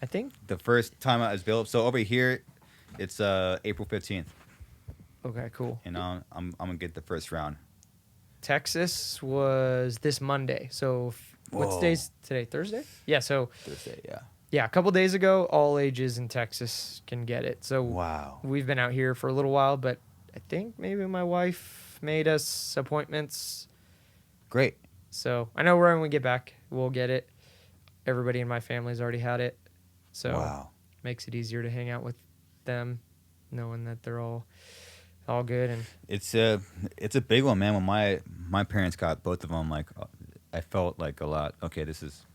B: I think.
A: time I was available. So over here, it's April 15th,
B: Okay, cool.
A: and I'm gonna get the first round.
B: Texas was this Monday. So what's
A: Whoa.
B: day's today? Thursday? Yeah, so
A: Thursday, yeah.
B: yeah, a couple days ago, all ages in Texas can get it. So
A: Wow.
B: we've been out here for a little while, but I think maybe my wife made us appointments.
A: Great.
B: So I know when we get back, we'll get it. Everybody in my family's already had it. So
A: Wow.
B: makes it easier to hang out with them, knowing that they're all good. And
A: It's a big one, man. When my parents got both of them, like I felt like a lot. Okay, this is.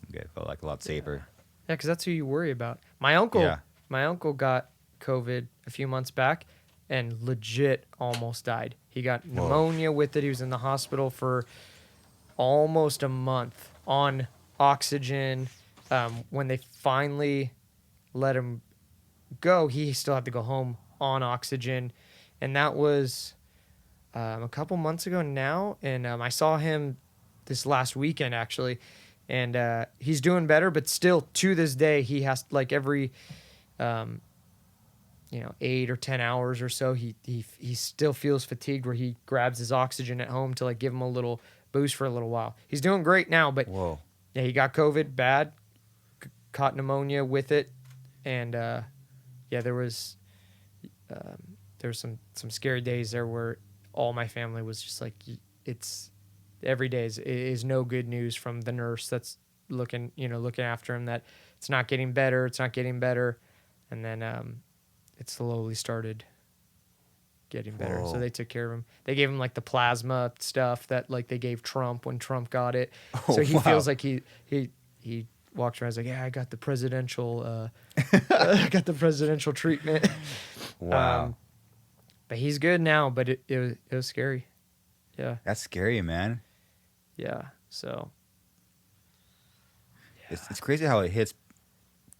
A: Okay, I felt like a lot safer.
B: yeah, because that's who you worry about. My uncle got COVID a few months back and legit almost died. He got pneumonia with it. He was in the hospital for almost a month on oxygen. When they finally let him go, he still had to go home on oxygen. And that was a couple months ago now. And I saw him this last weekend, actually. And he's doing better, but still to this day, he has like every, 8 or 10 hours or so, he still feels fatigued where he grabs his oxygen at home to like give him a little boost for a little while. He's doing great now, but
A: Whoa.
B: yeah, he got COVID bad, caught pneumonia with it. And there was some scary days there where all my family was just like, it's every day is no good news from the nurse that's looking after him, that it's not getting better. And then it slowly started getting better.
A: Whoa.
B: So they took care of him. They gave him like the plasma stuff that like they gave Trump when Trump got it.
A: Oh,
B: So he
A: wow.
B: feels like he walks around, he's like, yeah, I got the presidential treatment.
A: Wow.
B: But he's good now, but it was scary. Yeah.
A: That's scary, man.
B: Yeah. So
A: It's crazy how it hits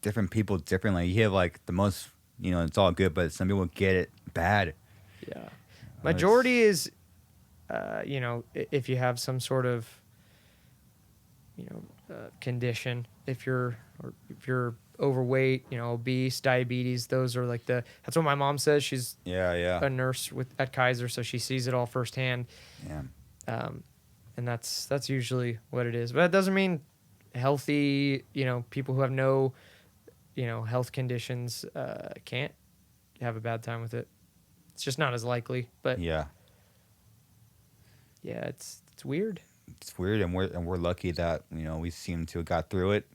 A: different people differently. You have like the most, it's all good, but some people get it bad.
B: yeah. Majority is if you have some sort of condition, if you're overweight, obese, diabetes, those are like that's what my mom says. She's
A: Yeah.
B: a nurse at Kaiser, so she sees it all firsthand.
A: Yeah.
B: And that's usually what it is. But it doesn't mean healthy, people who have no, health conditions can't have a bad time with it. It's just not as likely. But
A: Yeah.
B: Yeah, it's weird.
A: It's weird, and we're lucky that we seem to have got through it.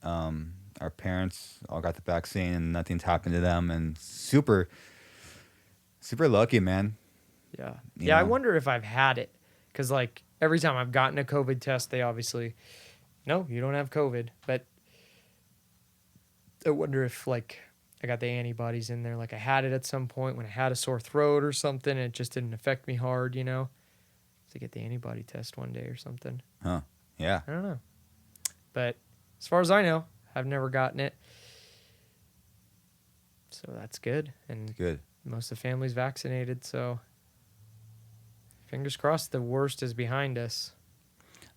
A: Our parents all got the vaccine, and nothing's happened to them, and super super lucky, man.
B: Yeah.
A: You
B: Yeah, I
A: know,
B: wonder if I've had it. Because, like, every time I've gotten a COVID test, they obviously, no, you don't have COVID. But I wonder if, like, I got the antibodies in there. Like, I had it at some point when I had a sore throat or something, and it just didn't affect me hard, you know? To get the antibody test one day or something.
A: huh? Yeah,
B: I don't know. But as far as I know, I've never gotten it. So that's good. And
A: good.
B: most of the family's vaccinated, so fingers crossed the worst is behind us.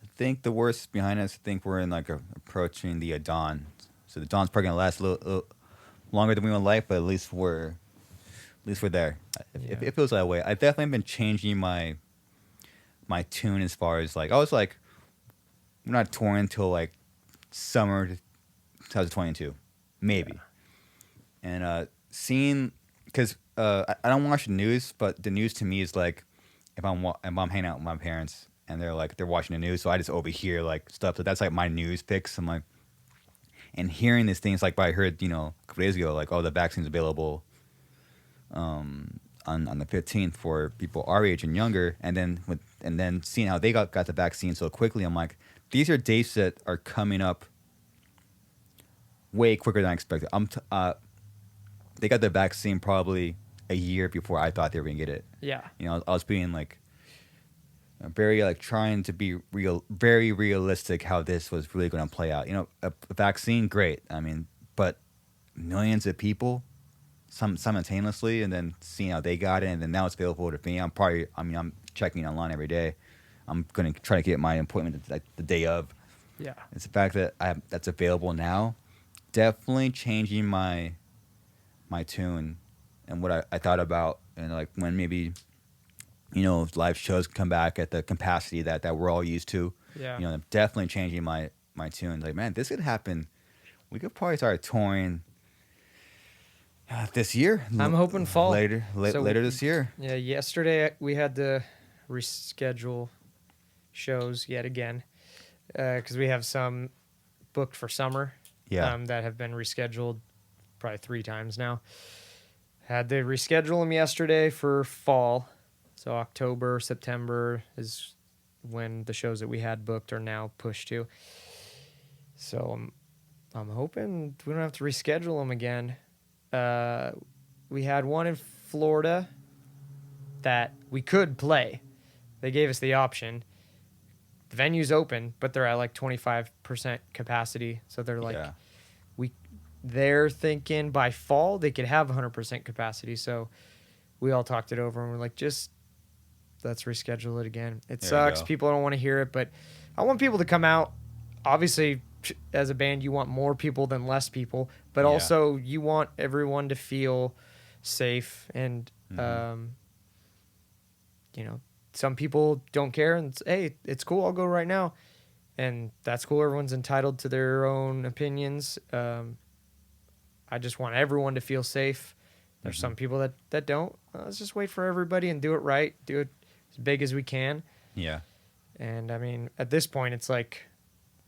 A: I think the worst is behind us. I think we're in like approaching the dawn. So the dawn's probably gonna last a little longer than we would like, but at least we're there. It feels that way. I've definitely been changing my tune as far as like I was like, we're not touring until like summer 2022, maybe. And seeing, because I don't watch the news, but the news to me is like if I'm hanging out with my parents and they're watching the news, so I just overhear like stuff. So that's like my news picks. I'm like, and hearing these things like I heard a couple days ago like, oh, the vaccine's available on the 15th for people our age and younger, and then seeing how they got the vaccine so quickly, I'm like, these are dates that are coming up way quicker than I expected. They got the vaccine probably a year before I thought they were gonna get it.
B: Yeah.
A: I was being like very like trying to be very realistic how this was really going to play out. A vaccine, great. I mean, but millions of people, simultaneously, and then seeing how they got it, and then now it's available to me. I'm checking online every day. I'm gonna try to get my appointment like the day of.
B: Yeah.
A: It's the fact that that's available now, definitely changing my tune and what I thought about, and like when maybe live shows come back at the capacity that we're all used to.
B: Yeah.
A: Definitely changing my tune. Like, man, this could happen. We could probably start touring this year.
B: I'm hoping fall.
A: Later
B: So,
A: this year.
B: Yeah, yesterday we had to reschedule shows yet again because we have some booked for summer that have been rescheduled probably 3 times now. Had to reschedule them yesterday for fall. So October, September is when the shows that we had booked are now pushed to. So I'm hoping we don't have to reschedule them again. We had one in Florida that we could play. They gave us the option. The venue's open, but they're at like 25% capacity. So they're like, they're thinking by fall they could have 100% capacity. So we all talked it over and we're like, just let's reschedule it again. It sucks. People don't want to hear it, but I want people to come out. Obviously, as a band, you want more people than less people, but also you want everyone to feel safe. And, some people don't care and hey, it's cool. I'll go right now. And that's cool. Everyone's entitled to their own opinions. I just want everyone to feel safe. There's some people that don't. Let's just wait for everybody and do it right. Do it as big as we can.
A: Yeah.
B: And I mean, at this point, it's like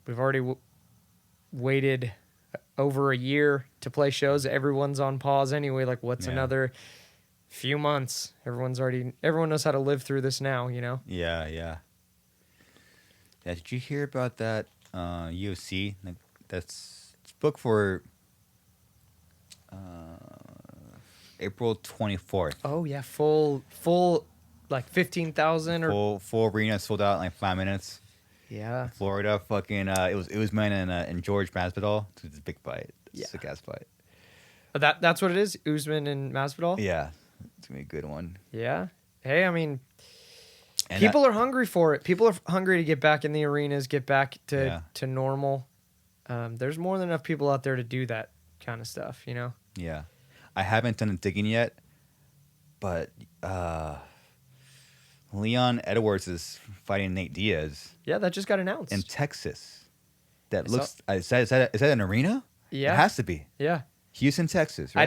B: we've already waited over a year to play shows. Everyone's on pause anyway. Like, what's another few months? Everyone knows how to live through this now,
A: Yeah. Did you hear about that UFC? Like, it's booked for April 24th.
B: Oh yeah, full like 15,000 or
A: full arena sold out in like 5 minutes.
B: Yeah.
A: Florida, fucking it was man in George Masvidal. It's a big fight. Sick ass fight.
B: That's what it is. Usman and Masvidal.
A: Yeah, it's gonna be a good one.
B: Yeah. Hey, I mean, people are hungry for it. People are hungry to get back in the arenas, get back to normal. There's more than enough people out there to do that kind of stuff,
A: Yeah, I haven't done the digging yet, but Leon Edwards is fighting Nate Diaz.
B: Yeah, that just got announced
A: in Texas. That looks. Is that an arena?
B: Yeah,
A: it has to be.
B: Yeah,
A: Houston, Texas. Right?
B: I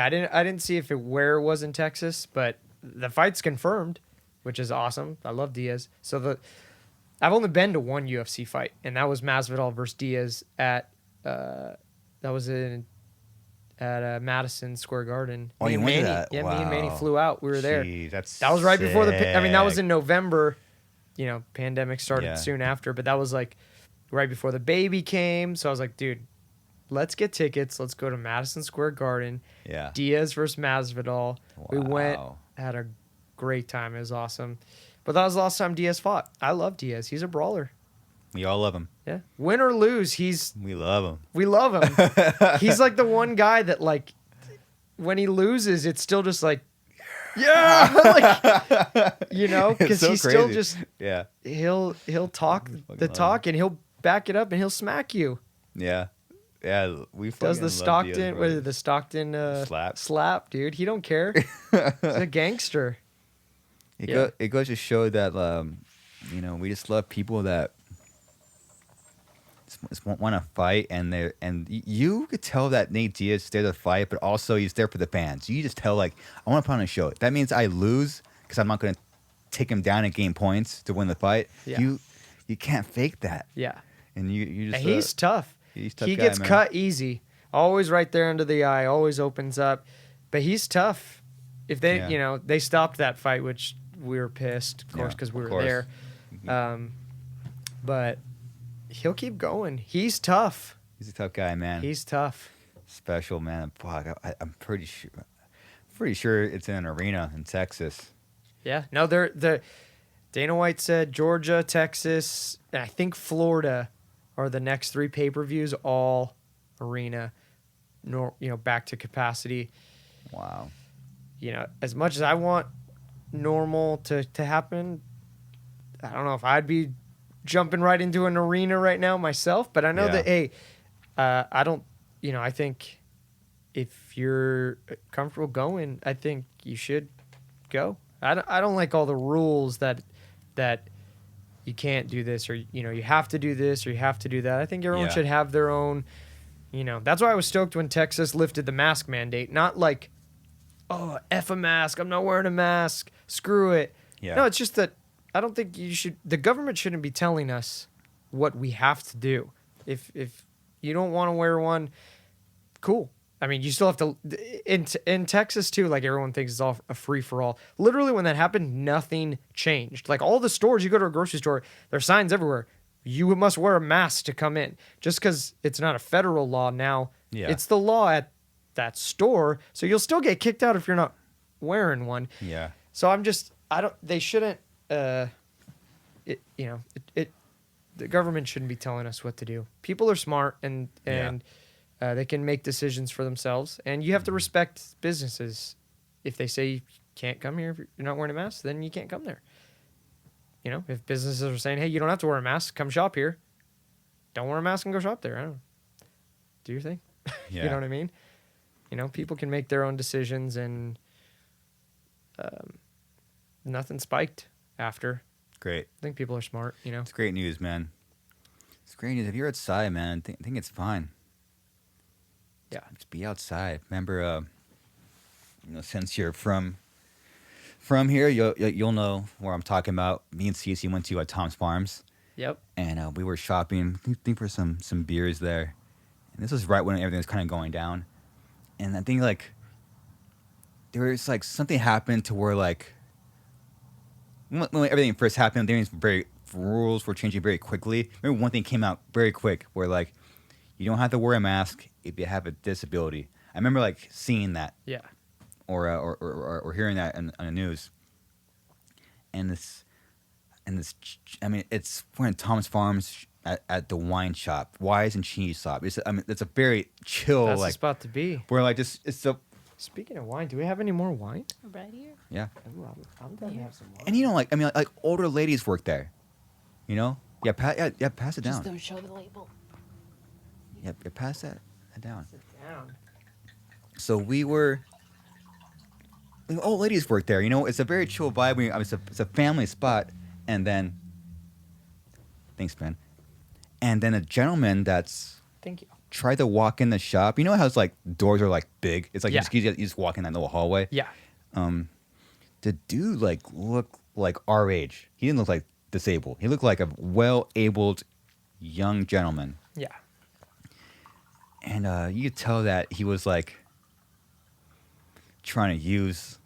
B: didn't see where it was in Texas, but the fight's confirmed. which is awesome. I love Diaz. So I've only been to one UFC fight, and that was Masvidal versus Diaz at Madison Square Garden.
A: Oh,
B: Me
A: you
B: and
A: went to
B: Manny,
A: that?
B: yeah, me and Manny
A: Wow.
B: flew out. We were there.
A: Jeez,
B: That was right before I mean, that was
A: sick.
B: in November. You know, pandemic started
A: Yeah.
B: soon after, but that was like right before the baby came. So I was like, dude, let's get tickets. Let's go to Madison Square Garden.
A: Yeah.
B: Diaz versus Masvidal. We went,
A: Wow.
B: had a great time. It was awesome. But that was the last time Diaz fought. I love Diaz. He's a brawler.
A: We all love him.
B: Yeah. Win or lose,
A: We love him.
B: we love him. He's like the one guy that, like, when he loses, it's still just like, yeah, like, you know,
A: It's
B: because
A: so
B: he's still
A: crazy.
B: just
A: Yeah.
B: he'll talk
A: fucking
B: the
A: love
B: talk and he'll back it up and he'll smack you.
A: Yeah. Yeah. We fucking
B: Does the
A: love
B: Stockton
A: Diaz,
B: what is
A: bro.
B: it, the Stockton slap, dude? He don't care. He's a gangster.
A: It goes to show that you know, we just love people that just want to fight, and you could tell that Nate Diaz is there to fight, but also he's there for the fans. You just tell, like, I want to put on a show. That means I lose because I'm not going to take him down and gain points to win the fight.
B: Yeah.
A: You can't fake that,
B: Yeah.
A: and you just
B: And he's tough.
A: he's a tough
B: He
A: guy,
B: gets
A: man.
B: cut easy. Always right there under the eye. Always opens up. But he's tough. If they,
A: Yeah.
B: you know, they stopped that fight, which we were pissed, of course,
A: Yeah,
B: because we
A: of
B: were
A: course.
B: there. But he'll keep going. He's tough.
A: He's a tough guy, man.
B: He's tough.
A: Special, man. Fuck, I'm pretty sure it's in an arena in Texas.
B: Yeah. No, Dana White said Georgia, Texas, and I think Florida are the next 3 pay-per-views, all arena, back to capacity.
A: Wow.
B: You know, as much as I want normal to happen, I don't know if I'd be jumping right into an arena right now myself, but I know
A: Yeah.
B: that, hey, I don't, I think if you're comfortable going, I think you should go. I don't like all the rules that you can't do this, or, you have to do this or you have to do that. I think everyone
A: Yeah.
B: should have their own, that's why I was stoked when Texas lifted the mask mandate. Not like, oh, F a mask, I'm not wearing a mask, screw it.
A: Yeah.
B: No, it's just that I don't think the government shouldn't be telling us what we have to do. If you don't want to wear one, cool. I mean, you still have to, in Texas too, like everyone thinks it's all a free for all. Literally when that happened, nothing changed. Like all the stores, you go to a grocery store, there are signs everywhere. You must wear a mask to come in. Just because it's not a federal law now,
A: Yeah.
B: it's the law at that store. So you'll still get kicked out if you're not wearing one.
A: Yeah.
B: So they shouldn't, the government shouldn't be telling us what to do. People are smart and they can make decisions for themselves, and you have to respect businesses. If they say you can't come here if you're not wearing a mask, then you can't come there. If businesses are saying, hey, you don't have to wear a mask, come shop here. Don't wear a mask and go shop there. I don't know. Do your thing.
A: Yeah.
B: You know what I mean? People can make their own decisions, and nothing spiked after.
A: Great.
B: I think people are smart,
A: It's great news, man. It's great news. If you're outside, man, I think it's fine.
B: Yeah.
A: Just be outside. Remember, since you're from here, you'll know where I'm talking about. Me and Cece went to Tom's Farms,
B: Yep.
A: and we were shopping. I think for some beers there. And this was right when everything was kind of going down. And I think like there was like something happened to where like when everything first happened, rules were changing very quickly. Remember one thing came out very quick where like you don't have to wear a mask if you have a disability. I remember like seeing that
B: Yeah.
A: or hearing that on the news. And this, I mean, it's when Tom's Farms at the wine shop, Wise and Cheese shop. It's a very chill,
B: That's the
A: like
B: spot to be.
A: where like just it's so
B: Speaking of wine, do we have any more wine?
C: Right here.
A: yeah.
B: Ooh, I'm down to have some wine.
A: And like older ladies work there, Yeah, pass it
C: Just
A: down.
C: don't show the label.
A: Yeah, pass that down.
B: Sit down.
A: So old ladies work there. It's a very chill vibe. It's a family spot. And then, thanks, man. And then a gentleman that's
B: Thank you.
A: tried to walk in the shop. You know how it's like doors are like big. It's like
B: Yeah.
A: you just walk in that little hallway.
B: Yeah.
A: The dude like looked like our age. He didn't look like disabled. He looked like a well-abled young gentleman.
B: Yeah.
A: And you could tell that he was like trying to use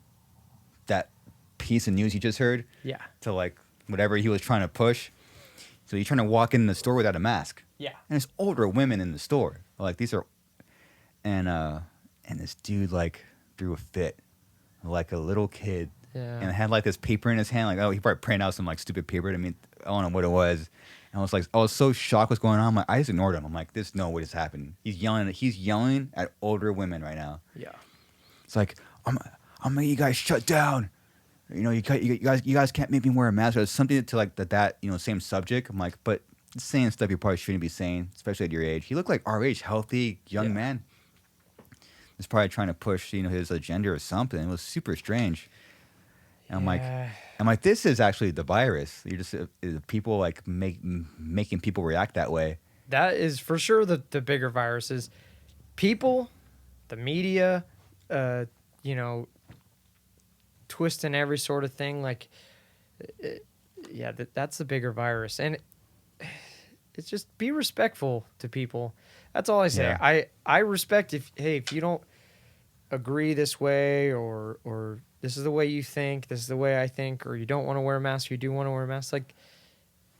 A: that piece of news he just heard
B: Yeah.
A: to like whatever he was trying to push. So he's trying to walk in the store without a mask.
B: Yeah.
A: And there's older women in the store. Like these are, and this dude like threw a fit, like a little kid,
B: Yeah.
A: and had like this paper in his hand. Like, oh, he probably printed out some like stupid paper. I mean, I don't know what it was. And I was so shocked what's going on. I'm like, I just ignored him. I'm like, there's no way this happened. He's yelling at older women right now.
B: Yeah.
A: It's like, I'm making you guys shut down. You guys can't make me wear a mask. Or something to like that same subject. I'm like, but saying stuff you probably shouldn't be saying, especially at your age. He looked like our age, healthy young man. He's probably trying to push his agenda or something. It was super strange. And I'm like, this is actually the virus. You're just people like making people react that way.
B: That is for sure the bigger virus is people, the media, twisting every sort of thing. Like, that's the bigger virus. And it's just be respectful to people. That's all I say.
A: Yeah.
B: I respect if you don't agree this way or this is the way you think, this is the way I think, or you don't want to wear a mask, you do want to wear a mask, like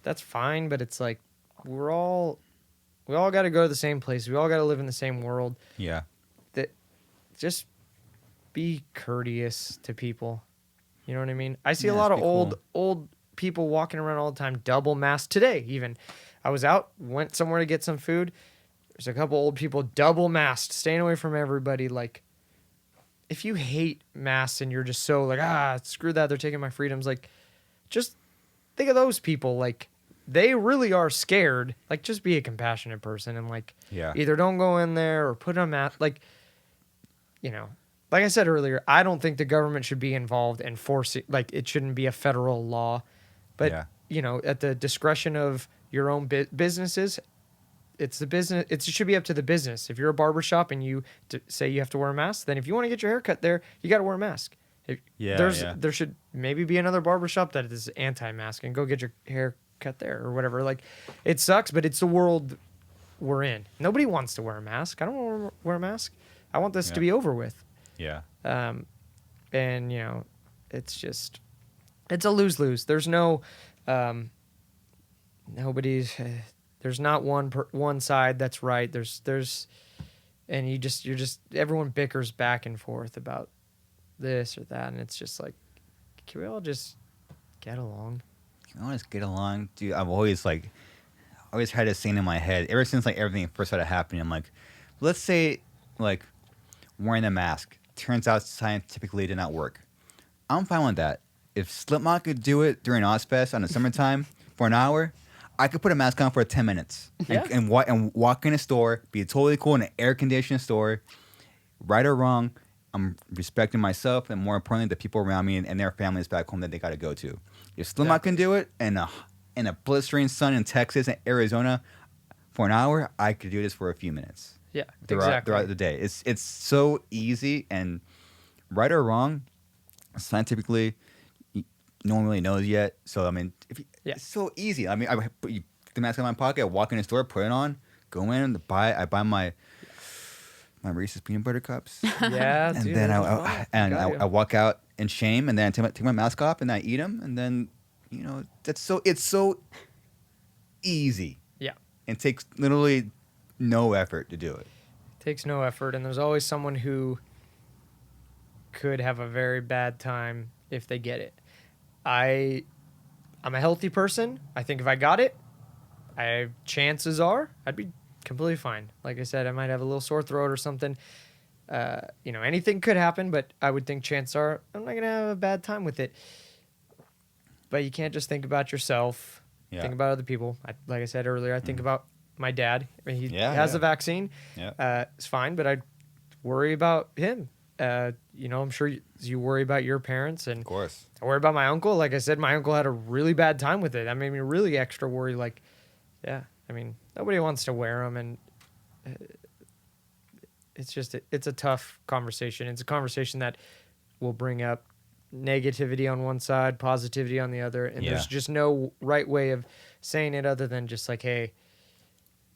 B: that's fine, but it's like we all got to go to the same place. We all got to live in the same world.
A: Yeah.
B: That just be courteous to people. You know what I mean? I see a lot of old people walking around all the time, double masked. Today, even, I was out, went somewhere to get some food. There's a couple old people double masked, staying away from everybody. Like, if you hate masks and you're just so like, screw that, they're taking my freedoms. Like, just think of those people. Like, they really are scared. Like, just be a compassionate person and like, either don't go in there or put on a mask. Like, like I said earlier, I don't think the government should be involved and force it. Like, it shouldn't be a federal law, but at the discretion of your own businesses, it's the business. It should be up to the business. If you're a barbershop and you say you have to wear a mask, then if you want to get your hair cut there, you got to wear a mask. There should maybe be another barbershop that is anti-mask and go get your hair cut there or whatever. Like, it sucks, but it's the world we're in. Nobody wants to wear a mask. I don't want to wear a mask. I want this to be over with.
A: Yeah.
B: And it's just, it's a lose-lose. There's no, nobody's, there's not one side that's right. And you're just, everyone bickers back and forth about this or that. And it's just like, can we all just get along?
A: Can we all just get along? Dude, I've always had this scene in my head ever since like everything first started happening. I'm like, let's say like wearing a mask turns out scientifically did not work. I'm fine with that. If Slipknot could do it during Ozfest on the summertime for an hour, I could put a mask on for 10 minutes and walk in a store, be totally cool in an air-conditioned store. Right or wrong, I'm respecting myself and more importantly the people around me and their families back home that they got to go to. If Slipknot can do it in a blistering sun in Texas and Arizona for an hour, I could do this for a few minutes.
B: Yeah,
A: throughout the day. It's so easy, and right or wrong, scientifically, no one really knows yet. So I mean, it's so easy. I mean, I put the mask in my pocket, I walk in the store, put it on, go in, I buy my Reese's peanut butter cups.
B: Yeah,
A: and
B: dude,
A: then I walk out in shame, and then I take my mask off, and I eat them, and then it's so easy.
B: Yeah,
A: it takes literally no effort to do it.
B: Takes no effort, and there's always someone who could have a very bad time if they get it. I'm a healthy person. I think if I got it, chances are I'd be completely fine. Like I said, I might have a little sore throat or something. Anything could happen, but I would think chances are I'm not gonna have a bad time with it. But you can't just think about yourself. Yeah. Think about other people. Like I said earlier, I think about my dad. I mean, he has the vaccine. Yeah. It's fine, but I worry about him. I'm sure you worry about your parents, and
A: of course,
B: I worry about my uncle. Like I said, my uncle had a really bad time with it. That made me really extra worry. Like, nobody wants to wear them, and it's a tough conversation. It's a conversation that will bring up negativity on one side, positivity on the other, and
A: Yeah.
B: there's just no right way of saying it other than just like, hey,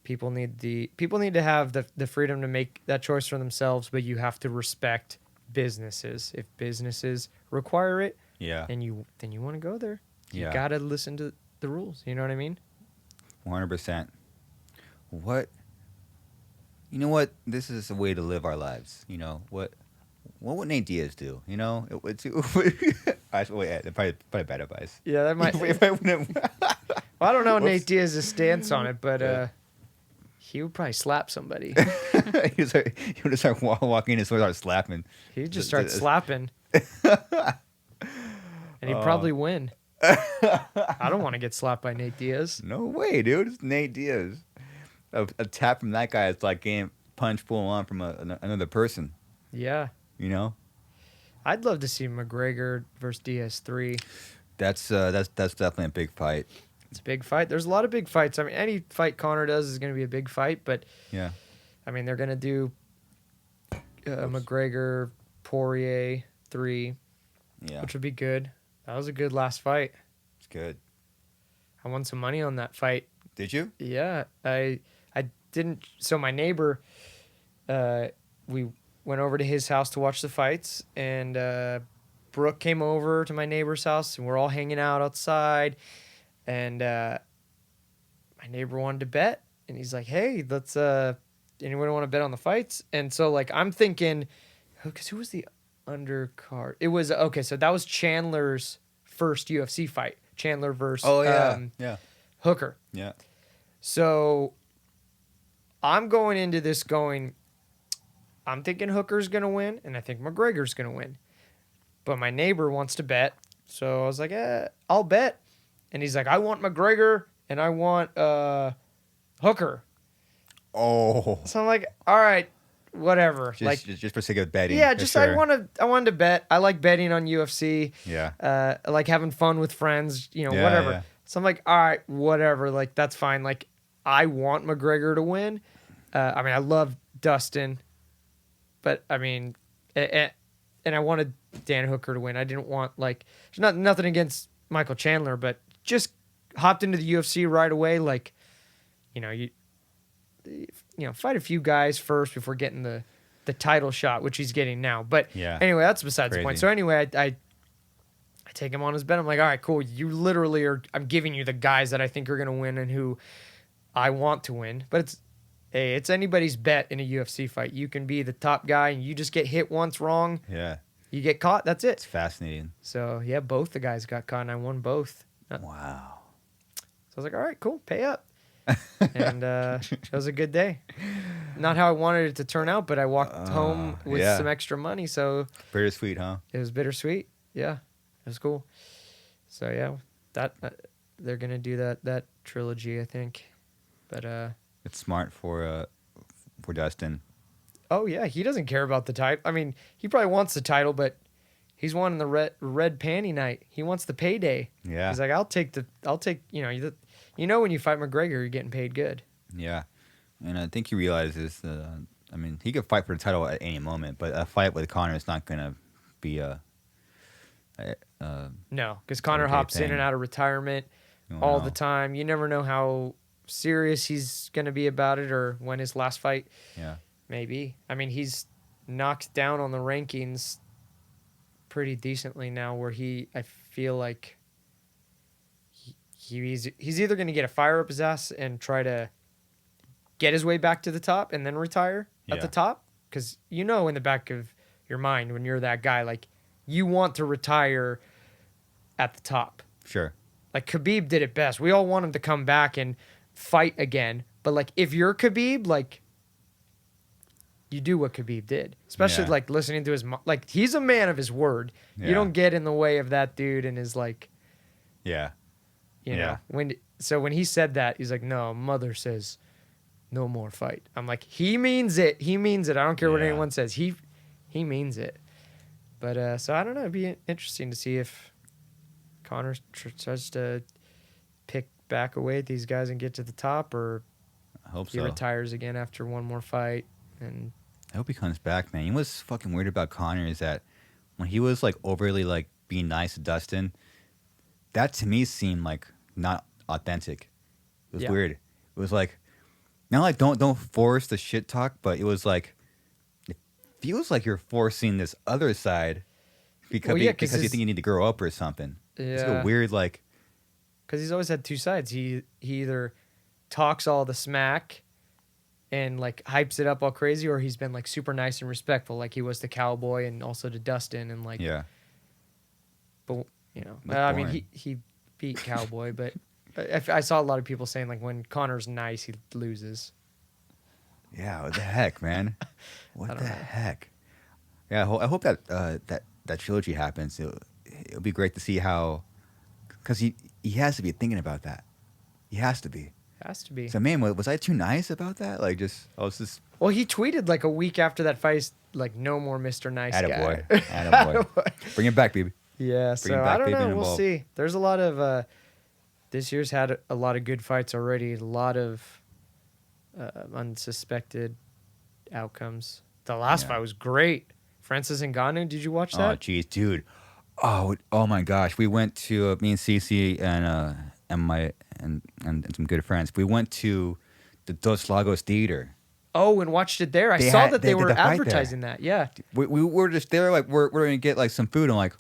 B: people need to have the freedom to make that choice for themselves, but you have to respect businesses. If businesses require it,
A: Yeah.
B: and then you want to go there, you
A: Yeah.
B: gotta listen to the rules. You know what I mean?
A: 100%. What? You know what? This is a way to live our lives. You know what? What would Nate Diaz do? You know, probably bad advice.
B: Yeah, that might.
A: If I wouldn't-
B: Well, I don't know
A: Whoops.
B: Nate Diaz's stance on it, but
A: Yeah.
B: he would probably slap somebody.
A: he would start walking in and start slapping.
B: He'd just start slapping, and he'd
A: Oh.
B: probably win. I don't want to get slapped by Nate Diaz.
A: No way, dude. It's Nate Diaz. A tap from that guy is like getting punch full on from another person.
B: Yeah,
A: You know.
B: I'd love to see McGregor versus Diaz 3.
A: That's definitely a big fight.
B: It's a big fight. There's a lot of big fights. I mean, any fight Conor does is going to be a big fight, but
A: Yeah.
B: I mean, they're going to do McGregor Poirier 3,
A: Yeah.
B: which would be good. That was a good last fight.
A: It's good.
B: I won some money on that fight.
A: Did you?
B: Yeah, I didn't. So my neighbor, we went over to his house to watch the fights, and Brooke came over to my neighbor's house, and we're all hanging out outside, and my neighbor wanted to bet, and he's like, "Hey, let's anyone want to bet on the fights?" And so like I'm thinking, because who was the undercard? It was okay. So that was Chandler's first UFC fight. Chandler versus
A: Yeah.
B: Hooker.
A: Yeah.
B: So I'm going into this I'm thinking Hooker's going to win, and I think McGregor's going to win. But my neighbor wants to bet. So I was like, I'll bet. And he's like, I want McGregor, and I want Hooker.
A: Oh.
B: So I'm like, all right, whatever.
A: Just for sake of betting.
B: yeah,
A: for
B: just
A: sure.
B: I wanted to bet. I like betting on UFC.
A: Yeah.
B: I like having fun with friends,
A: Yeah,
B: whatever.
A: yeah.
B: So I'm like, all right, whatever. Like, that's fine. Like, I want McGregor to win. I mean, I love Dustin, but I mean, and I wanted Dan Hooker to win. I didn't want nothing against Michael Chandler, but just hopped into the UFC right away. Like, you fight a few guys first before getting the title shot, which he's getting now. But
A: Yeah.
B: anyway, that's besides the point.
A: Crazy.
B: So anyway, I take him on his bet. I'm like, all right, cool. You literally I'm giving you the guys that I think are going to win and who I want to win. But it's anybody's bet in a UFC fight. You can be the top guy and you just get hit once wrong.
A: Yeah.
B: You get caught. That's
A: It's
B: it.
A: fascinating.
B: So yeah, both the guys got caught and I won both.
A: Wow.
B: So I was like, all right, cool. Pay up. And it was a good day. Not how I wanted it to turn out, but I walked home with
A: yeah.
B: some extra money. So
A: Bittersweet, huh?
B: it was bittersweet. Yeah, it was cool. So yeah, that they're gonna do that trilogy, I think. But
A: It's smart for Dustin.
B: oh yeah, he doesn't care about the title. I mean, he probably wants the title, but he's wanting the red panty night. He wants the payday.
A: Yeah.
B: He's like, I'll take when you fight McGregor, you're getting paid good.
A: Yeah. And I think he realizes, I mean, he could fight for the title at any moment, but a fight with Conor is not going to be
B: No, because Conor
A: Okay,
B: hops in
A: thing.
B: and out of retirement
A: you
B: all
A: know.
B: the time. You never know how serious he's going to be about it or when his last fight
A: Yeah.
B: may be. I mean, he's knocked down on the rankings pretty decently now where I feel like he's either going to get a fire up his ass and try to get his way back to the top and then retire at the
A: Yeah.
B: top. Because in the back of your mind when you're that guy, like, you want to retire at the top.
A: Sure.
B: Like Khabib did it best. We all want him to come back and fight again. But like if you're Khabib, like you do what Khabib did. Especially
A: Yeah.
B: like listening to like he's a man of his word.
A: Yeah.
B: You don't get in the way of that dude and his like,
A: Yeah.
B: you
A: Yeah.
B: know, when he said that, he's like, no, mother says no more fight. I'm like, he means it. He means it. I don't care what
A: Yeah.
B: anyone says. He means it. But so I don't know. It'd be interesting to see if Conor tries to pick back away at these guys and get to the top, or
A: I hope
B: he
A: so.
B: retires again after one more fight. And
A: I hope he comes back, man. You know what's fucking weird about Conor is that when he was like overly like being nice to Dustin, that to me seemed like not authentic. It was
B: Yeah.
A: weird. It was like, not like don't force the shit talk, but it was like, it feels like you're forcing this other side because
B: Well, yeah, 'cause
A: because you
B: his-
A: think you need to grow up or something. It's like
B: Yeah.
A: a weird like.
B: Because he's always had two sides. He either talks all the smack and like hypes it up all crazy, or he's been like super nice and respectful, like he was to Cowboy and also to Dustin, and like,
A: Yeah.
B: but you know,
A: That's
B: I mean,
A: boring.
B: he beat Cowboy, but I saw a lot of people saying like when Connor's nice, he loses.
A: Yeah, what the heck, man? What
B: don't
A: the
B: know.
A: heck? Yeah, I hope that that trilogy happens. It'll be great to see how, because he has to be thinking about that. He has to be.
B: Has to be.
A: So, man, was I too nice about that? Like, I was just
B: Well, he tweeted like a week after that fight, he's like, "No more Mr. Nice
A: attaboy,
B: Guy."
A: attaboy. Bring it back, baby.
B: Yeah,
A: Bring
B: so
A: back
B: I don't
A: Bateman
B: know. We'll
A: involved.
B: see. There's a lot of this year's had a lot of good fights already. A lot of unsuspected outcomes. The last
A: Yeah.
B: fight was great. Francis Ngannou, did you watch
A: Oh,
B: that?
A: jeez, dude. Oh my gosh. We went to me and Cece and my and some good friends. We went to the Dos Lagos Theater.
B: Oh, and watched it there. I
A: They
B: saw
A: had-
B: that
A: they
B: they
A: did
B: were
A: the fight there.
B: advertising that. Yeah.
A: We were just there, like we're gonna get like some food. I'm like,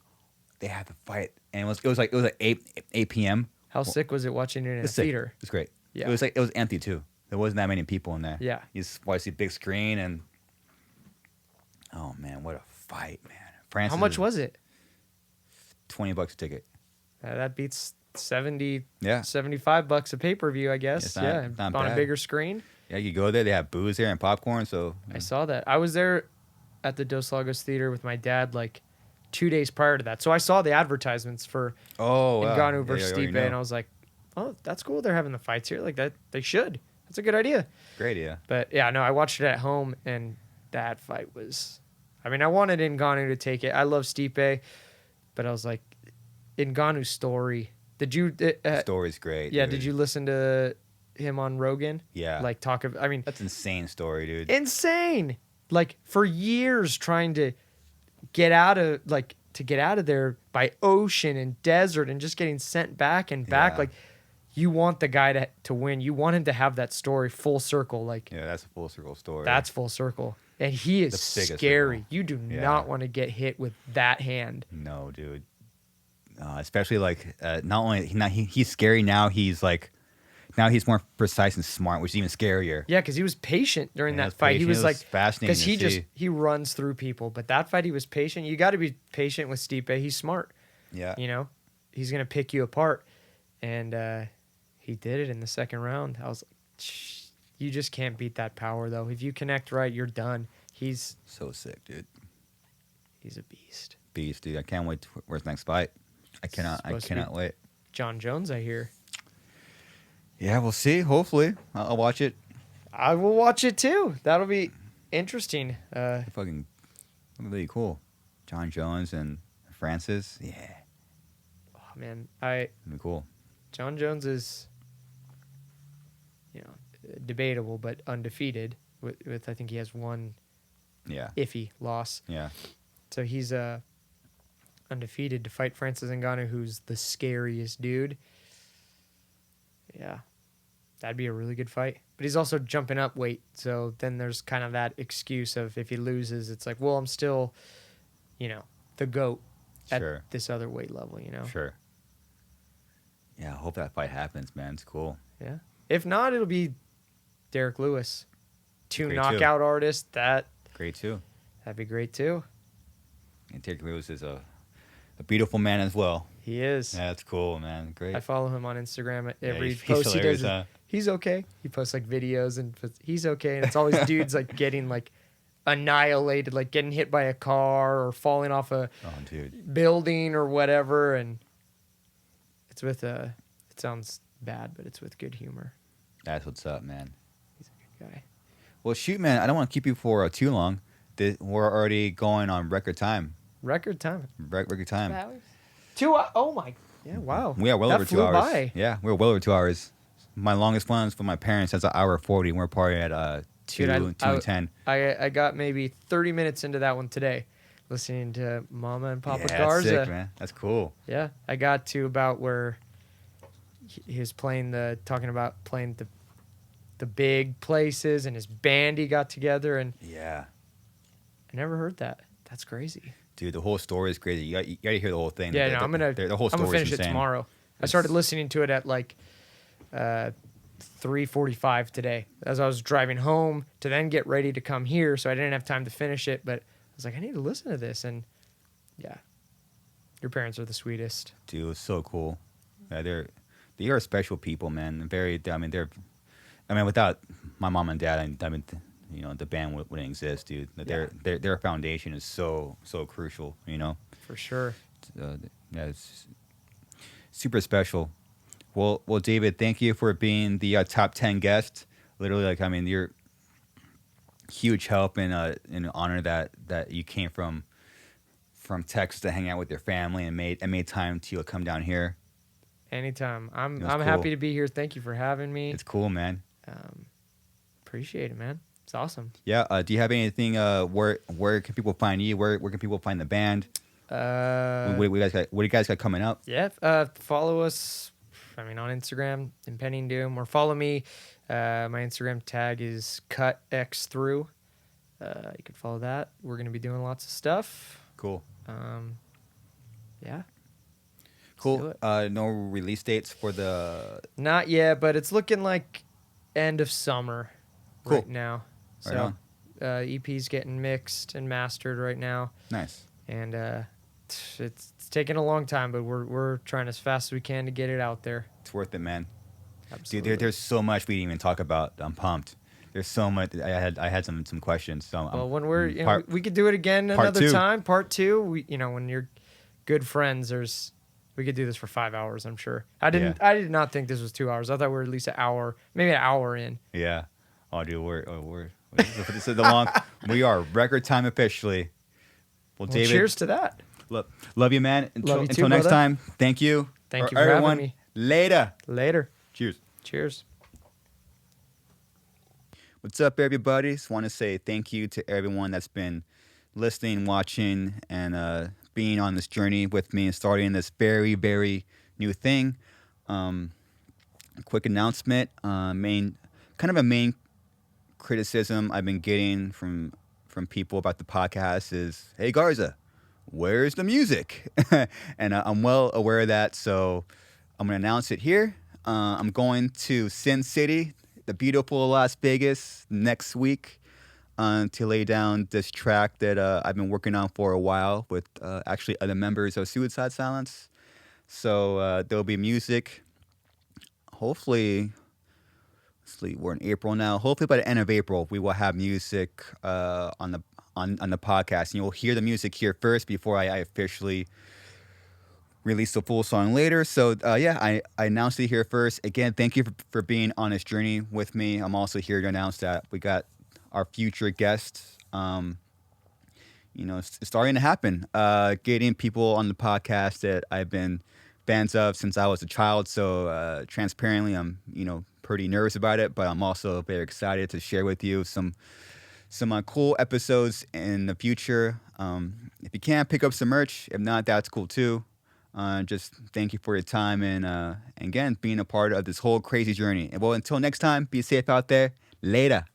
A: they had the fight, and it was like 8 p.m.
B: How sick was it watching it in a
A: It's sick.
B: theater?
A: It was great.
B: Yeah.
A: It was empty too. There wasn't that many people in there.
B: Yeah.
A: You just watch the big screen and oh man, what a fight, man. Francis,
B: How much was it?
A: $20 a ticket?
B: That beats 70,
A: Yeah.
B: $75 a pay-per-view, I guess.
A: It's not-
B: yeah,
A: not
B: on a
A: bad.
B: bigger screen.
A: Yeah, you go there. They have booze there and popcorn. So
B: I saw that. I was there at the Dos Lagos Theater with my dad like 2 days prior to that. So I saw the advertisements for
A: oh, wow.
B: Ngannou
A: Yeah,
B: versus
A: you already
B: Stipe,
A: know.
B: and I was like, oh, that's cool. They're having the fights here. Like that, they should. That's a good idea.
A: Great, yeah.
B: But yeah, no, I watched it at home, and that fight was. I mean, I wanted Ngannou to take it. I love Stipe, but I was like, Ngannou's story. Did you?
A: The story's great.
B: Yeah.
A: dude.
B: Did you listen to him on Rogan?
A: Yeah.
B: Like talk of. I mean,
A: That's an insane story, dude.
B: insane. Like for years trying to get out of there by ocean and desert and just getting sent back and back.
A: Yeah.
B: Like you want the guy to win. You want him to have that story full circle. Like
A: Yeah, that's a full circle story.
B: that's full circle. And he is
A: The biggest
B: scary.
A: circle.
B: You do
A: Yeah.
B: not want to get hit with that hand.
A: No, dude. Especially like not only he's scary now. He's like now he's more precise and smart, which is even scarier.
B: Yeah, because he was patient during
A: Yeah,
B: that
A: was
B: fight. He
A: patient.
B: was
A: It
B: like
A: fascinating
B: because
A: to
B: he
A: see.
B: he runs through people. But that fight he was patient. You got to be patient with Stipe. He's smart.
A: Yeah.
B: You know, he's gonna pick you apart, and he did it in the second round. I was like, "Shh, you just can't beat that power though. If you connect right, you're done. He's
A: So sick, dude.
B: a beast.
A: Beast, dude. I can't wait for his next fight. I
B: Supposed to be-
A: cannot wait.
B: John Jones, I hear.
A: Yeah, we'll see. Hopefully, I'll watch it.
B: I will watch it too. That'll be interesting.
A: Fucking really cool. John Jones and Francis. Yeah,
B: Oh, man,
A: that'd be cool.
B: John Jones is, debatable but undefeated. With I think he has one
A: Yeah,
B: iffy loss.
A: yeah.
B: So he's undefeated to fight Francis Ngannou, who's the scariest dude. Yeah, that'd be a really good fight. But he's also jumping up weight, so then there's kind of that excuse of if he loses, it's like, well, I'm still, the GOAT at
A: Sure.
B: this other weight level,
A: Sure. Yeah, I hope that fight happens, man. It's cool.
B: Yeah. If not, it'll be Derek Lewis. Two
A: Great, too.
B: knockout artists. That'd
A: Great too.
B: be great too.
A: And Derek Lewis is a beautiful man as well.
B: He is.
A: Yeah, that's cool, man. Great.
B: I follow him on Instagram.
A: Yeah,
B: Every
A: he's
B: post he
A: hilarious,
B: does,
A: huh?
B: he's okay. He posts like videos and he's okay. And it's always dudes like getting like annihilated, like getting hit by a car or falling off a
A: Oh, dude.
B: building or whatever. And it's with it sounds bad, but it's with good humor.
A: That's what's up, man.
B: He's a good guy.
A: Well, shoot, man. I don't want to keep you for too long. We're already going on record time.
B: Record time.
A: Record time.
C: 2 hours?
B: 2 hours. Oh my. Yeah. Wow.
A: We are well
B: That
A: over 2
B: flew
A: hours.
B: by.
A: Yeah, we're well over 2 hours. My longest ones with my parents, that's an hour 40. We're partying at 2
B: Dude,
A: and 10.
B: I got maybe 30 minutes into that one today. listening to Mama and Papa
A: Yeah, that's
B: Garza.
A: sick, man. That's cool.
B: Yeah, I got to about where he was talking about playing the big places, and his band he got together, and
A: Yeah.
B: I never heard that. That's crazy.
A: Dude, the whole story is crazy. You got to hear the whole thing.
B: Yeah,
A: the,
B: no,
A: the whole
B: I'm gonna
A: story is
B: finish it
A: insane.
B: tomorrow. I started listening to it at like 3:45 today as I was driving home to then get ready to come here, so I didn't have time to finish it, but I was like, I need to listen to this, and yeah, your parents are the sweetest.
A: Dude, it's so cool. Yeah, they are special people, man. Without my mom and dad, the band wouldn't exist, dude. Their foundation is so crucial,
B: For sure.
A: Yeah, it's super special. Well, David, thank you for being the top 10 guest. Literally, you're huge help and honor that you came from Texas to hang out with your family and made time to come down here.
B: Anytime. I'm
A: cool.
B: happy to be here. Thank you for having me.
A: It's cool, man.
B: Appreciate it, man. It's awesome.
A: Yeah. Do you have anything? Where can people find you? Where can people find the band? What do you guys got coming up?
B: Yeah. Follow us. On Instagram, Impending Doom, or follow me. My Instagram tag is cutxthrough. You can follow that. We're gonna be doing lots of stuff.
A: Cool.
B: Yeah.
A: Cool. No release dates for the.
B: Not yet, but it's looking like end of summer
A: Cool.
B: right now.
A: Right
B: So EP's getting mixed and mastered right now,
A: Nice.
B: and it's taking a long time, but we're trying as fast as we can to get it out there.
A: It's worth it, man.
B: Absolutely.
A: Dude, there's so much we didn't even talk about. I'm pumped. There's so much. I had some questions. So
B: Well, when we're
A: part-
B: we could do it again
A: part
B: another
A: two.
B: time. Part 2. When you're good friends, we could do this for 5 hours. I'm sure. I did not think this was 2 hours. I thought we were at least an hour, maybe an hour in.
A: Yeah. Oh, dude, this is the long. We are record time officially. Well, David,
B: cheers to that.
A: love you, man.
B: Love you too,
A: Until next
B: brother.
A: time. Thank you.
B: Thank you for having
A: everyone.
B: me.
A: Later.
B: Cheers.
A: Cheers. What's up, everybody? Just want to say thank you to everyone that's been listening, watching, and being on this journey with me and starting this very, very new thing. Quick announcement. Main criticism I've been getting from people about the podcast is, "Hey Garza, where's the music?" And I'm well aware of that, so I'm gonna announce it here. I'm going to Sin City, the beautiful Las Vegas, next week to lay down this track that I've been working on for a while with actually other members of Suicide Silence. So there'll be music. Hopefully, we're in April now. Hopefully by the end of April, we will have music on the podcast, and you'll hear the music here first before I officially release the full song later. So I announced it here first. Again, thank you for being on this journey with me. I'm also here to announce that we got our future guests. It's starting to happen. Getting people on the podcast that I've been fans of since I was a child. So transparently, I'm pretty nervous about it, but I'm also very excited to share with you some cool episodes in the future. If you can, pick up some merch. If not, that's cool too. Just thank you for your time and again, being a part of this whole crazy journey. And well, until next time, be safe out there. Later.